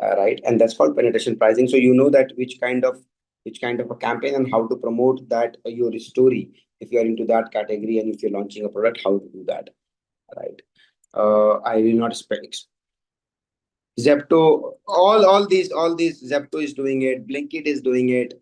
right? And that's called penetration pricing. So you know that which kind of a campaign and how to promote that your story if you are into that category, and if you're launching a product, how to do that, right? I will not expect Zepto, all these Zepto is doing it, Blinkit is doing it,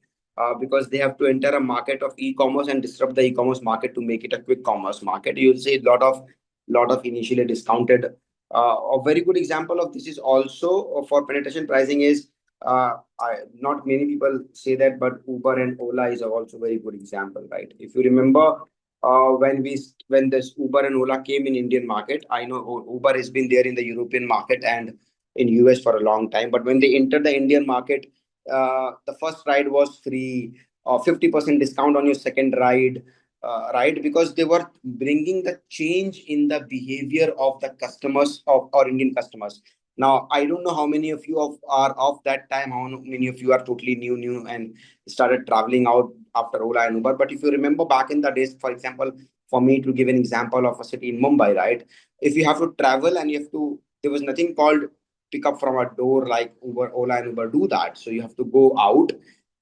because they have to enter a market of e-commerce and disrupt the e-commerce market to make it a quick commerce market. You'll see a lot of initially discounted. A very good example of this is also for penetration pricing is not many people say that, but Uber and Ola is also very good example, right? If you remember, when this Uber and Ola came in Indian market, I know Uber has been there in the European market and in US for a long time. But when they entered the Indian market, the first ride was free, or 50% discount on your second ride, right? Because they were bringing the change in the behavior of the customers of our Indian customers. Now, I don't know how many of you are of that time, how many of you are totally new and started traveling out after Ola and Uber. But if you remember back in the days, for example, for me to give an example of a city in Mumbai, right? If you have to travel and you have to, there was nothing called pick up from a door like Uber, Ola, and Uber do that. So you have to go out,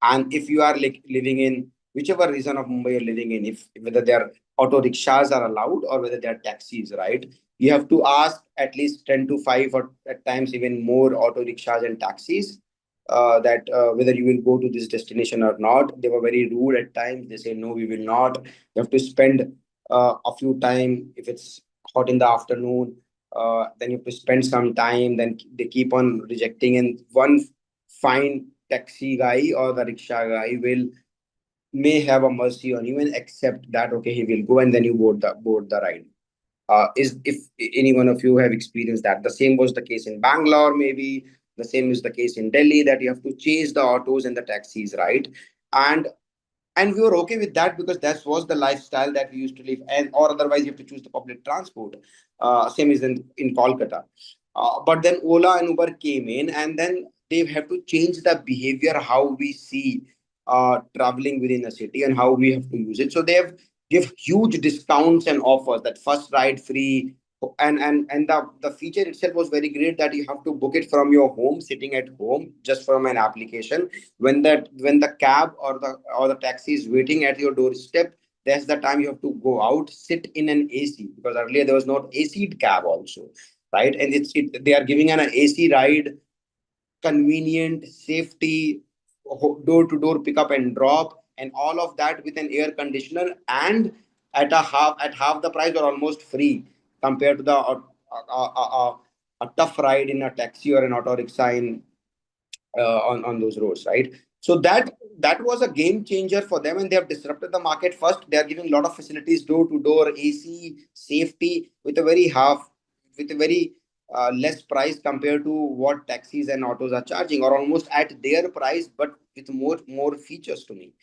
and if you are like living in whichever region of Mumbai you're living in, if whether their auto rickshaws are allowed or whether they are taxis, right? You have to ask at least 10 to 5 or at times even more auto rickshaws and taxis. That whether you will go to this destination or not. They were very rude at times. They say no, we will not. You have to spend a few time if it's hot in the afternoon, then you have to spend some time, then they keep on rejecting, and one fine taxi guy or the rickshaw guy will may have a mercy on you and accept that okay, he will go, and then you board the ride. Is if any one of you have experienced that. The same was the case in Bangalore, maybe the same is the case in Delhi, that you have to chase the autos and the taxis, right? And we were okay with that because that was the lifestyle that we used to live, and or otherwise you have to choose the public transport. Same is in Kolkata. But then Ola and Uber came in, and then they have to change the behavior how we see. traveling within a city and how we have to use it. So they have give huge discounts and offers, that first ride free, and the feature itself was very great, that you have to book it from your home, sitting at home, just from an application. When the cab or the taxi is waiting at your doorstep, that's the time you have to go out, sit in an AC, because earlier there was not AC cab also, right? And they are giving an AC ride, convenient, safety, door to door pickup and drop, and all of that with an air conditioner, and at half the price, or almost free, compared to the a tough ride in a taxi or an auto rickshaw on those roads, right? So that was a game changer for them, and they have disrupted the market. First, they are giving a lot of facilities, door to door, AC, safety, with a very less price compared to what taxis and autos are charging, or almost at their price, but with more features to me,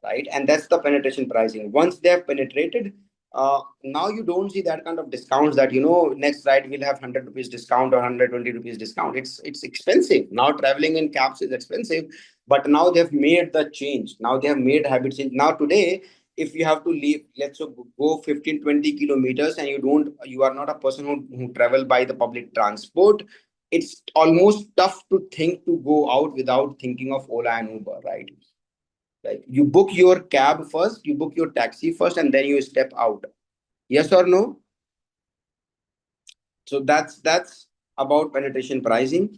right? And that's the penetration pricing. Once they have penetrated, now you don't see that kind of discounts, that next ride will have 100 rupees discount or 120 rupees discount. It's expensive now. Traveling in cabs is expensive, but now they've made the change. Now they have made habit change. Now today, if you have to leave, let's say, go 15-20 kilometers, and you are not a person who travel by the public transport, it's almost tough to think to go out without thinking of Ola and Uber, right? Like, you book your cab first, you book your taxi first, and then you step out. Yes or no? So that's about penetration pricing.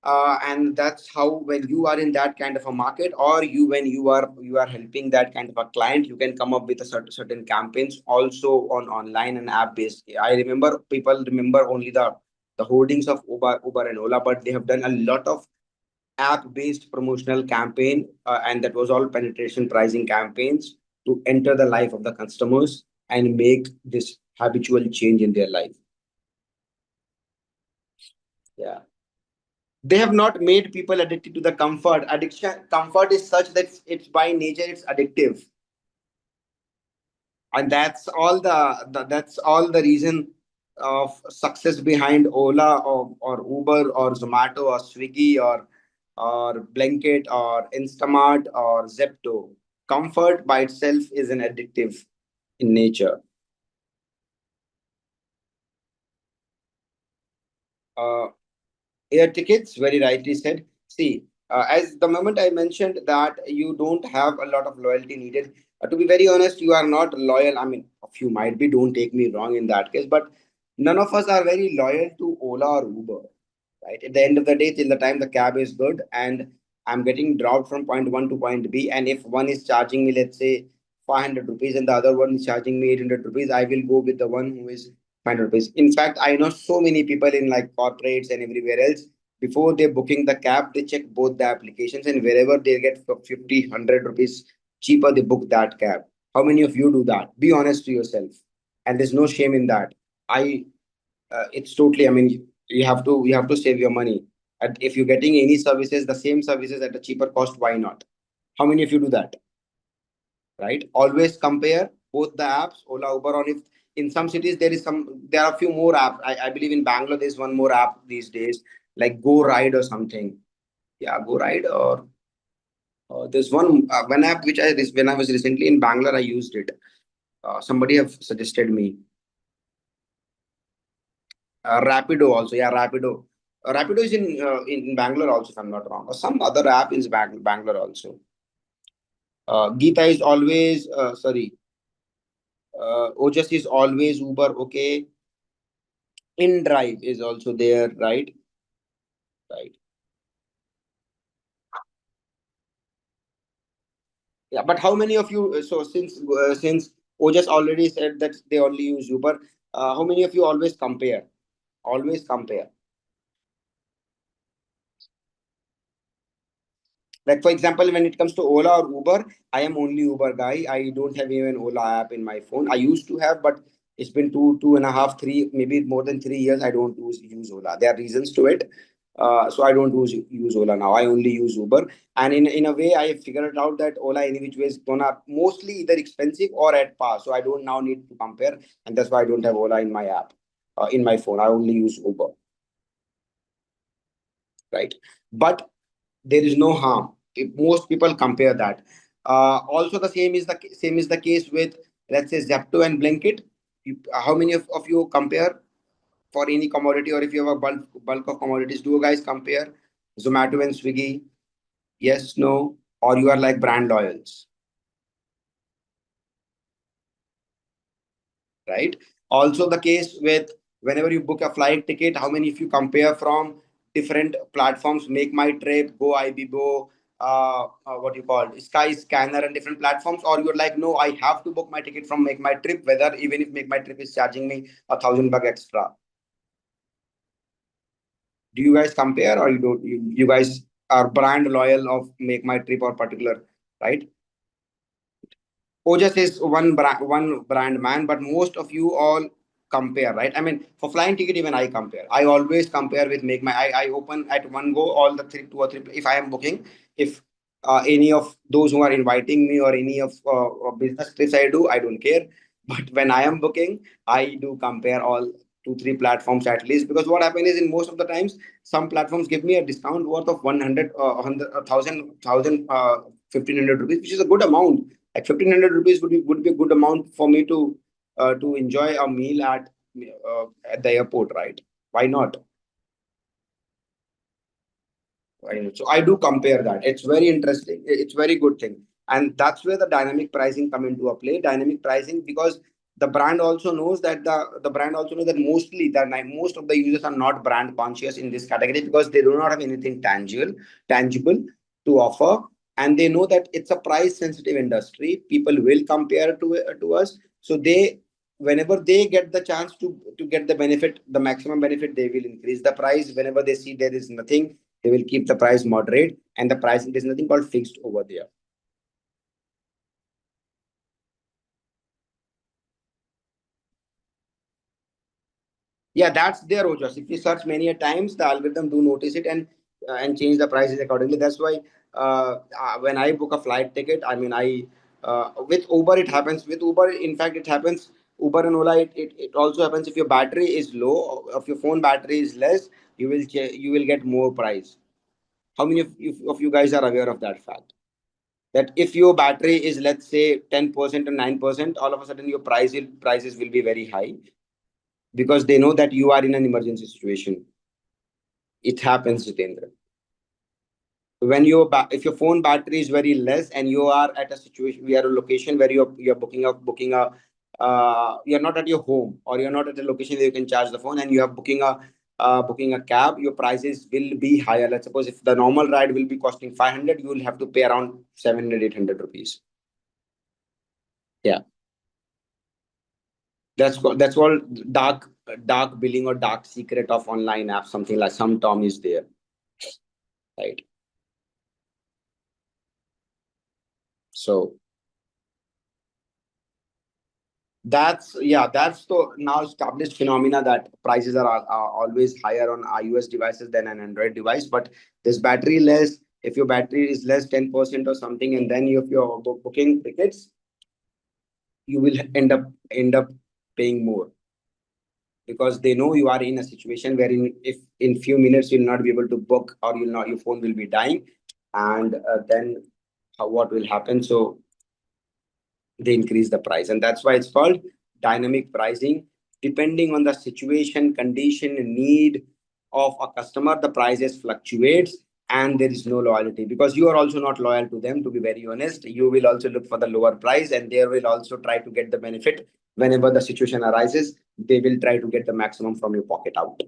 And that's how, when you are in that kind of a market, or when you are helping that kind of a client, you can come up with a certain campaigns also on online and app based. I remember people remember only the holdings of Uber and Ola, but they have done a lot of app based promotional campaign, and that was all penetration pricing campaigns to enter the life of the customers and make this habitual change in their life. Yeah, they have not made people addicted to the comfort. Comfort is such that it's by nature it's addictive, and that's all the reason of success behind Ola or Uber or Zomato or Swiggy or Blanket or Instamart or Zepto. Comfort by itself is an addictive in nature. uh, Air tickets, very rightly said. See, as the moment I mentioned that you don't have a lot of loyalty needed. To be very honest, you are not loyal. I mean, a few might be, don't take me wrong in that case, but none of us are very loyal to Ola or Uber, right? At the end of the day, till the time the cab is good and I'm getting dropped from point one to point B, and if one is charging me, let's say, 500 rupees, and the other one is charging me 800 rupees, I will go with the one who is 500 rupees. In fact, I know so many people in like corporates and everywhere else, before they booking the cab, they check both the applications, and wherever they get for 50, 100 rupees cheaper, they book that cab. How many of you do that? Be honest to yourself. And there's no shame in that. I It's totally, I mean, you have to save your money. And if you're getting any services, the same services at a cheaper cost, why not? How many of you do that? Right? Always compare both the apps, Ola, Uber. On, if in some cities there are a few more apps. I believe in Bangalore there's one more app these days, like Go Ride or something. Yeah, Go Ride, or there's one app which when I was recently in Bangalore, I used it. Somebody have suggested me. Rapido also, yeah, Rapido. Rapido is in Bangalore also, if I'm not wrong, or some other app is Bangalore also. Geeta is always sorry. Ojas is always Uber. Okay, InDrive is also there, right? Right. Yeah, but how many of you? So since Ojas already said that they only use Uber, how many of you always compare? Always compare. Like, for example, when it comes to Ola or Uber, I am only Uber guy. I don't have even Ola app in my phone. I used to have, but it's been two and a half, three, maybe more than 3 years. I don't use Ola. There are reasons to it. So I don't use Ola now. I only use Uber. And in a way, I have figured it out that Ola in which way is gonna mostly either expensive or at par. So I don't now need to compare, and that's why I don't have Ola in my app, in my phone. I only use Uber, right? But there is no harm. Most people compare that. Also, the same is the case with, let's say, Zepto and Blinkit. How many of you compare for any commodity, or if you have a bulk of commodities, do you guys compare Zomato and Swiggy? Yes, no, or you are like brand loyals, right? Also, the case with whenever you book a flight ticket, how many if you compare from different platforms, Make My Trip, Go Ibibo, what you call Sky Scanner, and different platforms, or you're like, no, I have to book my ticket from Make My Trip, whether even if Make My Trip is charging me 1,000 bucks extra. Do you guys compare, or you don't? You guys are brand loyal of Make My Trip or particular, right? Ojas is one brand man, but most of you all compare, right? I mean, for flying ticket, even I compare. I always compare with Make My. I open at one go all the three, two or three. If I am booking, if any of those who are inviting me or any of business trips I do, I don't care. But when I am booking, I do compare all two, three platforms at least, because what happens is in most of the times, some platforms give me a discount worth of 100, 1,500 rupees, which is a good amount. Like 1,500 rupees would be a good amount for me to enjoy a meal at the airport, right? Why not? So I do compare that. It's very interesting. It's very good thing, and that's where the dynamic pricing come into a play. Dynamic pricing, because the brand also knows that the brand also knows that most of the users are not brand conscious in this category, because they do not have anything tangible to offer, and they know that it's a price sensitive industry. People will compare to us, so they, whenever they get the chance to get the benefit, the maximum benefit, they will increase the price. Whenever they see there is nothing, they will keep the price moderate, and the pricing, there's nothing called fixed over there. Yeah, that's their Ojas. If you search many a times, the algorithm do notice it, and change the prices accordingly. That's why when I book a flight ticket, I mean, I with Uber it happens. With Uber, in fact, it happens. Uber and Ola, it also happens. If your battery is low, if your phone battery is less, you will get more price. How many of you guys are aware of that fact? That if your battery is, let's say, 10% and 9%, all of a sudden your prices will be very high, because they know that you are in an emergency situation. It happens, Jitendra. When if your phone battery is very less, and you are at a situation, we are a location where you're booking a you're not at your home, or you're not at a location where you can charge the phone, and you are booking a cab, your prices will be higher. Let's suppose if the normal ride will be costing 500, you will have to pay around 700, 800 rupees. Yeah. That's called dark billing, or dark secret of online apps. Something like, some term is there, right? So that's the now established phenomena, that prices are always higher on iOS devices than an Android device. But this battery less, if your battery is less 10% or something, and then if you're booking tickets, you will end up paying more, because they know you are in a situation wherein if in few minutes you'll not be able to book, or you'll not, your phone will be dying, and then what will happen? So they increase the price, and that's why it's called dynamic pricing. Depending on the situation, condition, need of a customer, the prices fluctuates, and there is no loyalty, because you are also not loyal to them. To be very honest, you will also look for the lower price, and they will also try to get the benefit. Whenever the situation arises, they will try to get the maximum from your pocket out,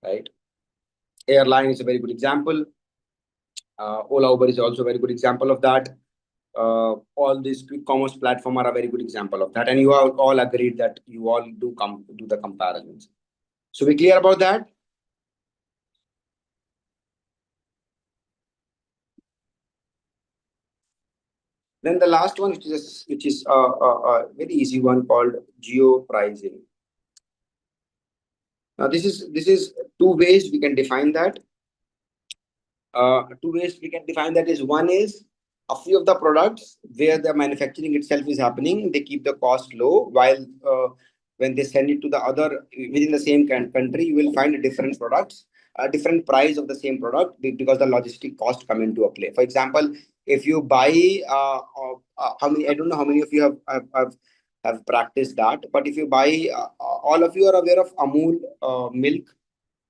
right? Airline is a very good example. Ola, Uber is also a very good example of that. All these quick commerce platform are a very good example of that, and you are all agreed that you all do the comparisons. So we clear about that? Then the last one, which is a very easy one, called geo pricing. Now this is two ways we can define that. Two ways we can define that is, one is a few of the products where the manufacturing itself is happening, they keep the cost low, while when they send it to the other within the same country, you will find different products a different price of the same product because the logistic cost come into a play. For example, if you buy how many, I don't know how many of you have practiced that, but if you buy all of you are aware of Amul milk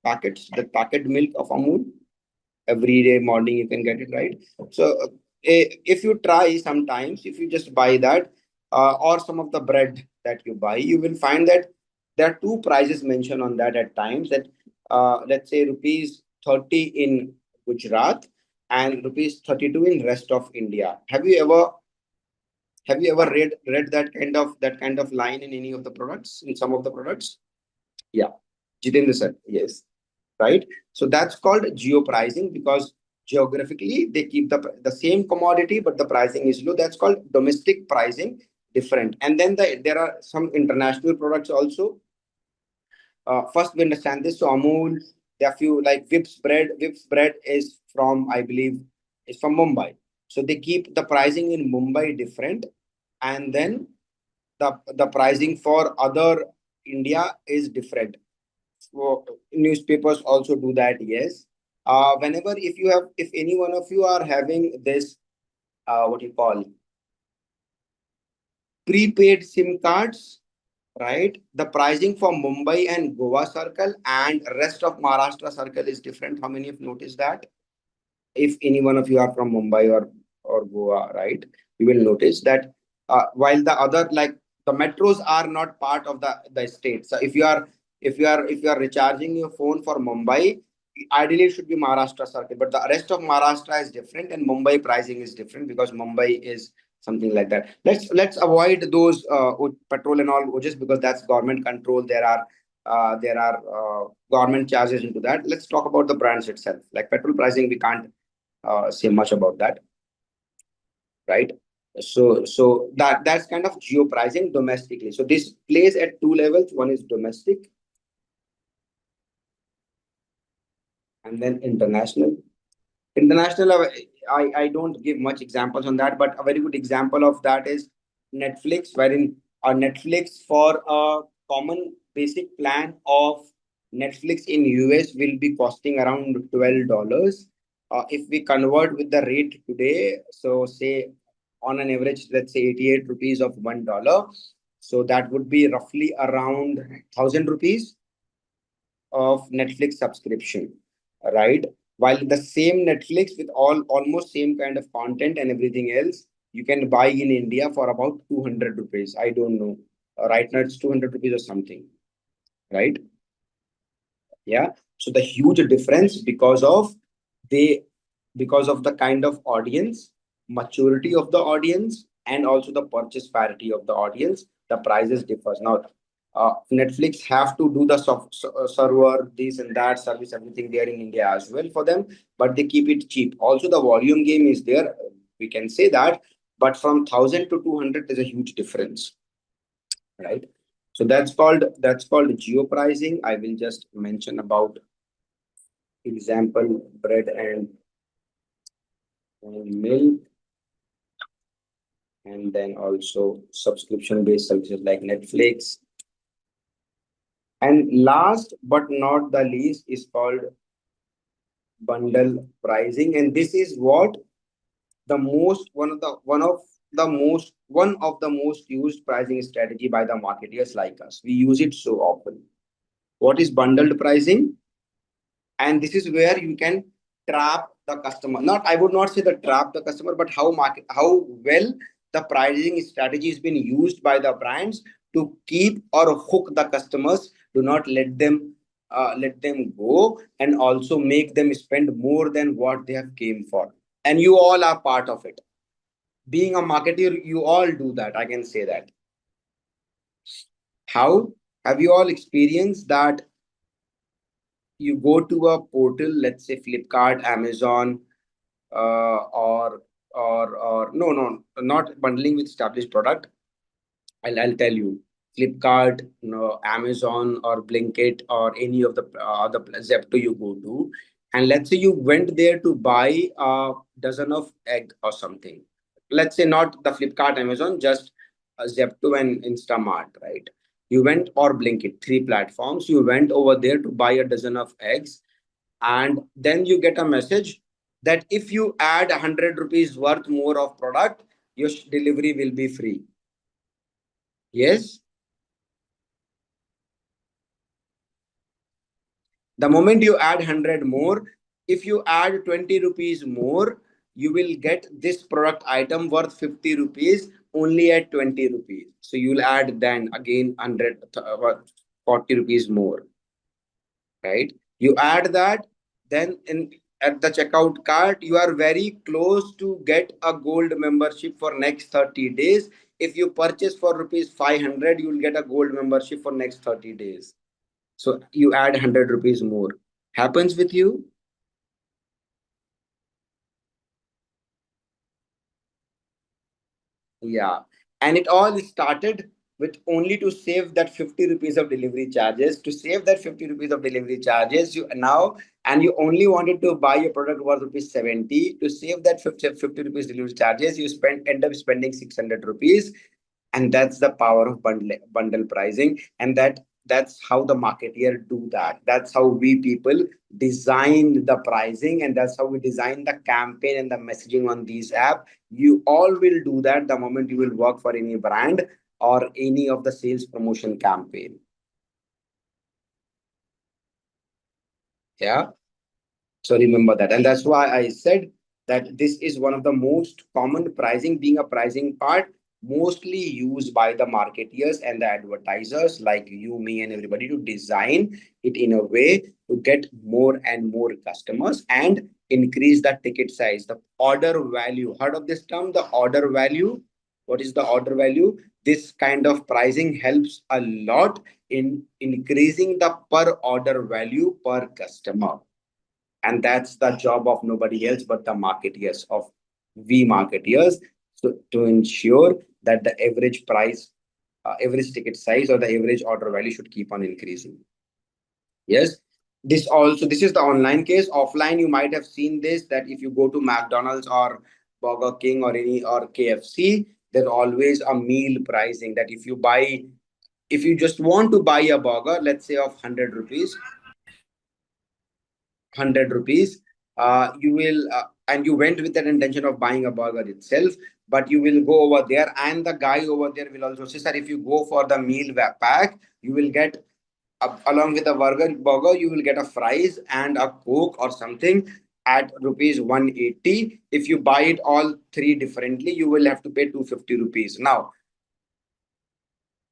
packets, the packet milk of Amul. Every day morning you can get it, right? So if you try, sometimes if you just buy that or some of the bread that you buy, you will find that there are two prices mentioned on that at times, that let's say rupees 30 in Gujarat and rupees 32 in rest of India. Have you ever read that kind of line in any of the products, in some of the products? Yeah, Jitendra sir, yes, right? So that's called geo pricing, because geographically they keep the same commodity, but the pricing is low. That's called domestic pricing, different. And then there are some international products also. First, we understand this. So Amul, there are few like Vips bread. Vips bread is from, I believe, is from Mumbai. So they keep the pricing in Mumbai different, and then the pricing for other India is different. So newspapers also do that, yes. Whenever, if any one of you are having this, what you call prepaid SIM cards, right? The pricing for Mumbai and Goa circle and rest of Maharashtra circle is different. How many have noticed that? If any one of you are from Mumbai or Goa, right, you will notice that while the other, like the metros are not part of the state. So if you are recharging your phone for Mumbai, ideally it should be Maharashtra circle, but the rest of Maharashtra is different and Mumbai pricing is different because Mumbai is something like that. Let's avoid those petrol and all just because that's government control. There are government charges into that. Let's talk about the brands itself. Like petrol pricing, we can't say much about that, right? So that's kind of geo pricing domestically. So this plays at two levels. One is domestic and then international. International, I don't give much examples on that, but a very good example of that is Netflix, wherein a Netflix for a common basic plan of Netflix in US will be costing around $12. If we convert with the rate today, so say on an average, let's say 88 rupees of $1. So that would be roughly around 1,000 rupees of Netflix subscription, right? While the same Netflix with almost same kind of content and everything else, you can buy in India for about 200 rupees. I don't know. Right now it's 200 rupees or something, right? Yeah. So the huge difference they because of the kind of audience, maturity of the audience, and also the purchase parity of the audience, the prices differs. Now, Netflix have to do the server, this and that service, everything there in India as well for them, but they keep it cheap. Also, the volume game is there. We can say that, but from 1,000 to 200, there's a huge difference, right? So that's called geo pricing. I will just mention about example bread and milk, and then also subscription based services like Netflix. And last but not the least is called bundle pricing, and this is what the most one of the most used pricing strategy by the marketers like us. We use it so often. What is bundled pricing? And this is where you can trap the customer. Not, I would not say the trap the customer, but how well the pricing strategy has been used by the brands to keep or hook the customers. Do not let them go, and also make them spend more than what they have came for. And you all are part of it. Being a marketer, you all do that, I can say that. How have you all experienced that? You go to a portal, let's say Flipkart, Amazon, or no, not bundling with established product. I'll tell you, Flipkart, Amazon or Blinkit or any of the other Zepto you go to, and let's say you went there to buy a dozen of egg or something. Let's say not the Flipkart, Amazon, just Zepto and Instamart, right? You went, or Blinkit, three platforms. You went over there to buy a dozen of eggs. And then you get a message that if you add 100 rupees worth more of product, your delivery will be free. Yes. The moment you add 100 more, if you add 20 rupees more, you will get this product item worth 50 rupees only at 20 rupees. So you'll add then again 100, 40 rupees more, right? You add that, then in at the checkout cart, you are very close to get a gold membership for next 30 days. If you purchase for rupees 500, you will get a gold membership for next 30 days. So you add 100 rupees more. Happens with you? Yeah. And it all started with only to save that 50 rupees of delivery charges. To save that 50 rupees of delivery charges, you now, and you only wanted to buy a product worth rupees 70. To save that 50 rupees delivery charges, you end up spending 600 rupees. And that's the power of bundle pricing. And that's how the marketeer do that. That's how we people design the pricing, and that's how we design the campaign and the messaging on these app. You all will do that the moment you will work for any brand or any of the sales promotion campaign. Yeah. So remember that. And that's why I said that this is one of the most common pricing, being a pricing part, mostly used by the marketeers and the advertisers like you, me, and everybody to design it in a way to get more and more customers and increase the ticket size, the order value. Heard of this term, the order value? What is the order value? This kind of pricing helps a lot in increasing the per order value per customer. And that's the job of nobody else but the marketeers, of we marketeers, so to ensure that the average price, average ticket size, or the average order value should keep on increasing. Yes. This is the online case. Offline, you might have seen this, that if you go to McDonald's or Burger King or any or KFC, there's always a meal pricing, that if you just want to buy a burger, let's say of 100 rupees, 100 rupees, you will and you went with that intention of buying a burger itself, but you will go over there and the guy over there will also say, sir, if you go for the meal pack, you will get along with the burger, you will get a fries and a coke or something at rupees 180. If you buy it all three differently, you will have to pay 250 rupees. Now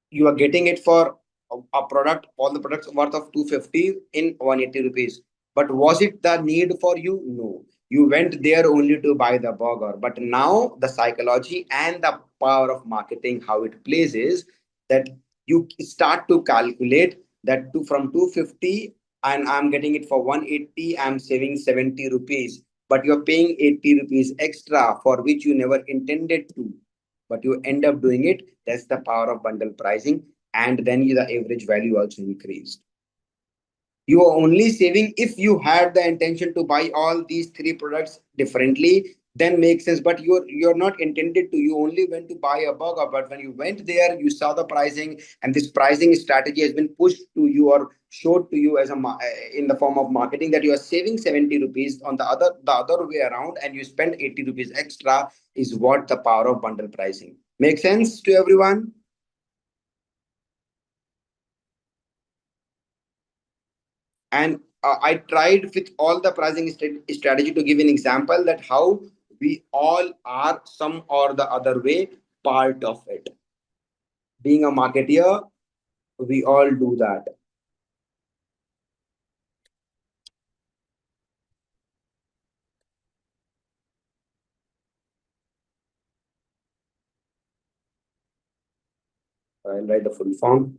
you are getting it for a product, all the products worth of 250 in 180 rupees. But was it the need for you? No. You went there only to buy the burger. But now the psychology and the power of marketing, how it plays is that you start to calculate that from 250 and I'm getting it for 180, I'm saving 70 rupees. But you're paying 80 rupees extra for which you never intended to, but you end up doing it. That's the power of bundle pricing. And then the average value also increased. You are only saving if you had the intention to buy all these three products differently, then makes sense. But you're not intended to. You only went to buy a burger. But when you went there, you saw the pricing, and this pricing strategy has been pushed to you or showed to you as in the form of marketing, that you are saving 70 rupees on the other way around, and you spend 80 rupees extra. Is what the power of bundle pricing. Make sense to everyone? And I tried with all the pricing strategy to give an example that how we all are some or the other way part of it. Being a marketeer, we all do that. I'll write the full form.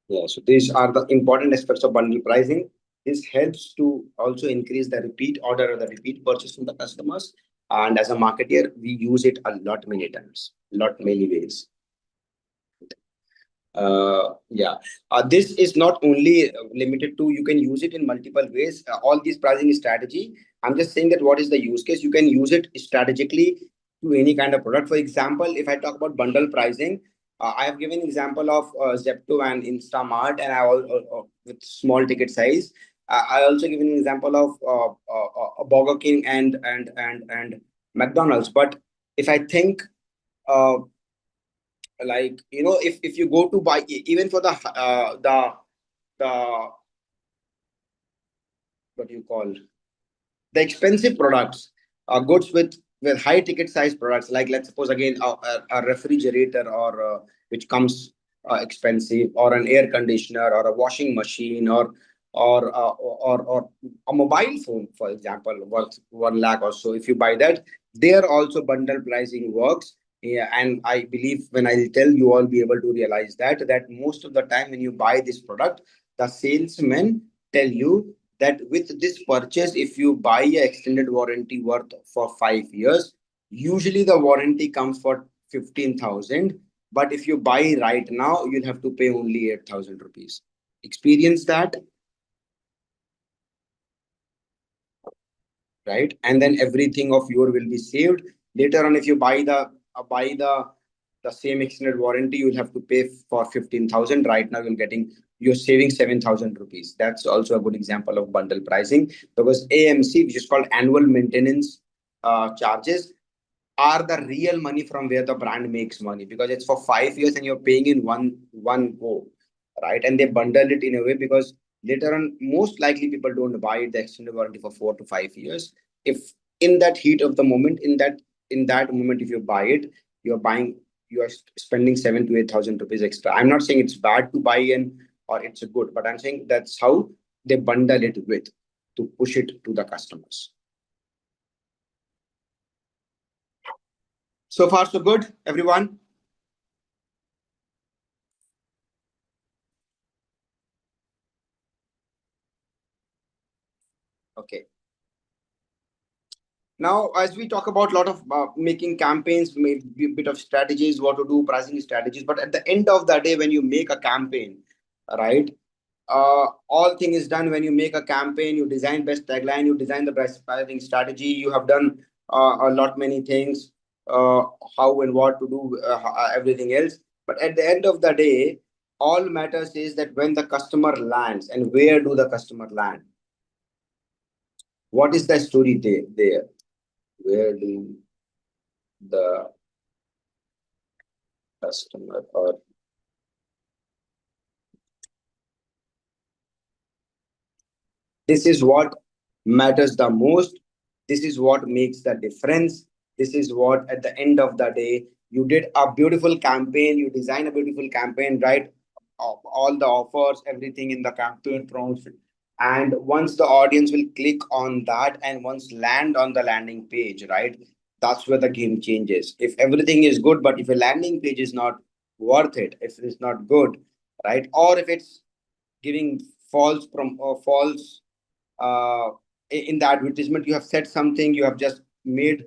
Yeah, so these are the important aspects of bundle pricing. This helps to also increase the repeat order or the repeat purchase from the customers. And as a marketer, we use it a lot, many times, lot, many ways. Yeah. This is not only limited to, you can use it in multiple ways. All these pricing strategy, I'm just saying that what is the use case? You can use it strategically to any kind of product. For example, if I talk about bundle pricing, I have given example of Zepto and Instamart, and with small ticket size. I also given an example of Burger King and McDonald's. But if I think, uh, like, if you go to buy even for the what do you call, the expensive products, goods with high ticket size products, like let's suppose again a refrigerator, or which comes expensive, or an air conditioner, or a washing machine, or a mobile phone, for example, worth 1 lakh or so. If you buy that, there also bundle pricing works. Yeah, and I believe when I'll tell you all be able to realize that most of the time when you buy this product, the salesmen tell you that with this purchase, if you buy a extended warranty worth for 5 years, usually the warranty comes for 15,000. But if you buy right now, you'll have to pay only 8,000 rupees. Experience that, right? And then everything of your will be saved. Later on, if you buy the same extended warranty, you'll have to pay for 15,000. Right now, you're saving 7,000 rupees. That's also a good example of bundle pricing, because AMC, which is called annual maintenance charges, are the real money from where the brand makes money, because it's for 5 years and you're paying in one go, right? And they bundle it in a way because later on, most likely people don't buy the extended warranty for 4 to 5 years. If in that heat of the moment, in that moment, if you buy it, you're buying, you are spending 7 to 8,000 rupees extra. I'm not saying it's bad to buy in or it's good, but I'm saying that's how they bundle it with, to push it to the customers. So far, so good, everyone. Okay. Now, as we talk about a lot of making campaigns, maybe a bit of strategies, what to do, pricing strategies. But at the end of the day, when you make a campaign, right, all thing is done. When you make a campaign, you design best tagline, you design the best pricing strategy, you have done a lot many things, uh, how and what to do, everything else. But at the end of the day, all matters is that when the customer lands, and where do the customer land? What is the story there? Where do the customer, or this is what matters the most. This is what makes the difference. This is what, at the end of the day, you did a beautiful campaign, you design a beautiful campaign, right? All the offers, everything in the campaign prompts. And once the audience will click on that, and once land on the landing page, right? That's where the game changes. If everything is good, but if a landing page is not worth it, if it's not good, right? Or if it's giving false, uh, in the advertisement, you have said something, you have just made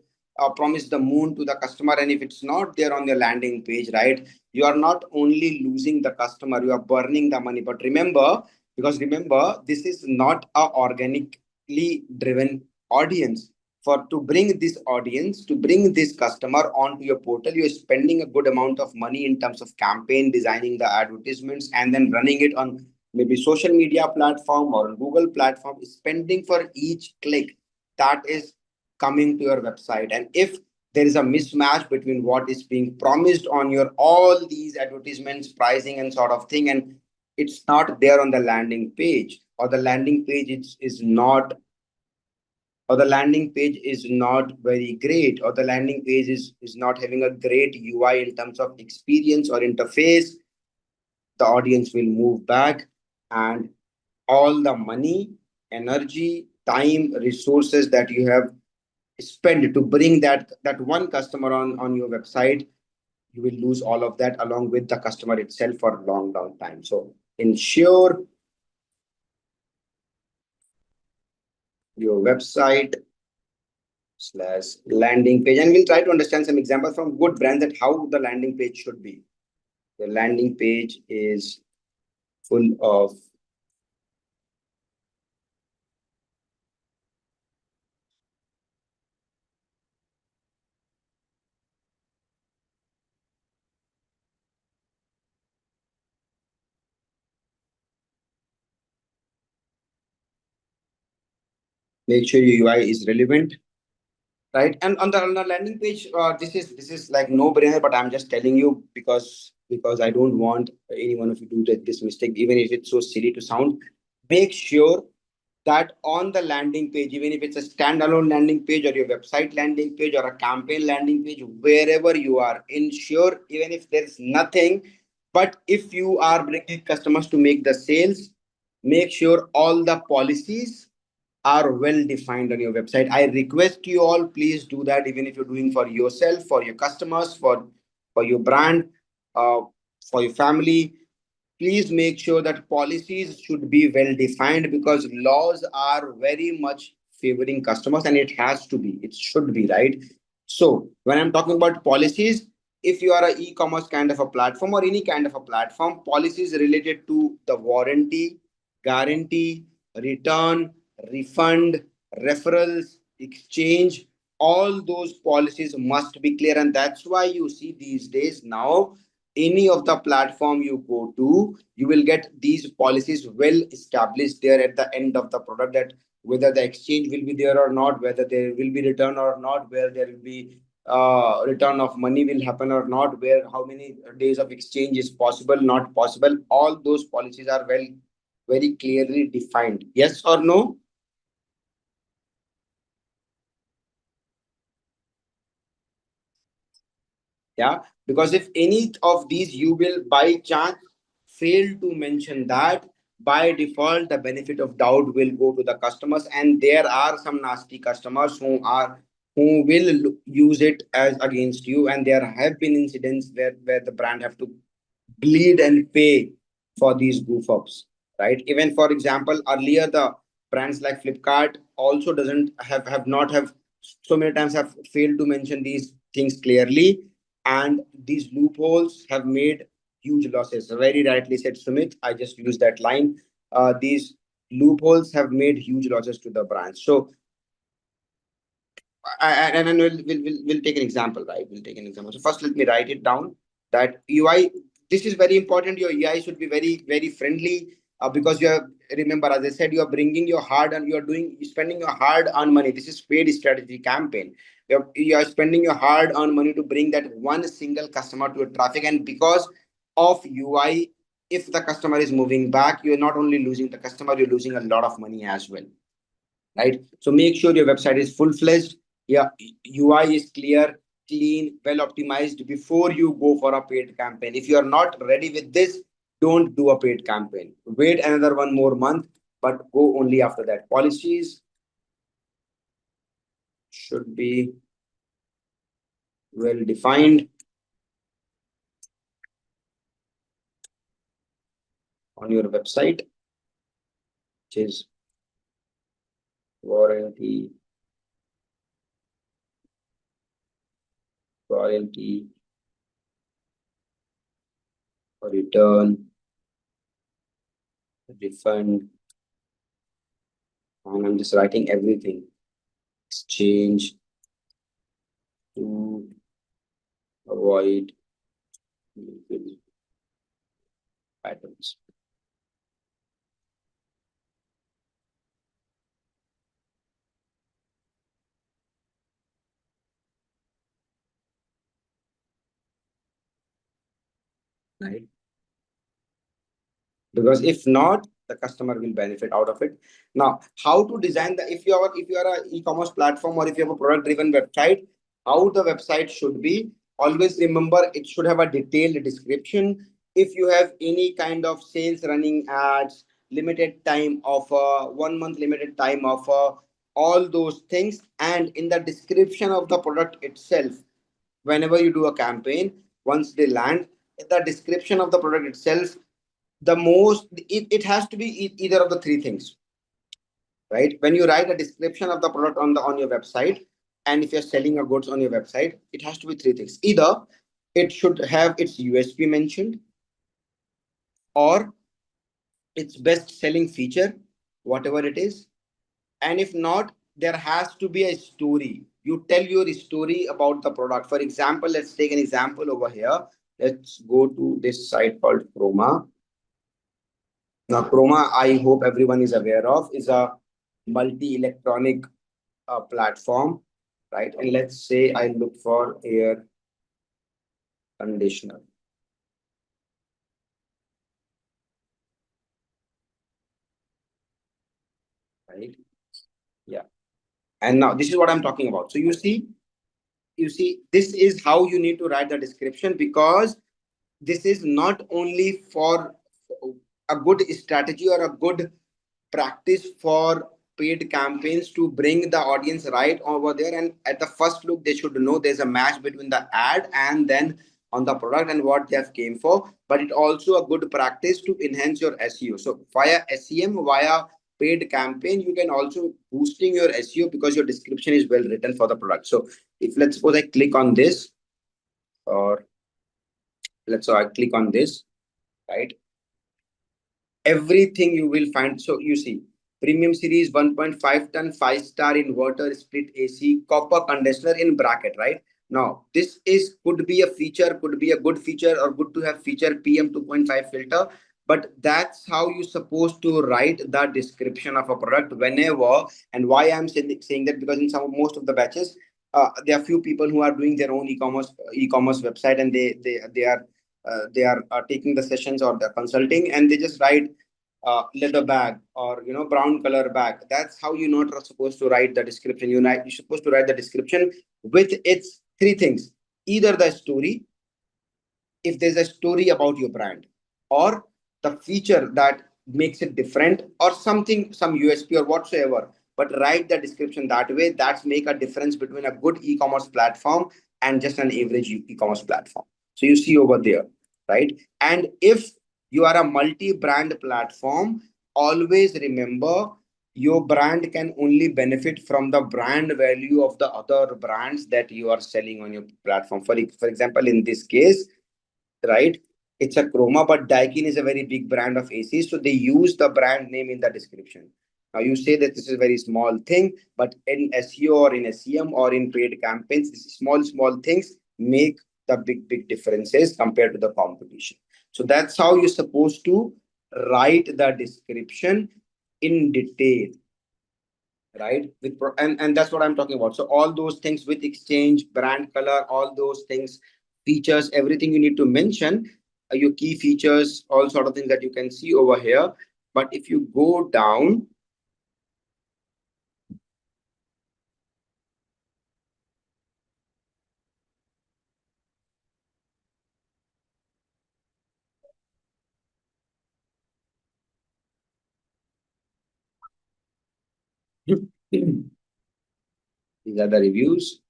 promised the moon to the customer, and if it's not there on your landing page, right, you are not only losing the customer, you are burning the money. But remember, because remember, this is not a organically driven audience. For to bring this audience, to bring this customer onto your portal, you're spending a good amount of money in terms of campaign, designing the advertisements, and then running it on maybe social media platform or Google platform, spending for each click that is coming to your website. And if there is a mismatch between what is being promised on your all these advertisements, pricing and sort of thing, and it's not there on the landing page, or the landing page is not, or the landing page is not very great, or the landing page is not having a great UI in terms of experience or interface, the audience will move back, and all the money, energy, time, resources that you have spent to bring that one customer on your website, you will lose all of that along with the customer itself for a long time. So ensure your website slash landing page, and we'll try to understand some examples from good brands that how the landing page should be. the landing page is full of make sure your UI is relevant, right? And on the landing page, this is like no brainer, but I'm just telling you because I don't want any one of you to do this mistake, even if it's so silly to sound. Make sure that on the landing page, even if it's a standalone landing page or your website landing page or a campaign landing page, wherever you are, ensure even if there's nothing, but if you are bringing customers to make the sales, make sure all the policies are well defined on your website. I request you all, please do that, even if you're doing for yourself, for your customers, for your brand, uh, for your family. Please make sure that policies should be well defined, because laws are very much favoring customers, and it has to be, it should be, right? So when I'm talking about policies, if you are an e-commerce kind of a platform or any kind of a platform, policies related to the warranty, guarantee, return, refund, referrals, exchange, all those policies must be clear. And that's why you see these days now, any of the platform you go to, you will get these policies well established there at the end of the product, that whether the exchange will be there or not, whether there will be return or not, where there will be return of money will happen or not, where how many days of exchange is possible, not possible. All those policies are well, very clearly defined. Yes or no? Yeah, because if any of these you will by chance fail to mention that, by default the benefit of doubt will go to the customers, and there are some nasty customers who will use it as against you, and there have been incidents where the brand have to bleed and pay for these goof ups, right? Even for example, earlier the brands like Flipkart also doesn't have not have so many times have failed to mention these things clearly, and these loopholes have made huge losses. Very rightly said, Sumit. I just used that line. These loopholes have made huge losses to the brands. So and then we'll take an example, right? We'll take an example. So first, let me write it down. That UI, this is very important. Your UI should be very friendly, because you are, remember, as I said, you are bringing your hard and you're spending your hard earned money. This is paid strategy campaign. You are spending your hard earned money to bring that one single customer to a traffic, and because of UI, if the customer is moving back, you're not only losing the customer, you're losing a lot of money as well, right? So make sure your website is full-fledged. Yeah, UI is clear, clean, well optimized before you go for a paid campaign. If you are not ready with this, don't do a paid campaign. Wait another one more month, but go only after that. Policies should be well defined on your website, which is warranty, warranty, return, refund, and I'm just writing everything. Exchange to avoid legal patterns. Right? Because if not, the customer will benefit out of it. Now, how to design the, if you are an e-commerce platform or if you have a product driven website, how the website should be, always remember it should have a detailed description. If you have any kind of sales running ads, limited time offer, 1 month limited time offer, all those things, and in the description of the product itself, whenever you do a campaign, once they land, in the description of the product itself, the most it has to be either of the three things, right? When you write a description of the product on your website, and if you're selling a goods on your website, it has to be three things. Either it should have its USP mentioned, or its best selling feature, whatever it is. And if not, there has to be a story. You tell your story about the product. For example, let's take an example over here. Let's go to this site called Chroma. Now, Chroma, I hope everyone is aware of, is a multi-electronic platform, right? And let's say I look for air conditioner, right? Yeah. And now this is what I'm talking about. So you see, this is how you need to write the description, because this is not only for a good strategy or a good practice for paid campaigns to bring the audience right over there, and at the first look they should know there's a match between the ad and then on the product and what they have came for, but it also a good practice to enhance your SEO. So via SEM, via paid campaign, you can also boosting your SEO because your description is well written for the product. So if let's suppose I click on this, or let's say I click on this, right? Everything you will find. So you see, premium series 1.5 ton 5-star inverter split AC copper condenser in bracket, right? Now this is could be a feature, could be a good feature, or good to have feature PM 2.5 filter, but that's how you're supposed to write the description of a product whenever. And why I'm saying that, because in some most of the batches, there are few people who are doing their own e-commerce website, and they are taking the sessions or the consulting, and they just write leather bag, or brown color bag. That's how you're not supposed to write the description. You're supposed to write the description with its three things: either the story, if there's a story about your brand, or the feature that makes it different, or something, some USP or whatsoever. But write the description that way. That's make a difference between a good e-commerce platform and just an average e-commerce platform. So you see over there, right? And if you are a multi-brand platform, always remember your brand can only benefit from the brand value of the other brands that you are selling on your platform. For example, in this case, right? It's a Chroma, but Daikin is a very big brand of ACs, so they use the brand name in the description. Now you say that this is a very small thing, but in SEO or in SEM or in paid campaigns, these small things make the big differences compared to the competition. So that's how you're supposed to write the description in detail, right? And that's what I'm talking about. So all those things with exchange, brand color, all those things, features, everything you need to mention, your key features, all sort of things that you can see over here. But if you go down, these are the reviews.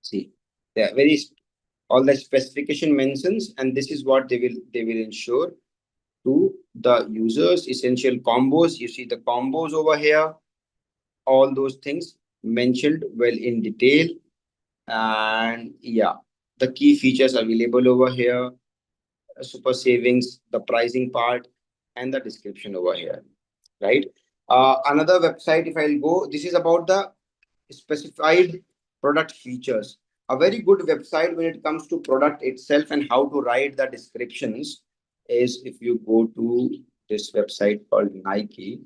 See, they are very all the specification mentions, and this is what they will ensure to the users. Essential combos. You see the combos over here, all those things mentioned well in detail. And yeah, the key features available over here: super savings, the pricing part, and the description over here, right? Another website, if I'll go, this is about the specified product features. A very good website when it comes to product itself and how to write the descriptions is if you go to this website called Nike.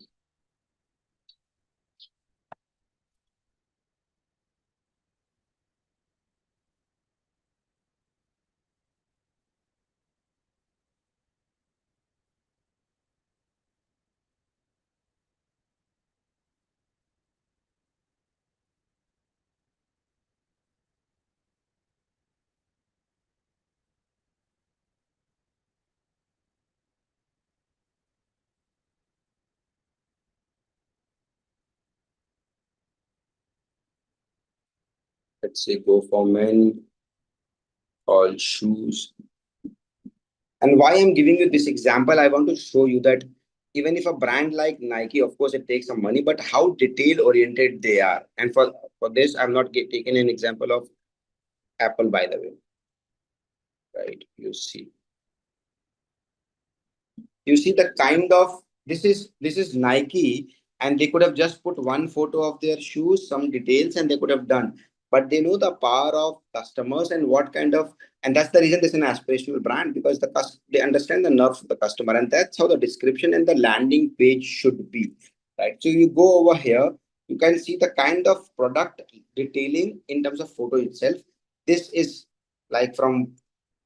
Let's say go for men, all shoes. And why I'm giving you this example, I want to show you that even if a brand like Nike, of course, it takes some money, but how detail oriented they are. And for this, I'm not taking an example of Apple, by the way, right? You see the kind of, this is Nike, and they could have just put one photo of their shoes, some details, and they could have done. But they know the power of customers and what kind of, and that's the reason there's an aspirational brand, because they understand the nerves of the customer, and that's how the description and the landing page should be, right? So you go over here, you can see the kind of product detailing in terms of photo itself. This is like from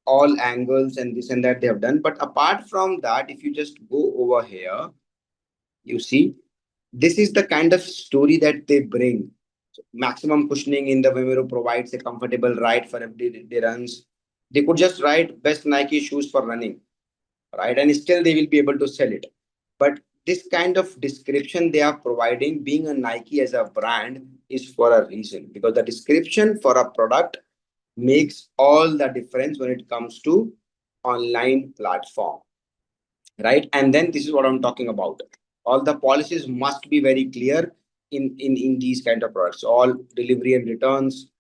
all angles and this and that they have done. But apart from that, if you just go over here, you see this is the kind of story that they bring. So maximum cushioning in the Vimero provides a comfortable ride for everyday runs. They could just write best Nike shoes for running, right? And still they will be able to sell it. But this kind of description they are providing, being a Nike as a brand, is for a reason, because the description for a product makes all the difference when it comes to online platform, right? And then this is what I'm talking about. All the policies must be very clear in these kind of products. All delivery and returns,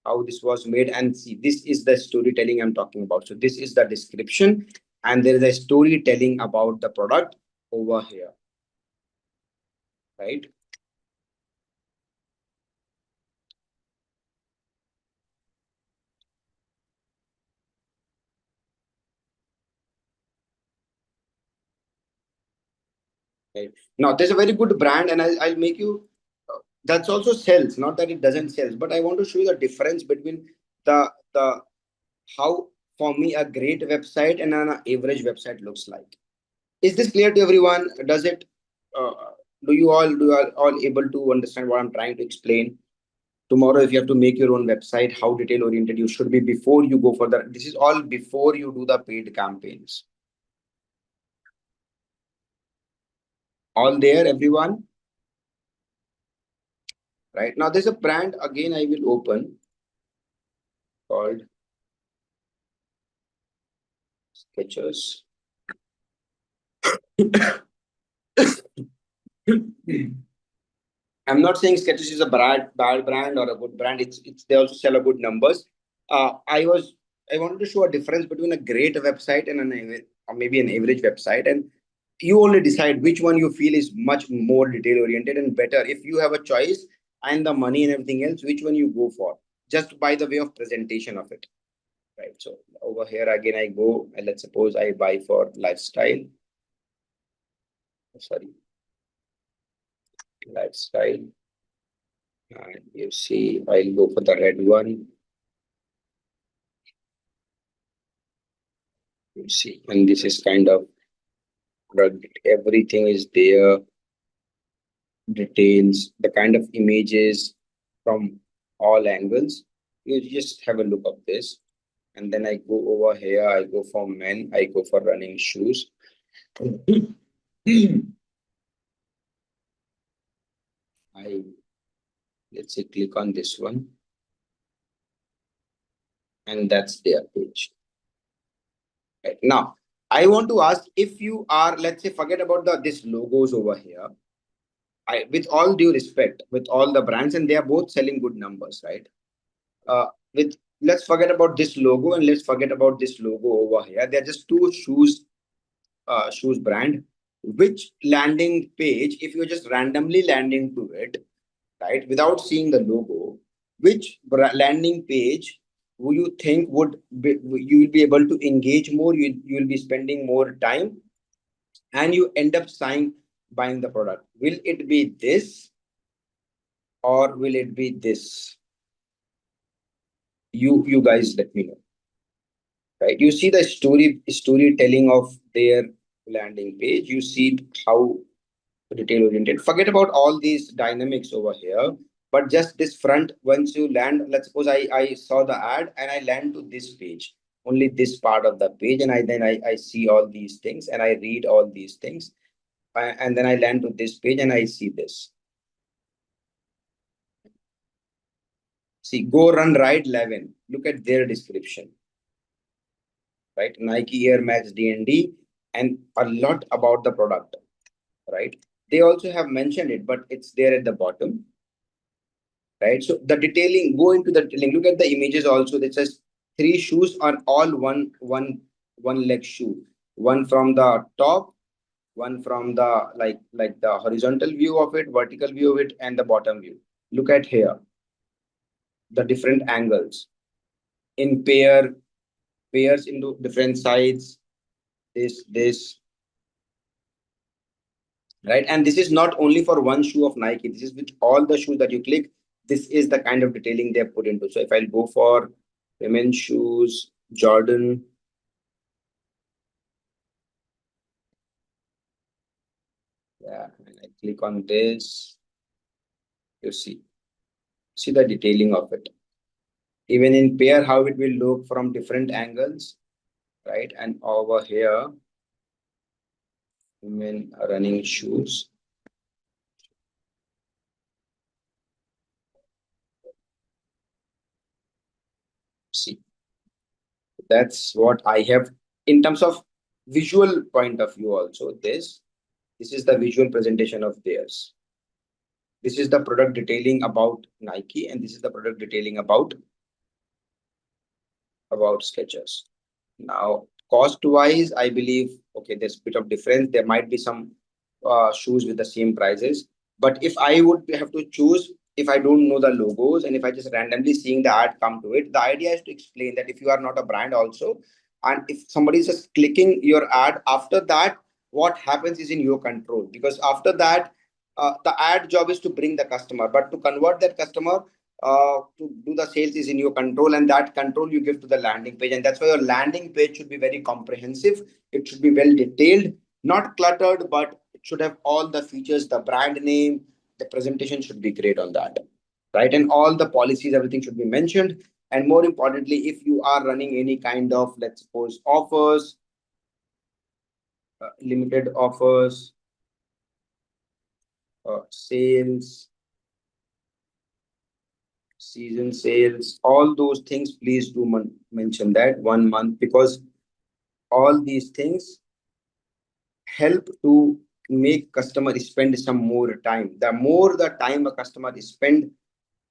how this was made, and see, this is the storytelling I'm talking about. So this is the description, and there is a storytelling about the product over here, right? Right. Now, there's a very good brand, and I'll make you. That's also sells. Not that it doesn't sells, but I want to show you the difference between the how, for me, a great website and an average website looks like. Is this clear to everyone? Does it? Uh, do you all able to understand what I'm trying to explain? Tomorrow, if you have to make your own website, how detail oriented you should be before you go for the. This is all before you do the paid campaigns. All there, everyone. Right now, there's a brand again. I will open called Sketchers. I'm not saying Sketches is a bad brand or a good brand. It's they also sell a good numbers. I wanted to show a difference between a great website and or maybe an average website, and you only decide which one you feel is much more detail oriented and better. If you have a choice and the money and everything else, which one you go for? Just by the way of presentation of it, right? So over here again, I go and let's suppose I buy for lifestyle. Sorry, lifestyle. And you see, I'll go for the red one. You see, and this is kind of everything is there, details, the kind of images from all angles. You just have a look of this. And then I go over here, I go for men, I go for running shoes. I let's say click on this one, and that's their page. Right. Now, I want to ask, if you are, let's say, forget about this logos over here. With all due respect, with all the brands, and they are both selling good numbers, right? With Let's forget about this logo and let's forget about this logo over here. They're just two shoes brand. Which landing page, if you're just randomly landing to it, right, without seeing the logo, which landing page would you think you will be able to engage more? You will be spending more time, and you end up buying the product. Will it be this or will it be this? You guys let me know, right? You see the storytelling of their landing page. You see how detail oriented. Forget about all these dynamics over here, but just this front. Once you land, let's suppose I saw the ad and I land to this page, only this part of the page, and I see all these things and I read all these things, and then I land to this page and I see this. See, go run ride 11. Look at their description, right? Nike Air Max DND, and a lot about the product. right? They also have mentioned it, but it's there at the bottom, right? So the detailing, go into the detailing. Look at the images also. That says 3 shoes are all one leg shoe. One from the top, one from the like the horizontal view of it, vertical view of it, and the bottom view. Look at here, the different angles in pairs into different sides. This right, and this is not only for one shoe of Nike. This is with all the shoes that you click. This is the kind of detailing they have put into. So if I'll go for women's shoes, Jordan, yeah, and I click on this, you see the detailing of it. Even in pair, how it will look from different angles, right? And over here, women running shoes. See, that's what I have in terms of visual point of view. Also, this is the visual presentation of theirs. This is the product detailing about Nike, and this is the product detailing about Skechers. Now, cost-wise, I believe, okay, there's a bit of difference. There might be some shoes with the same prices. But if I would have to choose, if I don't know the logos and if I just randomly seeing the ad come to it, the idea is to explain that if you are not a brand also, and if somebody is just clicking your ad, after that, what happens is in your control. Because after that, the ad job is to bring the customer, but to convert that customer, to do the sales is in your control, and that control you give to the landing page. And that's why your landing page should be very comprehensive. It should be well detailed, not cluttered, but it should have all the features, the brand name, the presentation should be great on that, right? And all the policies, everything should be mentioned. And more importantly, if you are running any kind of, let's suppose, offers, limited offers, sales, season sales, all those things, please do mention that 1 month, because all these things help to make customer spend some more time. The more the time a customer spend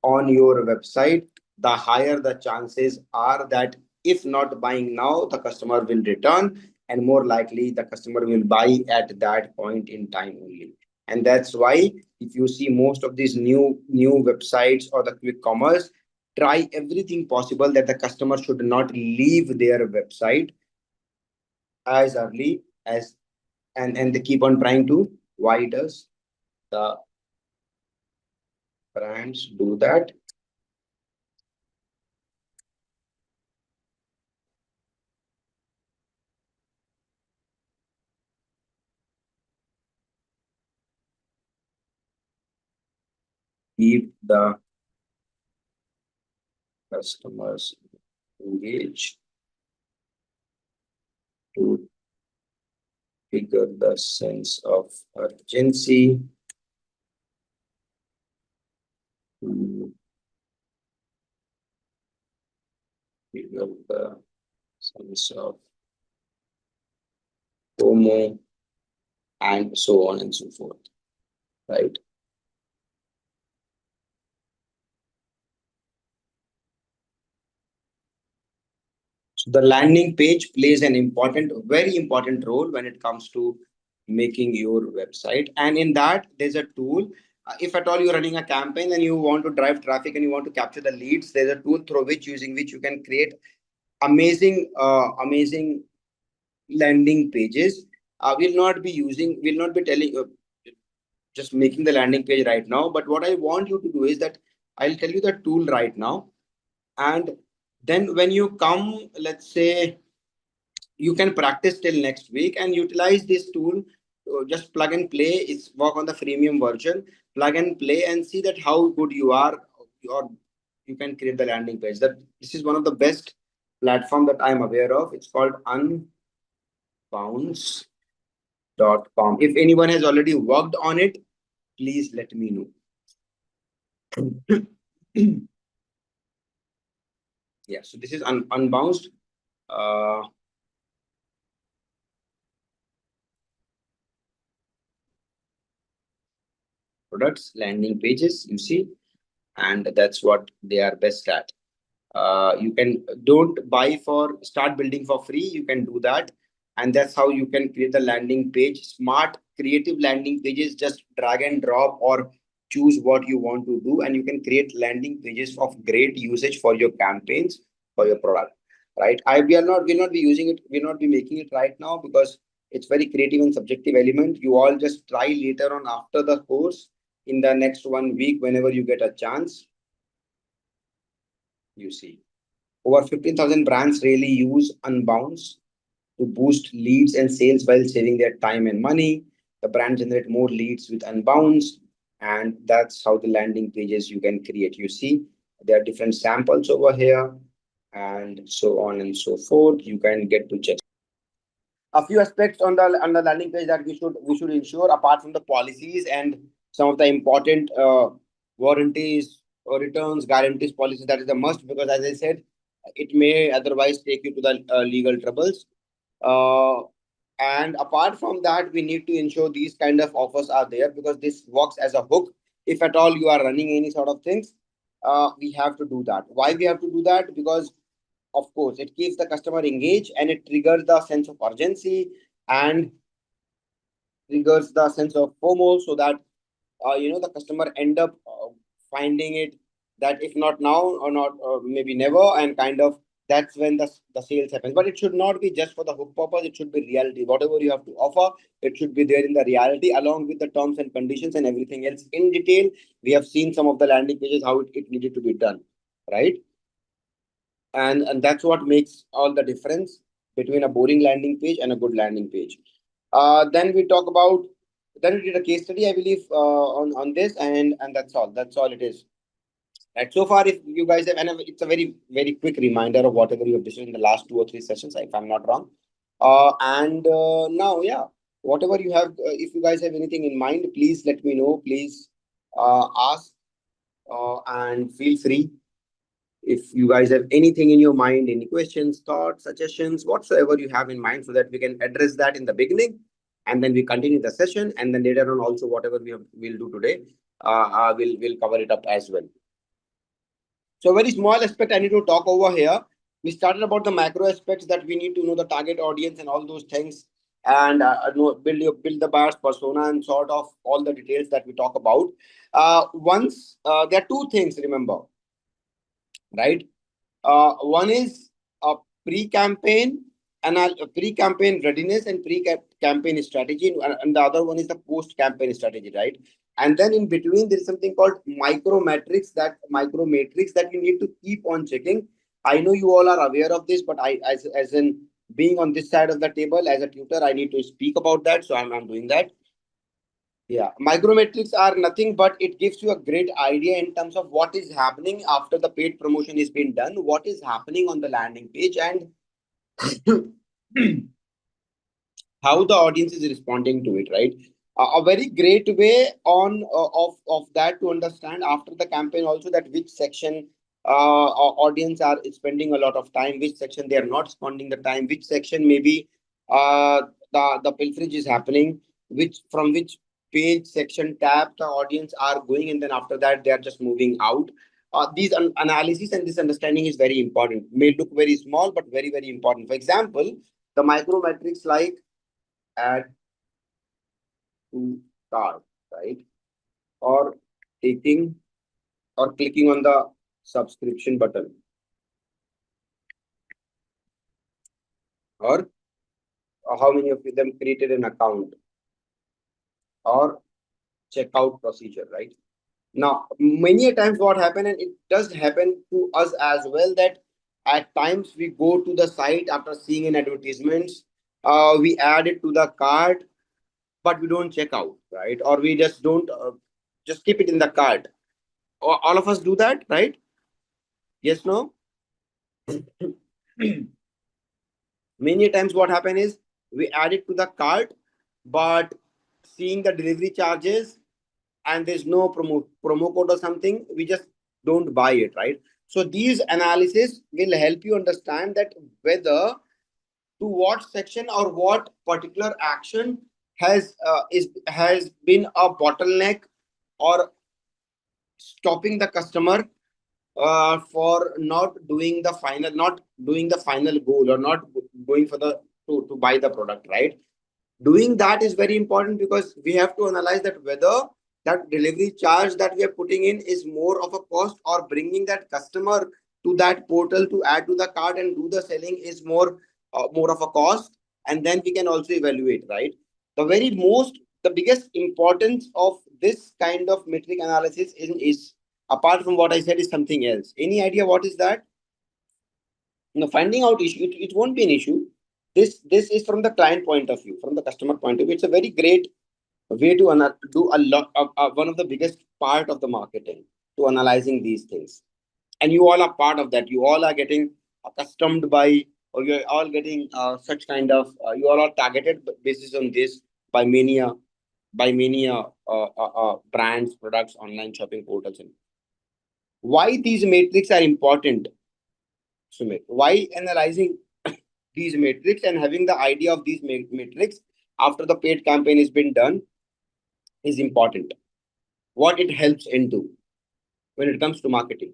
on your website, the higher the chances are that if not buying now, the customer will return, and more likely the customer will buy at that point in time only. And that's why if you see most of these new websites or the quick commerce, try everything possible that the customer should not leave their website as early as, and they keep on trying to. Why does the brands do that? Keep the customers engaged to trigger the sense of urgency, to trigger the sense of FOMO, and so on and so forth, right? So the landing page plays an important, very important role when it comes to making your website. And in that, there's a tool. If at all you're running a campaign and you want to drive traffic and you want to capture the leads, there's a tool through which using which you can create amazing landing pages. We'll not be telling, just making the landing page right now. But what I want you to do is that I'll tell you the tool right now. And then when you come, let's say, you can practice till next week and utilize this tool. Just plug and play. It's work on the freemium version. Plug and play and see that how good you are, or you can create the landing page. That this is one of the best platform that I'm aware of. It's called unbounce.com. If anyone has already worked on it, please let me know. Yeah, so this is unbounced. Uh, products, landing pages, you see, and that's what they are best at. You can don't buy for start building for free. You can do that, and that's how you can create the landing page. Smart, creative landing pages. Just drag and drop or choose what you want to do, and you can create landing pages of great usage for your campaigns for your product. Right? I will not be using it. We'll not be making it right now because it's very creative and subjective element. You all just try later on after the course in the next 1 week whenever you get a chance. You see. Over 15,000 brands really use Unbounce to boost leads and sales while saving their time and money. The brand generate more leads with Unbounce, and that's how the landing pages you can create. You see, there are different samples over here, and so on and so forth. You can get to check a few aspects on the landing page that we should ensure apart from the policies and some of the important warranties or returns guarantees policies. That is the must, because as I said, it may otherwise take you to the legal troubles. uh, and apart from that, we need to ensure these kind of offers are there, because this works as a hook. If at all you are running any sort of things, we have to do that. Why we have to do that? Because of course it keeps the customer engaged, and it triggers the sense of urgency and triggers the sense of FOMO, so that the customer end up finding it that if not now or not maybe never, and kind of that's when the sales happens. But it should not be just for the hook purpose. It should be reality. Whatever you have to offer, it should be there in the reality, along with the terms and conditions and everything else in detail. We have seen some of the landing pages how it needed to be done, right? And that's what makes all the difference between a boring landing page and a good landing page. Then we talk about, then we did a case study, I believe, on this, and that's all it is. Right, so far, if you guys have, and it's a very very quick reminder of whatever you have discussed in the last 2 or 3 sessions, if I'm not wrong. And now, yeah, whatever you have, if you guys have anything in mind, please let me know. Please ask, and feel free. If you guys have anything in your mind, any questions, thoughts, suggestions, whatsoever you have in mind, so that we can address that in the beginning, and then we continue the session, and then later on also whatever we'll do today, we'll cover it up as well. So very small aspect I need to talk over here. We started about the macro aspects, that we need to know the target audience and all those things, and build the buyer's persona and sort of all the details that we talk about. Once there are two things, remember, right? One is a pre-campaign and a pre-campaign readiness and pre-campaign strategy, and the other one is the post-campaign strategy, right? And then in between, there is something called micro matrix that you need to keep on checking. I know you all are aware of this, but I, as in being on this side of the table as a tutor, I need to speak about that. So I'm doing that. Yeah, micrometrics are nothing but it gives you a great idea in terms of what is happening after the paid promotion is being done, what is happening on the landing page, and how the audience is responding to it, right? A very great way of that to understand after the campaign also, that which section audience are spending a lot of time, which section they are not spending the time, which section maybe the pilferage is happening, which page section tab the audience are going, and then after that they are just moving out. These analysis and this understanding is very important. May look very small, but very very important. For example, the micro metrics like add to cart, right? Or taking or clicking on the subscription button, or how many of them created an account, or checkout procedure, right? Now, many a times what happen, and it does happen to us as well, that at times we go to the site after seeing an advertisements, we add it to the cart, but we don't check out, right? Or we just don't just keep it in the cart. All of us do that, right? Yes, no? Many times what happen is we add it to the cart, but seeing the delivery charges and there's no promo code or something, we just don't buy it, right? So these analysis will help you understand that whether to what section or what particular action has been a bottleneck or stopping the customer for not doing the final goal, or not going for the to buy the product, right? Doing that is very important, because we have to analyze that whether that delivery charge that we are putting in is more of a cost, or bringing that customer to that portal to add to the cart and do the selling is more of a cost. And then we can also evaluate, right? The biggest importance of this kind of metric analysis is apart from what I said, is something else. Any idea what is that? Finding out issue, it won't be an issue. This is from the client point of view, from the customer point of view. It's a very great way to do a lot of one of the biggest part of the marketing, to analyzing these things. And you all are part of that. You all are getting accustomed by, or you're all getting such kind of you all are targeted basis on this by many brands, products, online shopping portals. And why these metrics are important, Sumit? Why analyzing these metrics and having the idea of these metrics after the paid campaign has been done is important? What it helps into when it comes to marketing?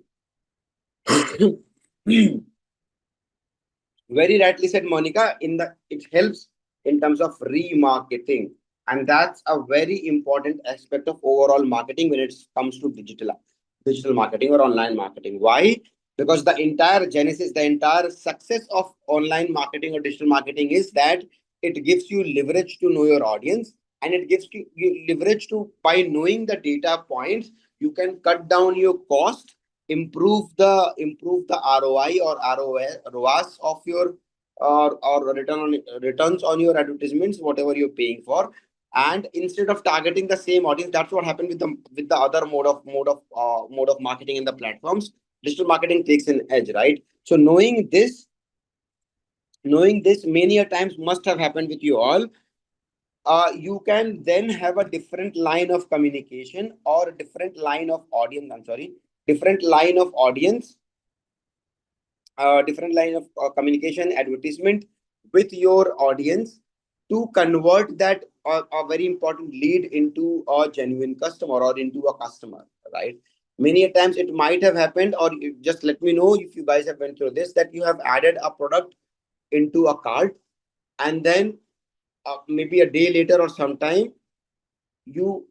Very rightly said, Monica. It helps in terms of remarketing, and that's a very important aspect of overall marketing when it comes to digital marketing or online marketing. Why? Because the entire genesis, the entire success of online marketing or digital marketing is that it gives you leverage to know your audience, and it gives you leverage to, by knowing the data points, you can cut down your cost, improve the ROI or ROAS of your, or returns on your advertisements, whatever you're paying for. And instead of targeting the same audience, that's what happened with the other mode of marketing in the platforms. Digital marketing takes an edge, right? So knowing this many a times must have happened with you all. You can then have a different line of communication, or a different line of audience. I'm sorry, different line of audience, different line of communication, advertisement with your audience, to convert that a very important lead into a genuine customer, or into a customer, right? Many a times it might have happened, or just let me know if you guys have went through this, that you have added a product into a cart, and then maybe a day later or sometime, you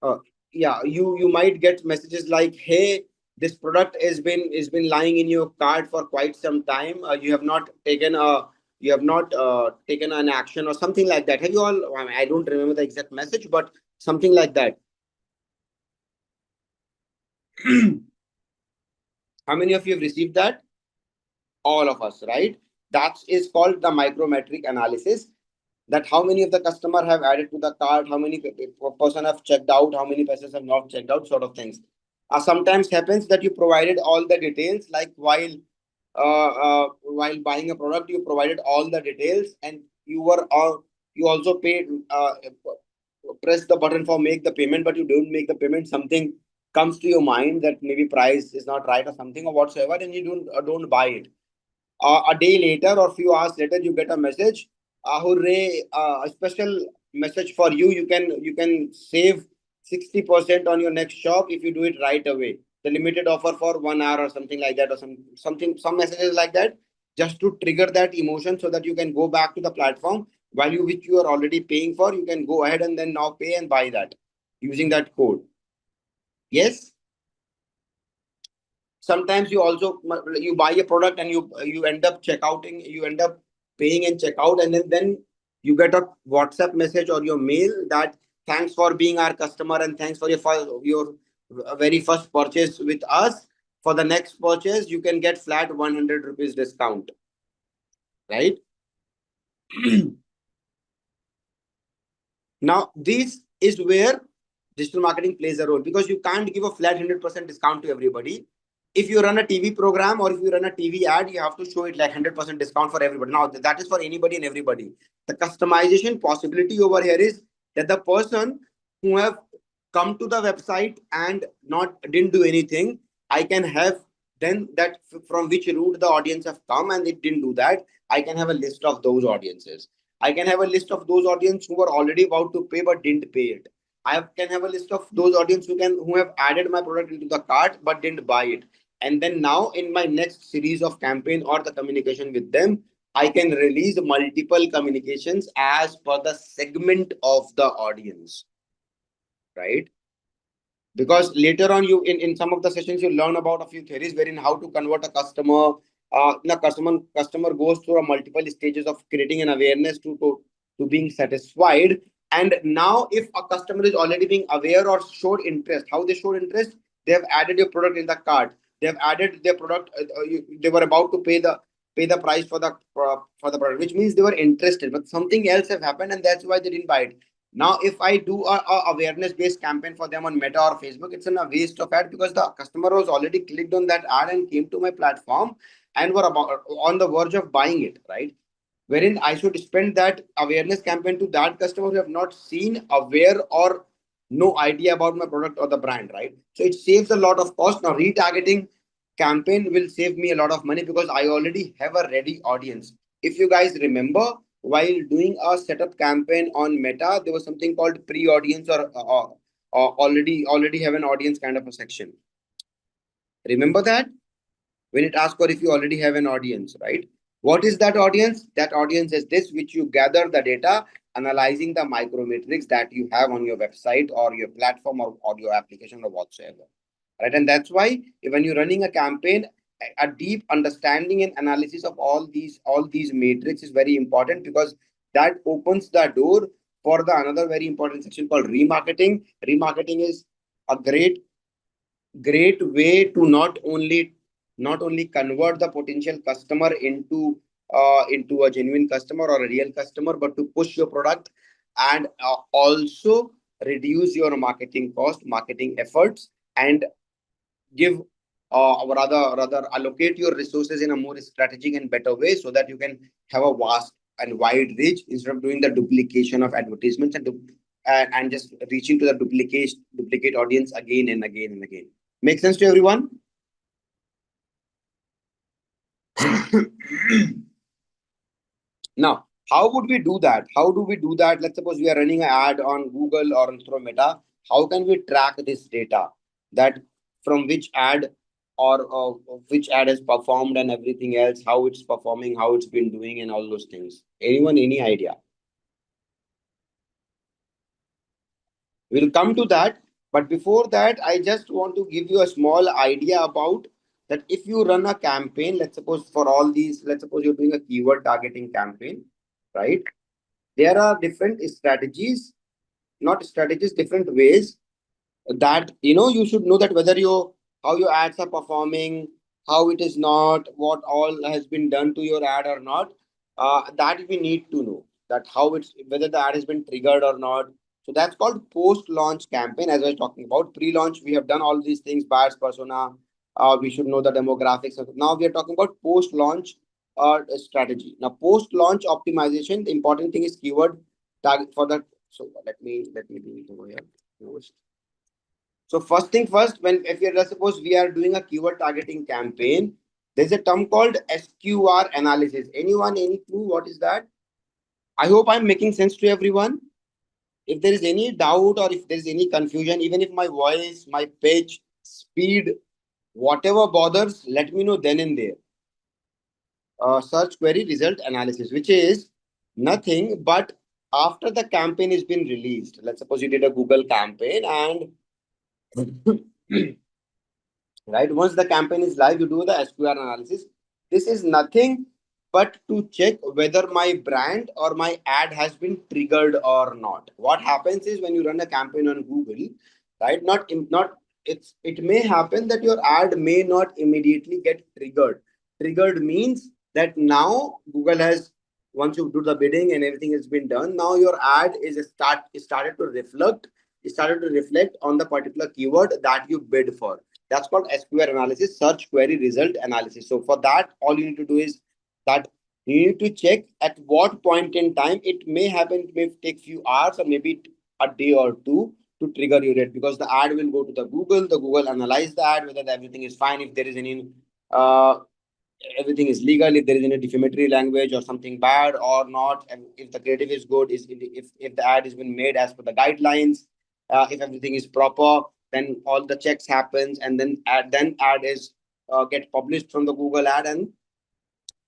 uh, yeah, you might get messages like, hey, this product has been lying in your cart for quite some time. You have not taken an action, or something like that. Have you all, I mean, I don't remember the exact message, but something like that. How many of you have received that? All of us, right? That is called the micrometric analysis. That how many of the customer have added to the cart, how many person have checked out, how many persons have not checked out, sort of things. Sometimes happens that you provided all the details, like while buying a product, you provided all the details, and you also paid, press the button for make the payment, but you don't make the payment. Something comes to your mind that maybe price is not right or something or whatsoever, and you don't buy it. A day later or few hours later, you get a message, hooray, a special message for you. You can save 60% on your next shop if you do it right away. The limited offer for 1 hour or something like that, or some messages like that, just to trigger that emotion, so that you can go back to the platform, value which you are already paying for. You can go ahead and then now pay and buy that using that code. Yes. Sometimes you buy a product, and you end up checkouting, you end up paying and check out, and then you get a WhatsApp message or your mail that, thanks for being our customer, and thanks for your very first purchase with us. For the next purchase, you can get flat 100 rupees discount, right? Now this is where digital marketing plays a role, because you can't give a flat 100% discount to everybody. If you run a TV program, or if you run a TV ad, you have to show it like 100% discount for everybody. Now that is for anybody and everybody. The customization possibility over here is that the person who have come to the website and not didn't do anything, I can have, then that from which route the audience have come and it didn't do that, I can have a list of those audiences. I can have a list of those audience who were already about to pay but didn't pay it. Can have a list of those audience who have added my product into the cart but didn't buy it. And then now in my next series of campaign or the communication with them, I can release multiple communications as per the segment of the audience, right? Because later on you in some of the sessions you learn about a few theories wherein how to convert a customer. The customer goes through a multiple stages of creating an awareness to being satisfied. And now if a customer is already being aware or showed interest, how they showed interest, they have added your product in the cart, they have added their product, they were about to pay the price for the product, which means they were interested, but something else have happened and that's why they didn't buy it. Now, if I do a awareness-based campaign for them on Meta or Facebook, it's a waste of ad because the customer was already clicked on that ad and came to my platform and were about on the verge of buying it, right? Wherein I should spend that awareness campaign to that customer who have not seen, aware, or no idea about my product or the brand, right? So it saves a lot of cost. Now, retargeting campaign will save me a lot of money because I already have a ready audience. If you guys remember, while doing a setup campaign on Meta, there was something called pre-audience or already have an audience kind of a section. Remember that when it asks for if you already have an audience, right? What is that audience? That audience is this, which you gather the data, analyzing the micrometrics that you have on your website or your platform or your application or whatsoever, right? And that's why when you're running a campaign, a deep understanding and analysis of all these matrix is very important because that opens the door for the another very important section called remarketing. Remarketing is a great way to not only convert the potential customer into a genuine customer or a real customer, but to push your product and also reduce your marketing cost, marketing efforts, and give rather allocate your resources in a more strategic and better way so that you can have a vast and wide reach instead of doing the duplication of advertisements and just reaching to the duplicate audience again and again and again. Make sense to everyone? Now, how would we do that? How do we do that? Let's suppose we are running an ad on Google or through Meta. How can we track this data? That from which ad has performed and everything else, how it's performing, how it's been doing, and all those things. Anyone, any idea? We'll come to that. But before that, I just want to give you a small idea about that if you run a campaign, let's suppose for all these, let's suppose you're doing a keyword targeting campaign, right? There are different strategies, not strategies, different ways that you should know that whether how your ads are performing, how it is not, what all has been done to your ad or not. That we need to know that how it's whether the ad has been triggered or not. So that's called post-launch campaign. As I was talking about pre-launch, we have done all these things, buyers persona. We should know the demographics. Now we are talking about post-launch strategy. Now post-launch optimization, the important thing is keyword target for the. So let me bring it over here. Post. So first thing first, when if you're let's suppose we are doing a keyword targeting campaign, there's a term called SQR analysis. Anyone, any clue what is that? I hope I'm making sense to everyone. If there is any doubt or if there is any confusion, even if my voice, my pitch, speed, whatever bothers, let me know then and there. Search query result analysis, which is nothing but after the campaign has been released. Let's suppose you did a Google campaign and right, once the campaign is live, you do the SQR analysis. This is nothing but to check whether my brand or my ad has been triggered or not. What happens is when you run a campaign on Google, right? It may happen that your ad may not immediately get triggered. Triggered means that now Google has, once you do the bidding and everything has been done, now your ad started to reflect on the particular keyword that you bid for. That's called SQR analysis, search query result analysis. So for that, all you need to do is that you need to check at what point in time it may happen. It may take few hours or maybe a day or two to trigger your ad, because the ad will go to the Google analyze the ad, whether everything is fine. If there is any everything is legal, if there is any defamatory language or something bad or not, and if the creative is good, is if the ad has been made as per the guidelines, if everything is proper, then all the checks happens, and then ad is get published from the Google ad, and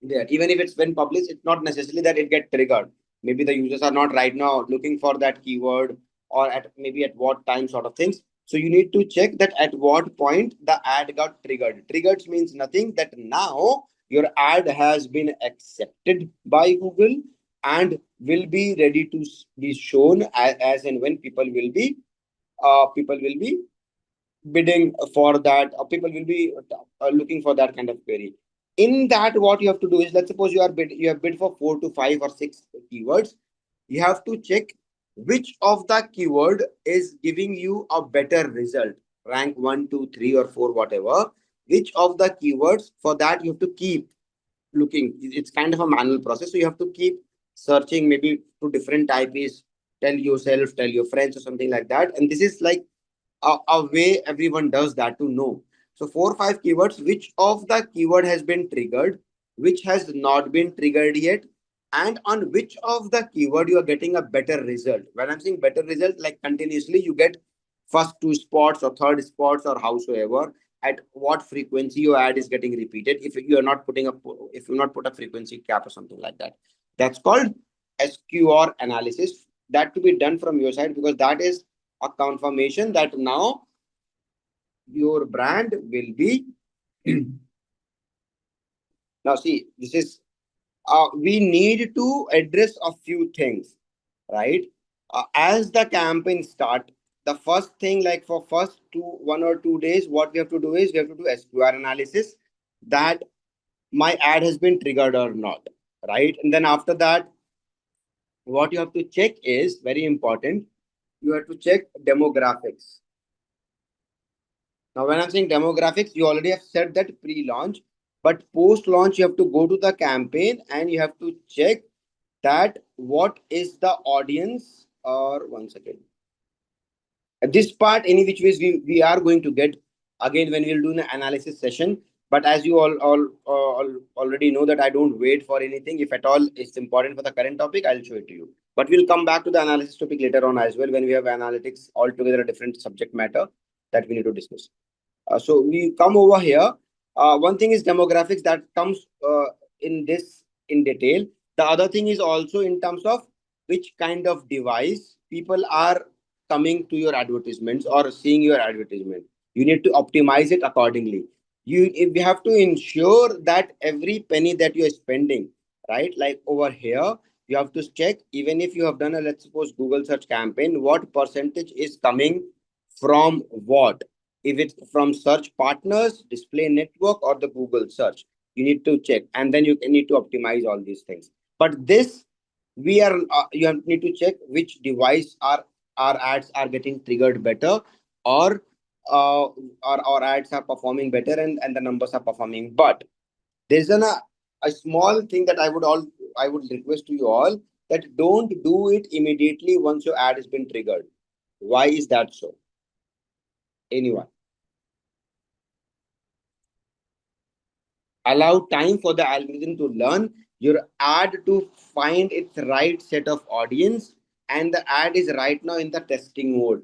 there, even if it's been published, it's not necessarily that it get triggered. Maybe the users are not right now looking for that keyword, or at maybe at what time, sort of things. So you need to check that at what point the ad got triggered. Triggered means nothing, that now your ad has been accepted by Google and will be ready to be shown as and when people will be bidding for that, or people will be looking for that kind of query. In that, what you have to do is, let's suppose you have bid for 4 to 5 or 6 keywords. You have to check which of the keyword is giving you a better result, rank 1, 2, 3, or 4, whatever. Which of the keywords, for that you have to keep looking. It's kind of a manual process, so you have to keep searching, maybe to different types. Tell yourself, tell your friends, or something like that. And this is like a way everyone does that, to know. So 4 or 5 keywords, which of the keyword has been triggered, which has not been triggered yet, and on which of the keyword you are getting a better result. When I'm saying better result, like continuously you get first 2 spots or third spots or howsoever, at what frequency your ad is getting repeated. If you are not putting up, if you not put a frequency cap or something like that, that's called SQR analysis. That to be done from your side, because that is a confirmation that now your brand will be now. See, this is we need to address a few things, right? As the campaign start, the first thing, like for first 1 or 2 days, what we have to do is we have to do SQR analysis, that my ad has been triggered or not, right? And then after that, what you have to check is very important. You have to check demographics. Now, when I'm saying demographics, you already have said that pre-launch, but post-launch, you have to go to the campaign and you have to check that what is the audience, or one second. This part, any which ways, we are going to get again when we'll do an analysis session. But as you all already know that I don't wait for anything. If at all it's important for the current topic, I'll show it to you. But we'll come back to the analysis topic later on as well, when we have analytics altogether a different subject matter that we need to discuss. So we come over here. One thing is demographics, that comes in this in detail. The other thing is also in terms of which kind of device people are coming to your advertisements or seeing your advertisement. You need to optimize it accordingly. We have to ensure that every penny that you are spending, right? Like over here, you have to check, even if you have done a, let's suppose, Google search campaign, what percentage is coming from what, if it's from search partners, display network, or the Google search. You need to check, and then you need to optimize all these things. But this, we are need to check which device are our ads are getting triggered better, or our ads are performing better, and the numbers are performing. But there's a small thing that I would request to you all, that don't do it immediately once your ad has been triggered. Why is that so? Anyone? Allow time for the algorithm to learn your ad, to find its right set of audience, and the ad is right now in the testing mode,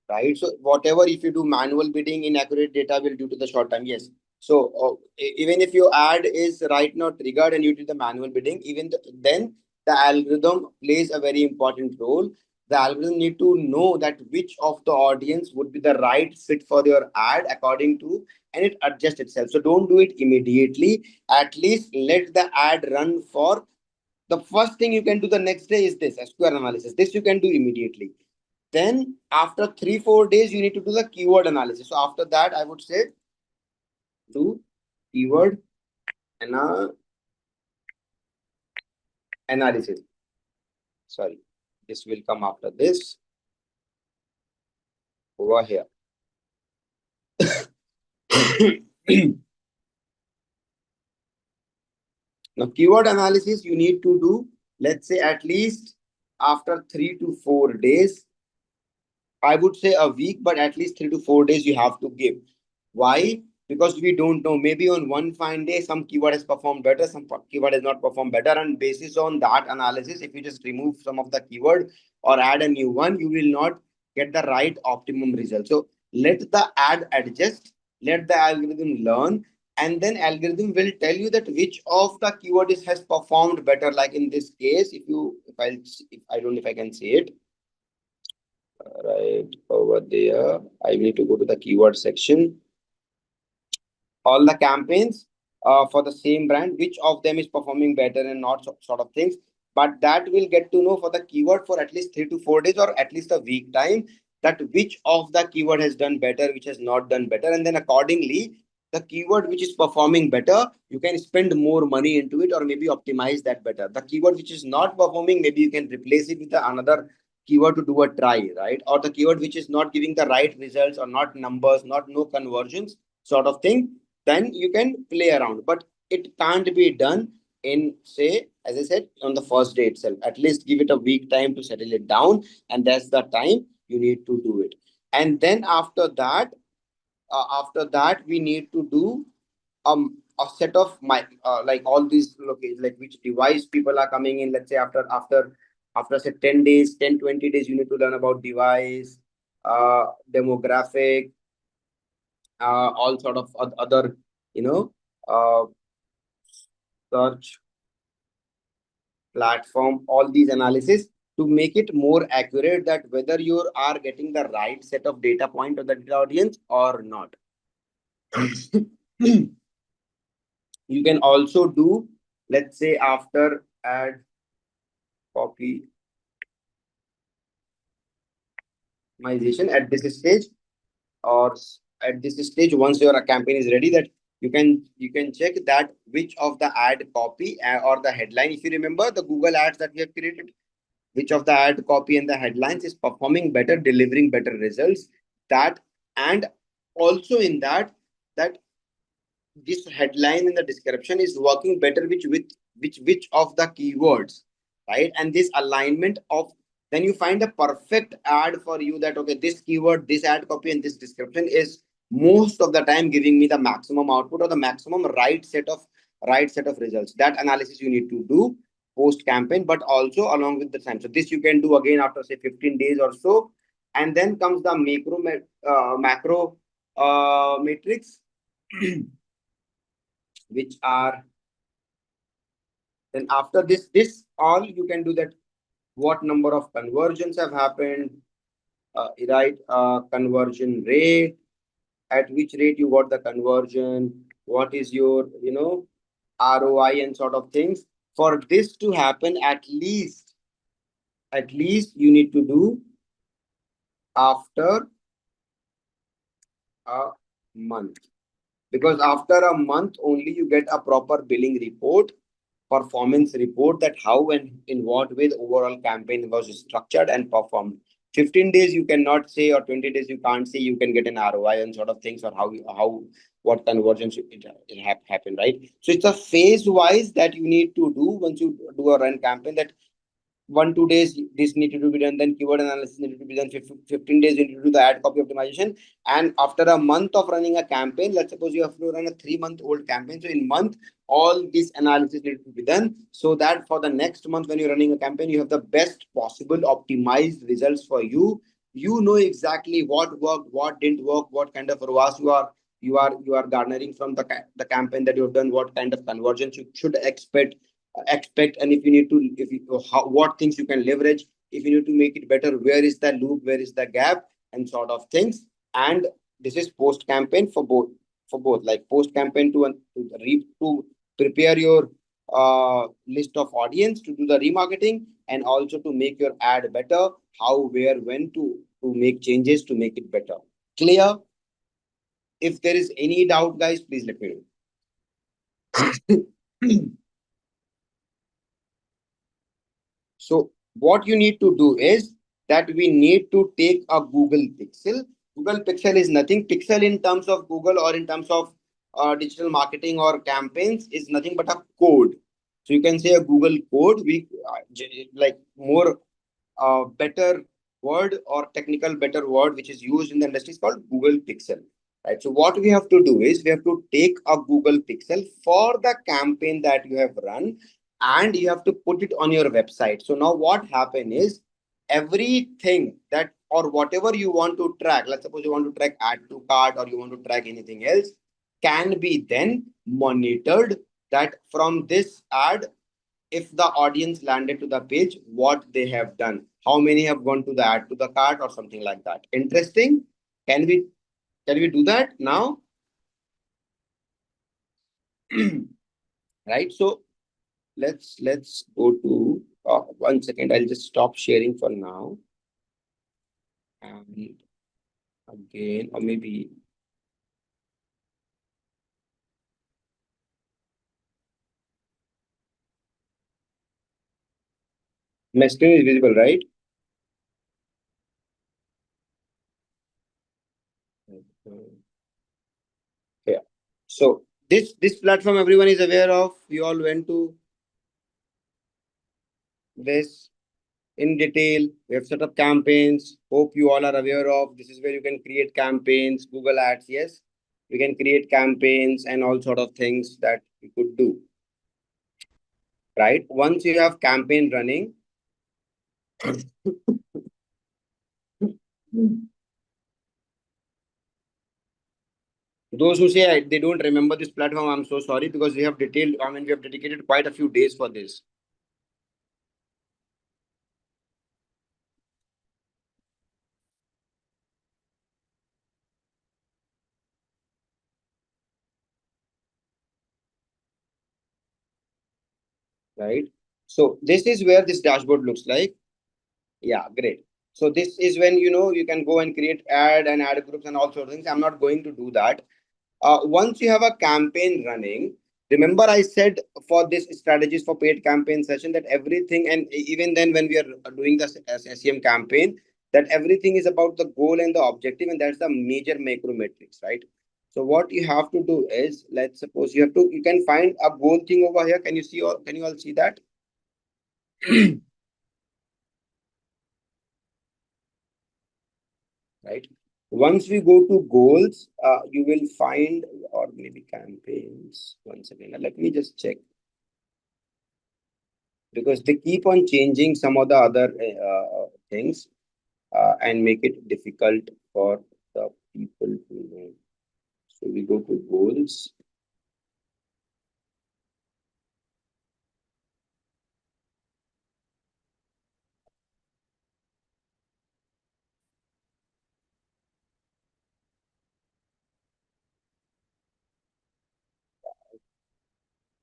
right? So whatever, if you do manual bidding, inaccurate data will due to the short time, yes. So even if your ad is right now triggered and you did the manual bidding, then the algorithm plays a very important role. The algorithm need to know that which of the audience would be the right fit for your ad according to, and it adjusts itself. So don't do it immediately. At least let the ad run for, the first thing you can do the next day is this SQL analysis. This you can do immediately. Then after 3-4 days, you need to do the keyword analysis. So after that, I would say do keyword analysis. Sorry, this will come after this over here. Now, keyword analysis you need to do, let's say, at least after 3 to 4 days. I would say a week, but at least 3 to 4 days you have to give. Why? because we don't know. Maybe on one fine day, some keyword has performed better, some keyword has not performed better. And basis on that analysis, if you just remove some of the keyword or add a new one, you will not get the right optimum result. So let the ad adjust, let the algorithm learn, and then algorithm will tell you that which of the keyword has performed better. Like in this case, if I don't know if I can see it right over there, I need to go to the keyword section. All the campaigns for the same brand, which of them is performing better and not sort of things. But that will get to know for the keyword for at least 3 to 4 days or at least a week time, that which of the keyword has done better, which has not done better. And then accordingly, the keyword which is performing better, you can spend more money into it or maybe optimize that better. The keyword which is not performing, maybe you can replace it with another keyword to do a try, right? Or the keyword which is not giving the right results or not numbers, not no conversions sort of thing, then you can play around. But it can't be done in, say, as I said, on the first day itself. At least give it a week time to settle it down, and that's the time you need to do it. And then after that we need to do a set of my like all these locations, like which device people are coming in. Let's say after say 10 days, 10-20 days, you need to learn about device, demographic, all sort of other, you know, uh, search platform, all these analysis to make it more accurate, that whether you are getting the right set of data point of the data audience or not. You can also do, let's say, after ad optimization at this stage, or at this stage, once your campaign is ready, that you can check that which of the ad copy or the headline, if you remember the Google ads that we have created, which of the ad copy and the headlines is performing better, delivering better results. That, and also in that this headline in the description is working better which of the keywords, right? And this alignment of, then you find a perfect ad for you, that okay, this keyword, this ad copy, and this description is most of the time giving me the maximum output or the maximum right set of results. That analysis you need to do post campaign, but also along with the time. So this you can do again after say 15 days or so. And then comes the macro matrix, which are, then after this all you can do that, what number of conversions have happened, right? Conversion rate, at which rate you got the conversion, what is your, ROI and sort of things. For this to happen, at least you need to do after a month, because after a month only you get a proper billing report, performance report, that how and in what way the overall campaign was structured and performed. 15 days you cannot say, or 20 days you can't say you can get an ROI and sort of things, or how what conversions it happen, right? So it's a phase wise that you need to do once you do a run campaign, that 1-2 days this needed to be done, then keyword analysis needed to be done, 15 days you need to do the ad copy optimization. And after a month of running a campaign, let's suppose you have to run a 3-month-old campaign, so in month all this analysis needed to be done, so that for the next month when you're running a campaign, you have the best possible optimized results for you. You know exactly what worked, what didn't work, what kind of ROAS you are garnering from the campaign that you've done, what kind of conversions you should expect, and if you need to, what things you can leverage, if you need to make it better, where is the loop, where is the gap, and sort of things. And this is post campaign for both, like post campaign to prepare your list of audience to do the remarketing, and also to make your ad better, how, where, when to make changes to make it better. Clear? If there is any doubt, guys, please let me know. So what you need to do is that we need to take a Google Pixel. Google Pixel is nothing. Pixel in terms of Google or in terms of digital marketing or campaigns is nothing but a code. So you can say a Google code. We like more better word or technical better word which is used in the industry is called Google Pixel, right? So what we have to do is we have to take a Google Pixel for the campaign that you have run, and you have to put it on your website. So now what happen is everything that or whatever you want to track, let's suppose you want to track add to cart or you want to track anything else, can be then monitored, that from this ad, if the audience landed to the page, what they have done, how many have gone to the add to the cart or something like that. Interesting. Can we do that now? Right. So let's go to 1 second. I'll just stop sharing for now. And again, or maybe my screen is visible, right? Yeah. So this platform everyone is aware of. We all went to this in detail. We have set up campaigns. Hope you all are aware of. This is where you can create campaigns, Google Ads. Yes, we can create campaigns and all sort of things that you could do. Right. Once you have campaign running, those who say they don't remember this platform, I'm so sorry, because we have detailed. I mean, we have dedicated quite a few days for this. Right. So this is where this dashboard looks like. Yeah, great. So this is when you can go and create ad groups and all sorts of things. I'm not going to do that. Once you have a campaign running, remember I said for this strategies for paid campaign session that everything, and even then when we are doing the SEM campaign, that everything is about the goal and the objective, and that's the major macro matrix, right? So what you have to do is, let's suppose you can find a goal thing over here. Can you see, or can you all see that? Right. Once we go to goals, you will find, or maybe campaigns. Once again, let me just check, because they keep on changing some of the other things and make it difficult for the people to know. So we go to goals.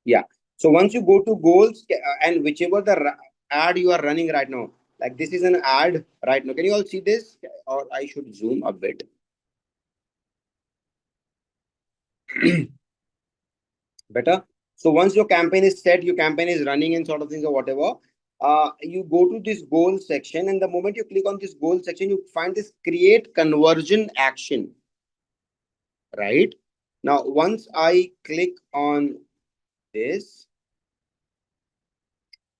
Yeah. So once you go to goals, and whichever the ad you are running right now, like this is an ad right now. Can you all see this? Or I should zoom a bit. Better. So once your campaign is set, your campaign is running and sort of things or whatever, you go to this goal section, and the moment you click on this goal section, you find this create conversion action. Right. Now, once I click on this,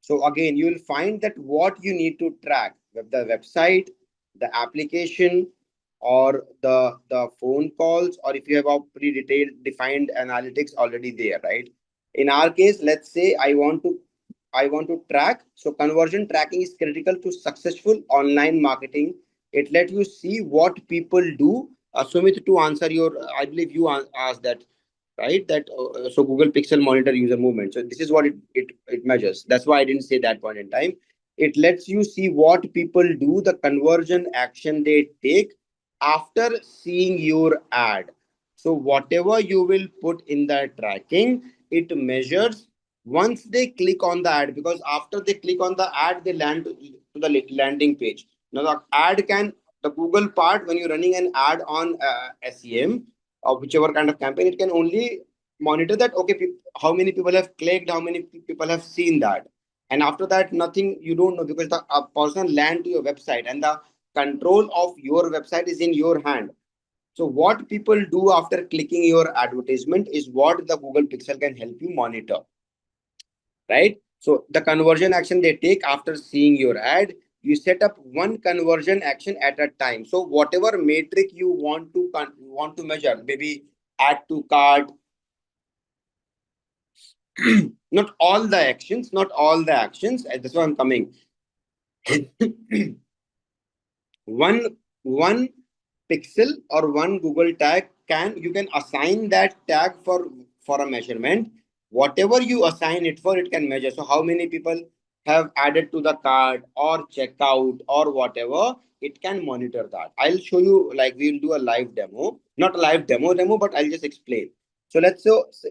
so again, you will find that what you need to track, the website, the application, or the phone calls, or if you have a pretty detailed defined analytics already there, right? In our case, let's say I want to track. So conversion tracking is critical to successful online marketing. It let you see what people do. Sumit, to answer your, I believe you asked that, right? That so Google Pixel monitor user movement. So this is what it measures. That's why I didn't say that point in time. It lets you see what people do, the conversion action they take after seeing your ad. So whatever you will put in the tracking, it measures once they click on the ad, because after they click on the ad, they land to the landing page. Now the ad can, the Google part, when you're running an ad on SEM or whichever kind of campaign, it can only monitor that, okay, how many people have clicked, how many people have seen that. And after that, nothing, you don't know, because the person land to your website, and the control of your website is in your hand. So what people do after clicking your advertisement is what the Google Pixel can help you monitor, right? So the conversion action they take after seeing your ad, you set up one conversion action at a time. So whatever metric you want to measure, maybe add to cart, not all the actions, that's why I'm coming. One pixel or one Google tag, you can assign that tag for a measurement. Whatever you assign it for, it can measure. So how many people have added to the cart or checkout or whatever, it can monitor that. I'll show you, like we'll do a live demo, not a live demo, but I'll just explain. So let's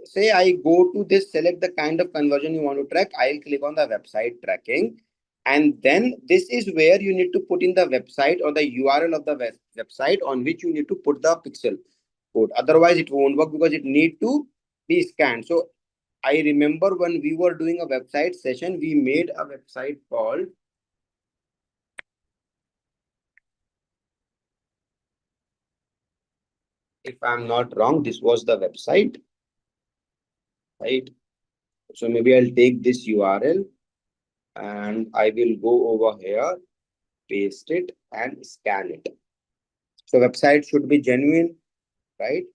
say I go to this, select the kind of conversion you want to track. I'll click on the website tracking. And then this is where you need to put in the website or the URL of the website on which you need to put the pixel code. Otherwise, it won't work because it need to be scanned. So I remember when we were doing a website session, we made a website called, if I'm not wrong, this was the website, right? So maybe I'll take this URL and I will go over here, paste it and scan it. So website should be genuine, right?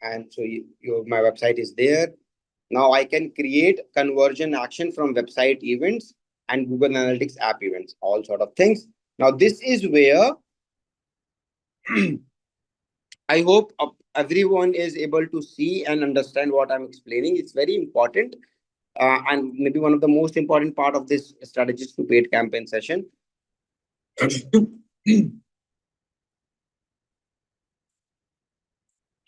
And so my website is there. Now I can create conversion action from website events and Google Analytics app events, all sort of things. Now this is where I hope everyone is able to see and understand what I'm explaining. It's very important, and maybe one of the most important part of this strategies to paid campaign session.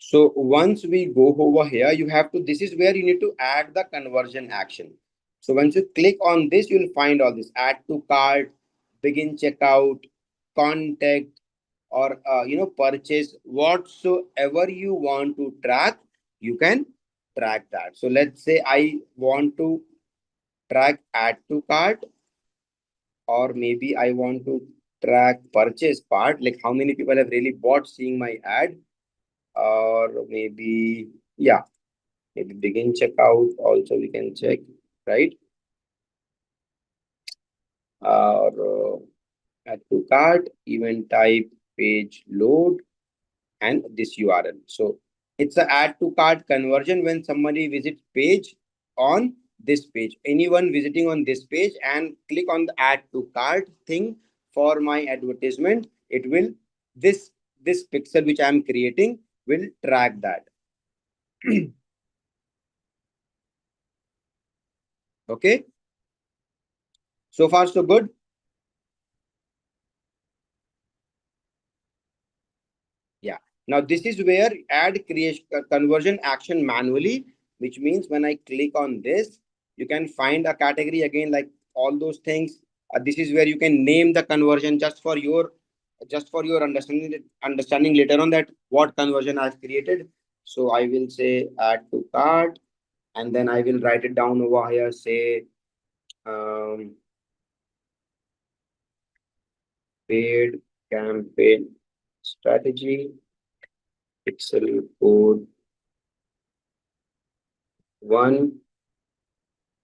So once we go over here, this is where you need to add the conversion action. So once you click on this, you'll find all this: add to cart, begin checkout, contact, or purchase. Whatsoever you want to track, you can track that. So let's say I want to track add to cart, or maybe I want to track purchase part, like how many people have really bought seeing my ad, or maybe, yeah, maybe begin checkout also we can check, right? Or add to cart, event type, page load, and this URL. So it's a add to cart conversion when somebody visits page on this page. Anyone visiting on this page and click on the add to cart thing for my advertisement, it will, this pixel which I'm creating will track that. Okay. So far, so good. Yeah. Now this is where add creation conversion action manually, which means when I click on this, you can find a category again, like all those things. This is where you can name the conversion just for your understanding later on that what conversion I've created. So I will say add to cart, and then I will write it down over here. Say paid campaign strategy, pixel code 1,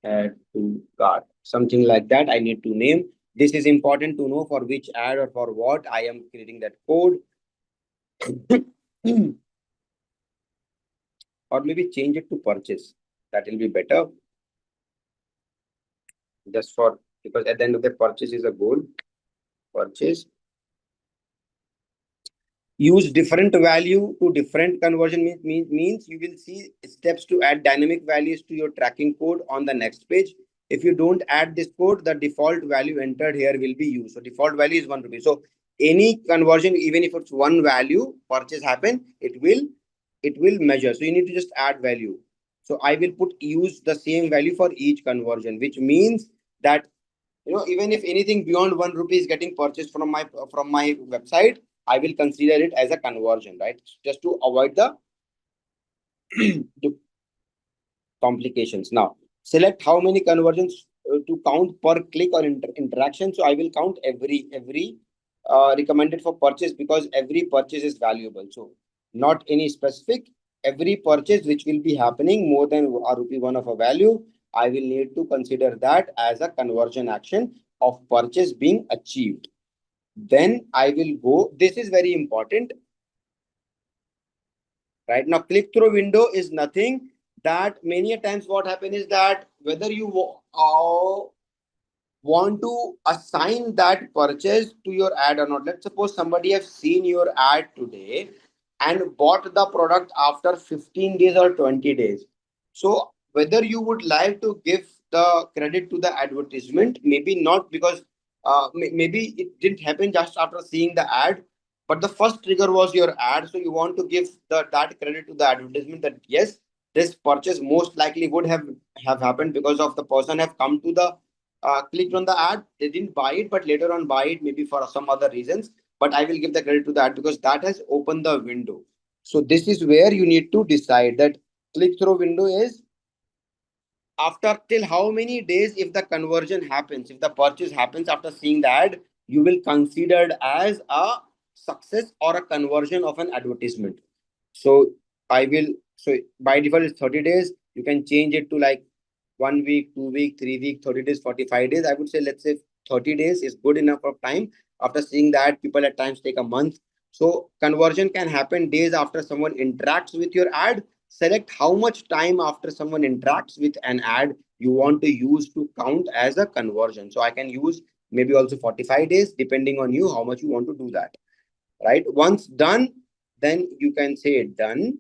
add to cart, something like that. I need to name. This is important to know for which ad or for what I am creating that code. Or maybe change it to purchase. That will be better. Just for, because at the end of the purchase is a goal. Purchase. Use different value to different conversion means you will see steps to add dynamic values to your tracking code on the next page. If you don't add this code, the default value entered here will be used. So default value is 1 rupee. So any conversion, even if it's one value purchase happen, it will measure. So you need to just add value. So I will use the same value for each conversion, which means that, even if anything beyond 1 rupee is getting purchased from my website, I will consider it as a conversion, right? Just to avoid the complications. Now, select how many conversions to count per click or interaction. So I will count every recommended for purchase, because every purchase is valuable. So not any specific, every purchase which will be happening more than a rupee 1 of a value, I will need to consider that as a conversion action of purchase being achieved. Then I will go, this is very important. Right now, click-through window is nothing that many a times what happens is that whether you want to assign that purchase to your ad or not. Let's suppose somebody have seen your ad today and bought the product after 15 days or 20 days. So whether you would like to give the credit to the advertisement, maybe not, because maybe it didn't happen just after seeing the ad, but the first trigger was your ad. So you want to give that credit to the advertisement that yes, this purchase most likely would have happened because of the person have come to the clicked on the ad, they didn't buy it, but later on buy it maybe for some other reasons. But I will give the credit to that because that has opened the window. So this is where you need to decide that click through window is after till how many days. If the conversion happens, if the purchase happens after seeing the ad, you will consider it as a success or a conversion of an advertisement. So I will, so by default it's 30 days. You can change it to like 1 week, 2 week, 3 week, 30 days, 45 days. I would say let's say 30 days is good enough of time. After seeing that, people at times take a month. So conversion can happen days after someone interacts with your ad. Select how much time after someone interacts with an ad you want to use to count as a conversion. So I can use maybe also 45 days depending on you how much you want to do that. Right? Once done, then you can say done.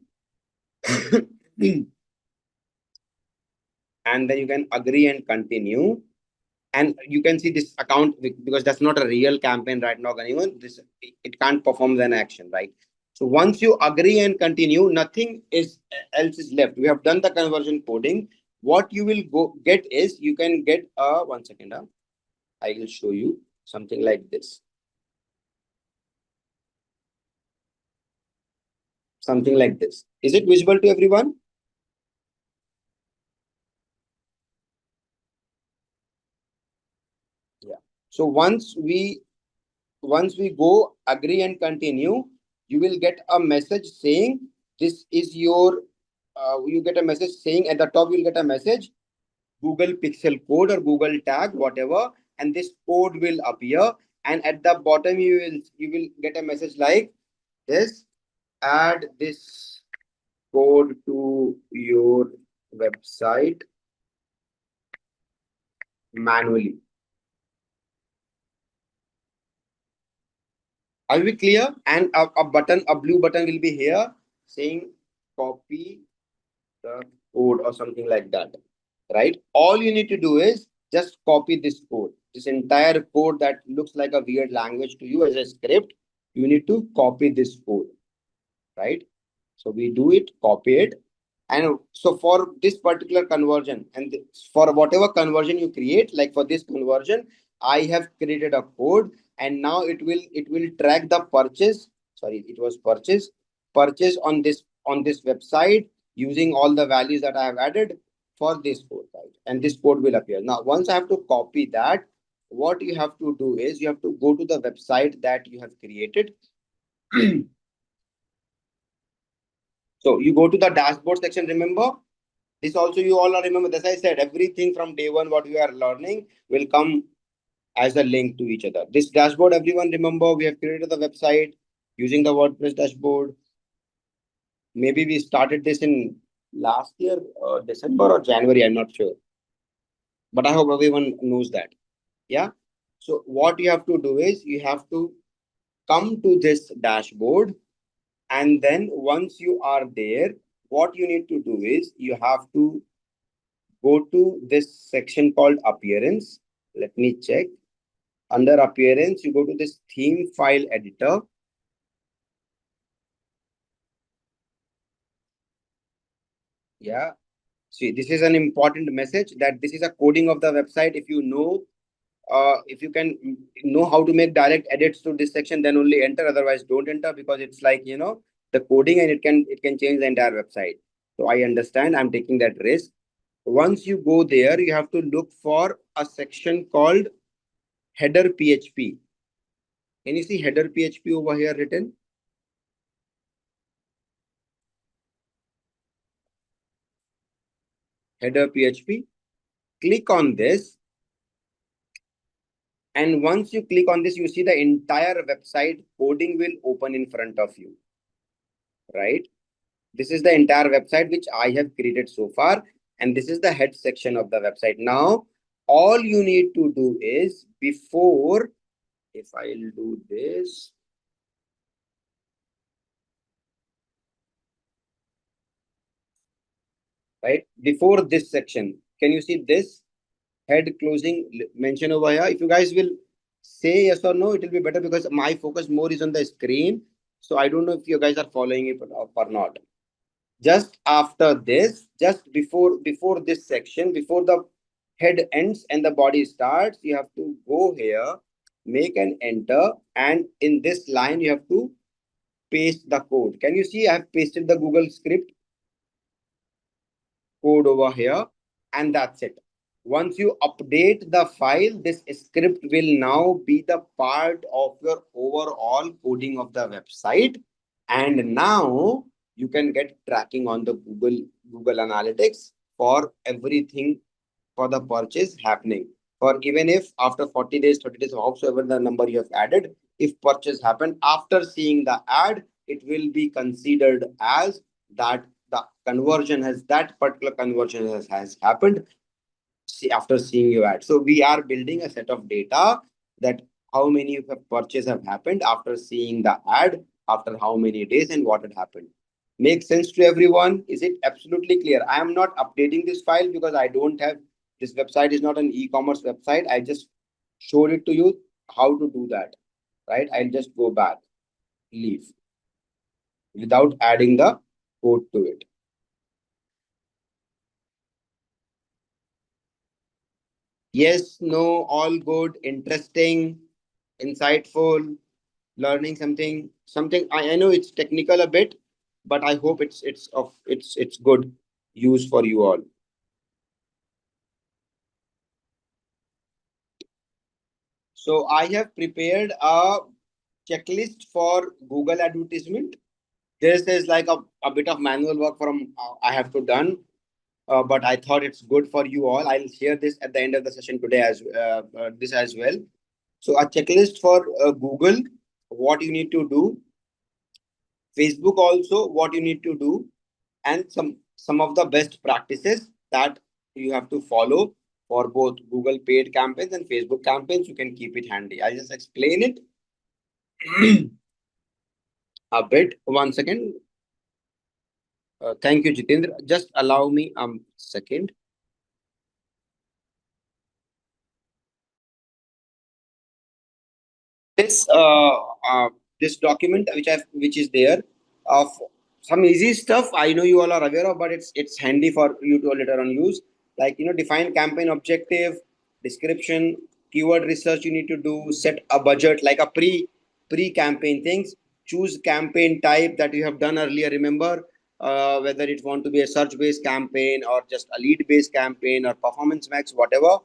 And then you can agree and continue. And you can see this account because that's not a real campaign right now. Anyone, this it can't perform an action, right? So once you agree and continue, nothing is else is left. We have done the conversion coding. What you will go get is you can get a 1 second. I will show you something like this. Something like this. Is it visible to everyone? Yeah. So once we go agree and continue, you will get a message saying this is your you get a message saying at the top you'll get a message Google Pixel code or Google tag, whatever, and this code will appear. And at the bottom you will get a message like this: add this code to your website manually. Are we clear? And a blue button will be here saying copy the code or something like that, right? All you need to do is just copy this code, this entire code that looks like a weird language to you as a script. You need to copy this code, right? So we do it, copy it. And so for this particular conversion and for whatever conversion you create, like for this conversion, I have created a code and now it will track the purchase. Sorry, it was purchase on this website using all the values that I have added for this code, right? And this code will appear. Now, once I have to copy that, what you have to do is you have to go to the website that you have created. So you go to the dashboard section, remember? This also you all are remember, as I said, everything from day one, what we are learning will come as a link to each other. This dashboard, everyone remember, we have created the website using the WordPress dashboard. Maybe we started this in last year, December or January, I'm not sure. But I hope everyone knows that. Yeah. So what you have to do is you have to come to this dashboard. And then once you are there, what you need to do is you have to go to this section called appearance. Let me check. Under appearance, you go to this theme file editor. Yeah. See, this is an important message that this is a coding of the website. If you can know how to make direct edits to this section, then only enter. Otherwise, don't enter because it's like, the coding and it can change the entire website. So I understand. I'm taking that risk. Once you go there, you have to look for a section called header PHP. Can you see header PHP over here written? Header PHP. Click on this. And once you click on this, you see the entire website coding will open in front of you, right? This is the entire website which I have created so far. And this is the head section of the website. Now, all you need to do is before, if I'll do this, right? Before this section, can you see this head closing mention over here? If you guys will say yes or no, it will be better because my focus more is on the screen. So I don't know if you guys are following it or not. Just after this, just before this section, before the head ends and the body starts, you have to go here, make an enter, and in this line you have to paste the code. Can you see I have pasted the Google script code over here, and that's it. Once you update the file, this script will now be the part of your overall coding of the website. And now you can get tracking on the Google Analytics for everything for the purchase happening. For even if after 40 days, 30 days, whatsoever the number you have added, if purchase happened after seeing the ad, it will be considered as that the conversion has that particular conversion has happened after seeing your ad. So we are building a set of data that how many purchases have happened after seeing the ad, after how many days, and what had happened. Makes sense to everyone? Is it absolutely clear? I am not updating this file because I don't have this website is not an e-commerce website. I just showed it to you how to do that, right? I'll just go back, leave without adding the code to it. Yes, no, all good, interesting, insightful, learning something. I know it's technical a bit, but I hope it's good use for you all. So I have prepared a checklist for Google advertisement. This is like a bit of manual work from I have to done, but I thought it's good for you all. I'll share this at the end of the session today as this as well. So a checklist for Google, what you need to do, Facebook also, what you need to do, and some of the best practices that you have to follow for both Google paid campaigns and Facebook campaigns. You can keep it handy. I'll just explain it a bit. One second. Thank you, Jitendra. Just allow me a second. This this document which is there of some easy stuff I know you all are aware of, but it's handy for you to later on use. Like define campaign objective, description, keyword research you need to do, set a budget like a pre campaign things, choose campaign type that you have done earlier. Remember whether it want to be a search based campaign or just a lead based campaign or performance max, whatever.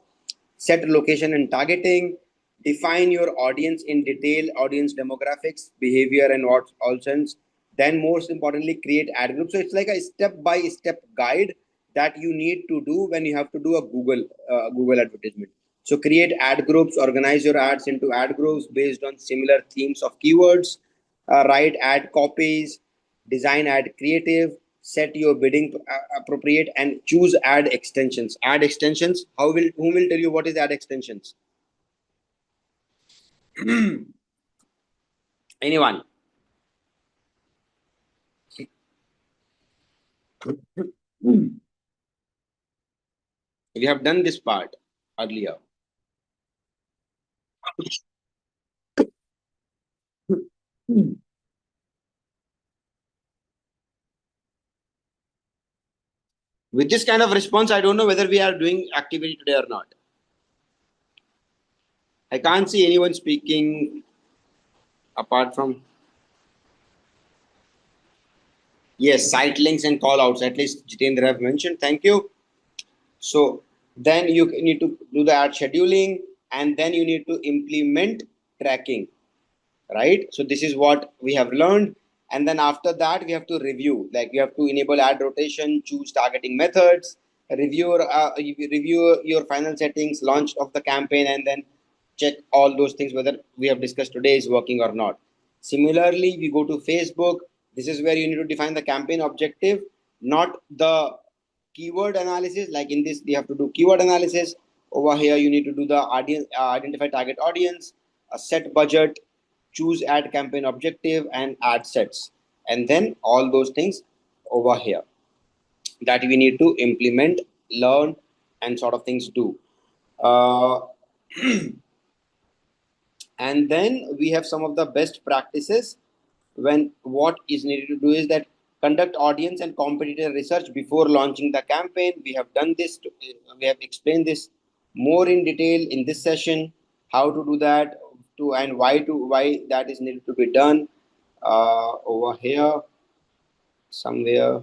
Set location and targeting, define your audience in detail, audience demographics, behavior, and what all sense. Then most importantly, create ad groups. So it's like a step by step guide that you need to do when you have to do a Google advertisement. So create ad groups, organize your ads into ad groups based on similar themes of keywords, write ad copies, design ad creative, set your bidding appropriate, and choose ad extensions. Ad extensions, whom will tell you what is ad extensions? Anyone? We have done this part earlier. With this kind of response, I don't know whether we are doing activity today or not. I can't see anyone speaking apart from. Yes, site links and call outs. At least Jitendra have mentioned. Thank you. So then you need to do the ad scheduling, and then you need to implement tracking, right? So this is what we have learned. And then after that, we have to review, like you have to enable ad rotation, choose targeting methods, review your final settings, launch of the campaign, and then check all those things whether we have discussed today is working or not. Similarly, we go to Facebook. This is where you need to define the campaign objective, not the keyword analysis. Like in this, we have to do keyword analysis. Over here, you need to do the audience, identify target audience, set budget, choose ad campaign objective, and ad sets, and then all those things over here that we need to implement, learn, and sort of things do. Uh, and then we have some of the best practices. When what is needed to do is that conduct audience and competitor research before launching the campaign. We have done this we have explained this more in detail in this session, how to do that, to and why that is needed to be done. Over here somewhere,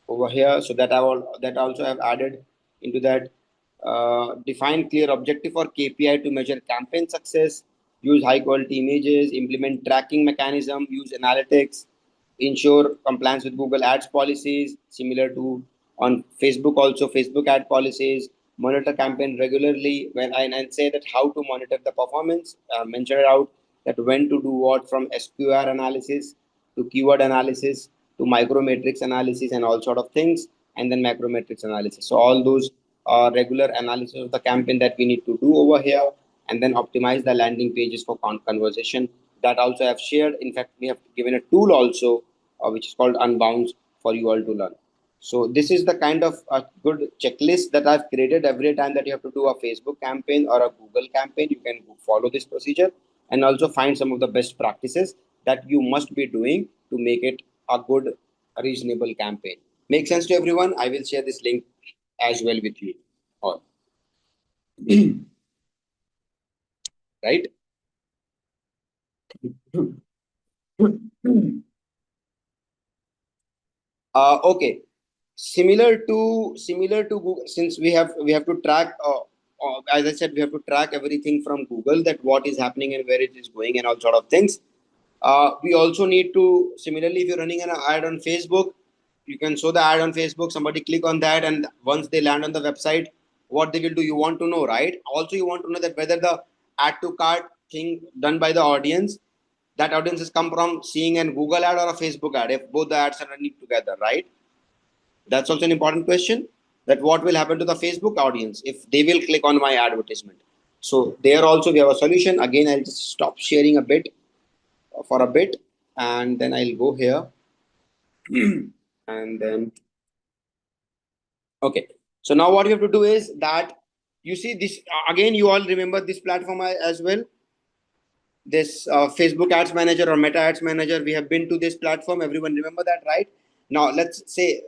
over here, so that I will that also have added into that. Define clear objective or KPI to measure campaign success, use high quality images, implement tracking mechanism, use analytics, ensure compliance with Google ads policies, similar to on Facebook. Also Facebook ad policies, monitor campaign regularly. When and say that how to monitor the performance, mention it out, that when to do what, from SQR analysis to keyword analysis to micrometrics analysis and all sort of things, and then macrometrics analysis. So all those are regular analysis of the campaign that we need to do over here, and then optimize the landing pages for conversation. That also I have shared. In fact, we have given a tool also, which is called Unbounce, for you all to learn. So this is the kind of a good checklist that I've created. Every time that you have to do a Facebook campaign or a Google campaign, you can follow this procedure and also find some of the best practices that you must be doing to make it a good, reasonable campaign. Make sense to everyone? I will share this link as well with you all. Right? Okay. Similar to Google, since we have to track, as I said, we have to track everything from Google, that what is happening and where it is going and all sort of things. We also need to, similarly, if you're running an ad on Facebook, you can show the ad on Facebook, somebody click on that, and once they land on the website, what they will do, you want to know, right? Also, you want to know that whether the add to cart thing done by the audience, that audience has come from seeing a Google ad or a Facebook ad, if both the ads are running together, right? That's also an important question, that what will happen to the Facebook audience if they will click on my advertisement. So there also we have a solution. Again, I'll just stop sharing a bit for a bit, and then I'll go here. And then, okay. So now what you have to do is that, you see this, again, you all remember this platform as well, this Facebook ads manager or meta ads manager. We have been to this platform, everyone remember that, right? Now let's say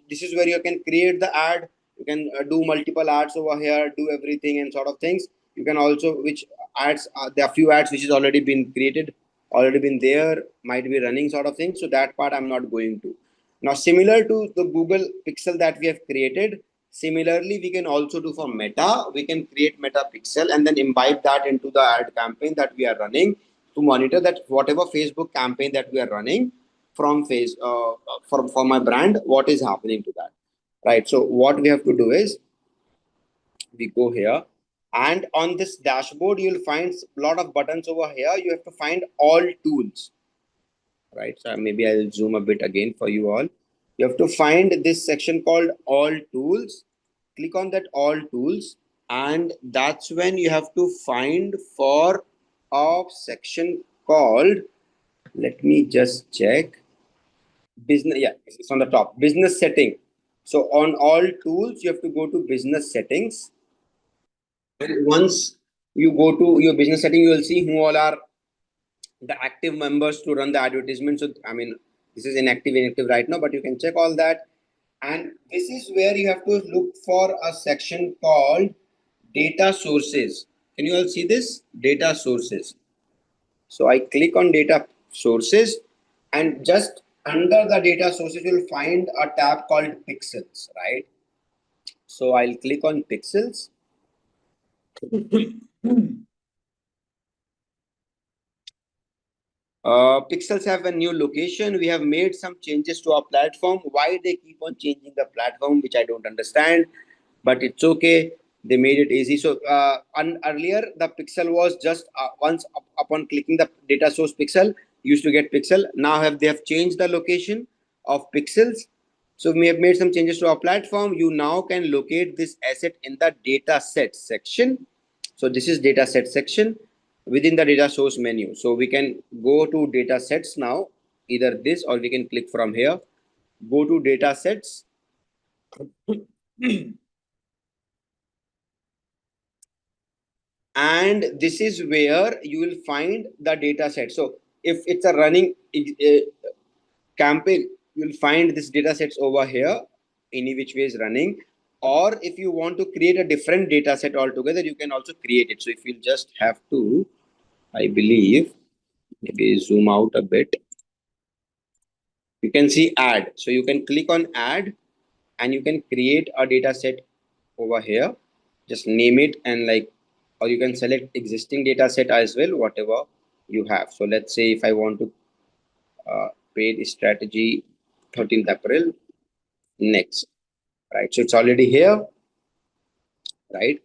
this is where you can create the ad, you can do multiple ads over here, do everything and sort of things. You can also, which ads, there are few ads which is already been created, already been there, might be running sort of thing, so that part I'm not going to. Now similar to the Google pixel that we have created, similarly we can also do for Meta. We can create Meta pixel and then imbibe that into the ad campaign that we are running, to monitor that whatever Facebook campaign that we are running from for my brand, what is happening to that, right? So what we have to do is, we go here, and on this dashboard you'll find a lot of buttons over here. You have to find all tools, right? So maybe I'll zoom a bit again for you all. You have to find this section called all tools. Click on that all tools, and that's when you have to find for a section called, let me just check, business. Yeah, it's on the top, business setting. So on all tools you have to go to business settings, and once you go to your business setting, you will see who all are the active members to run the advertisement. So I mean, this is inactive right now, but you can check all that. And this is where you have to look for a section called data sources. Can you all see this? Data sources. So I click on data sources, and just under the data sources you'll find a tab called pixels, right? So I'll click on pixels. Pixels have a new location. We have made some changes to our platform. Why they keep on changing the platform, which I don't understand, but it's okay. They made it easy. So earlier the pixel was just once upon clicking the data source pixel, used to get pixel. Now they have changed the location of pixels. So we have made some changes to our platform. You now can locate this asset in the data set section. So this is data set section within the data source menu. So we can go to data sets now, either this, or we can click from here, go to data sets. And this is where you will find the data set. So if it's a running campaign, you'll find this data sets over here, any which way is running. Or if you want to create a different data set altogether, you can also create it. So if you just have to, I believe, maybe zoom out a bit, you can see add. So you can click on add and you can create a data set over here. Just name it, and like, or you can select existing data set as well, whatever you have. So let's say if I want to paid strategy 13th April, next, right? So it's already here, right?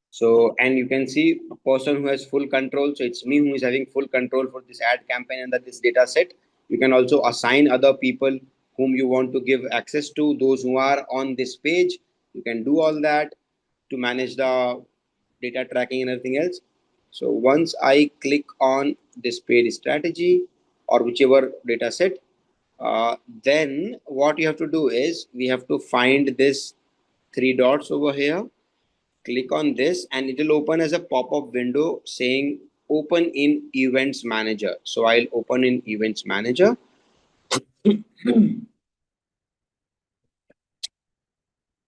So, and you can see a person who has full control. So it's me who is having full control for this ad campaign and that this data set. You can also assign other people whom you want to give access to, those who are on this page. You can do all that to manage the data tracking and everything else. So once I click on this paid strategy or whichever data set, then what you have to do is we have to find this three dots over here. Click on this and it will open as a pop-up window saying open in events manager. So I'll open in events manager.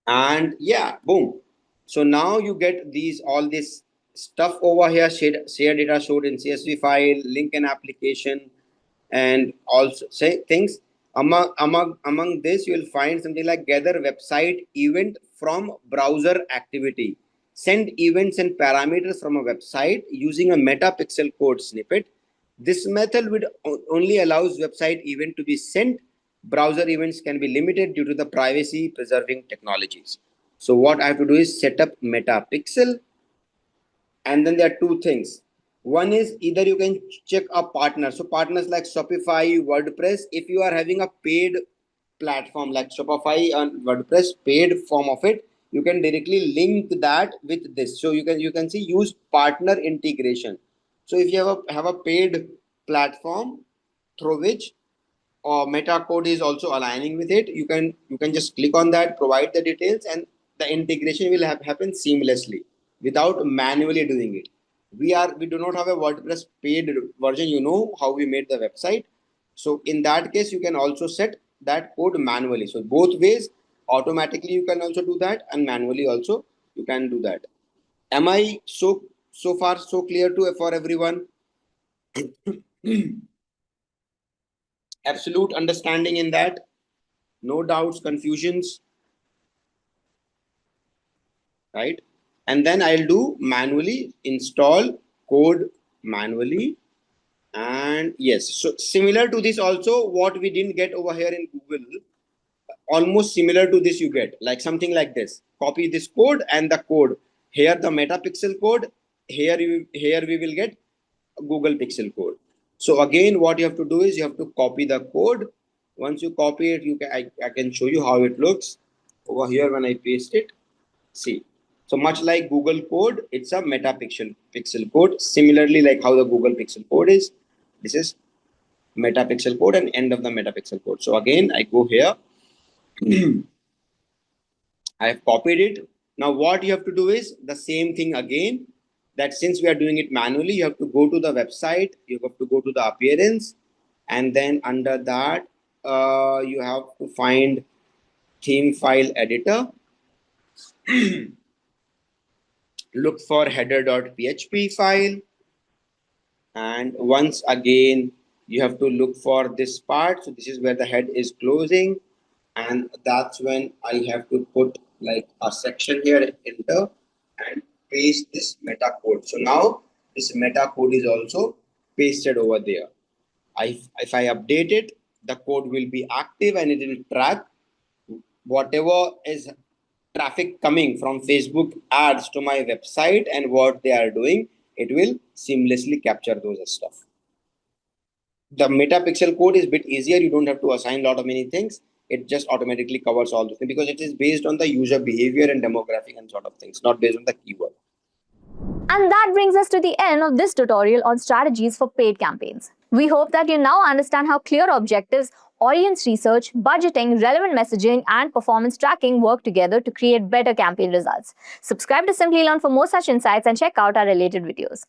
And yeah, boom. So now you get these all this stuff over here, share data stored in CSV file, link an application, and also say things. Among this, you will find something like gather website event from browser activity, send events and parameters from a website using a meta pixel code snippet. This method would only allows website event to be sent. Browser events can be limited due to the privacy preserving technologies. So what I have to do is set up meta pixel, and then there are two things. One is either you can check a partner. So partners like Shopify, WordPress. If you are having a paid platform like Shopify and WordPress, paid form of it, you can directly link that with this. So you can see use partner integration. So if you have a paid platform through which or meta code is also aligning with it, you can just click on that, provide the details, and the integration will happen seamlessly without manually doing it. We do not have a WordPress paid version, how we made the website. So in that case you can also set that code manually. So both ways, automatically you can also do that, and manually also you can do that. Am I so far so clear to for everyone? Absolute understanding in that? No doubts, confusions, right? And then I'll do manually install code manually. And yes, so similar to this also, what we didn't get over here in Google, almost similar to this you get, like something like this. Copy this code and the code. Here the metapixel code, here we will get Google Pixel code. So again, what you have to do is you have to copy the code. Once you copy it, I can show you how it looks over here when I paste it. See, so much like Google code, it's a metapixel code. Similarly, like how the Google Pixel code is, this is metapixel code and end of the metapixel code. So again, I go here. I have copied it. Now what you have to do is the same thing again, that since we are doing it manually, you have to go to the website, you have to go to the appearance, and then under that, you have to find theme file editor, look for header.php file, and once again, you have to look for this part. So this is where the head is closing, and that's when I have to put like a section here, enter, and paste this meta code. So now this meta code is also pasted over there. If I update it, the code will be active and it will track whatever is traffic coming from Facebook ads to my website and what they are doing, it will seamlessly capture those stuff. The metapixel code is a bit easier. You don't have to assign a lot of many things. It just automatically covers all those things because it is based on the user behavior and demographic and sort of things, not based on the keyword. And that brings us to the end of this tutorial on strategies for paid campaigns. We hope that you now understand how clear objectives, audience research, budgeting, relevant messaging, and performance tracking work together to create better campaign results. Subscribe to Simplilearn for more such insights and check out our related videos.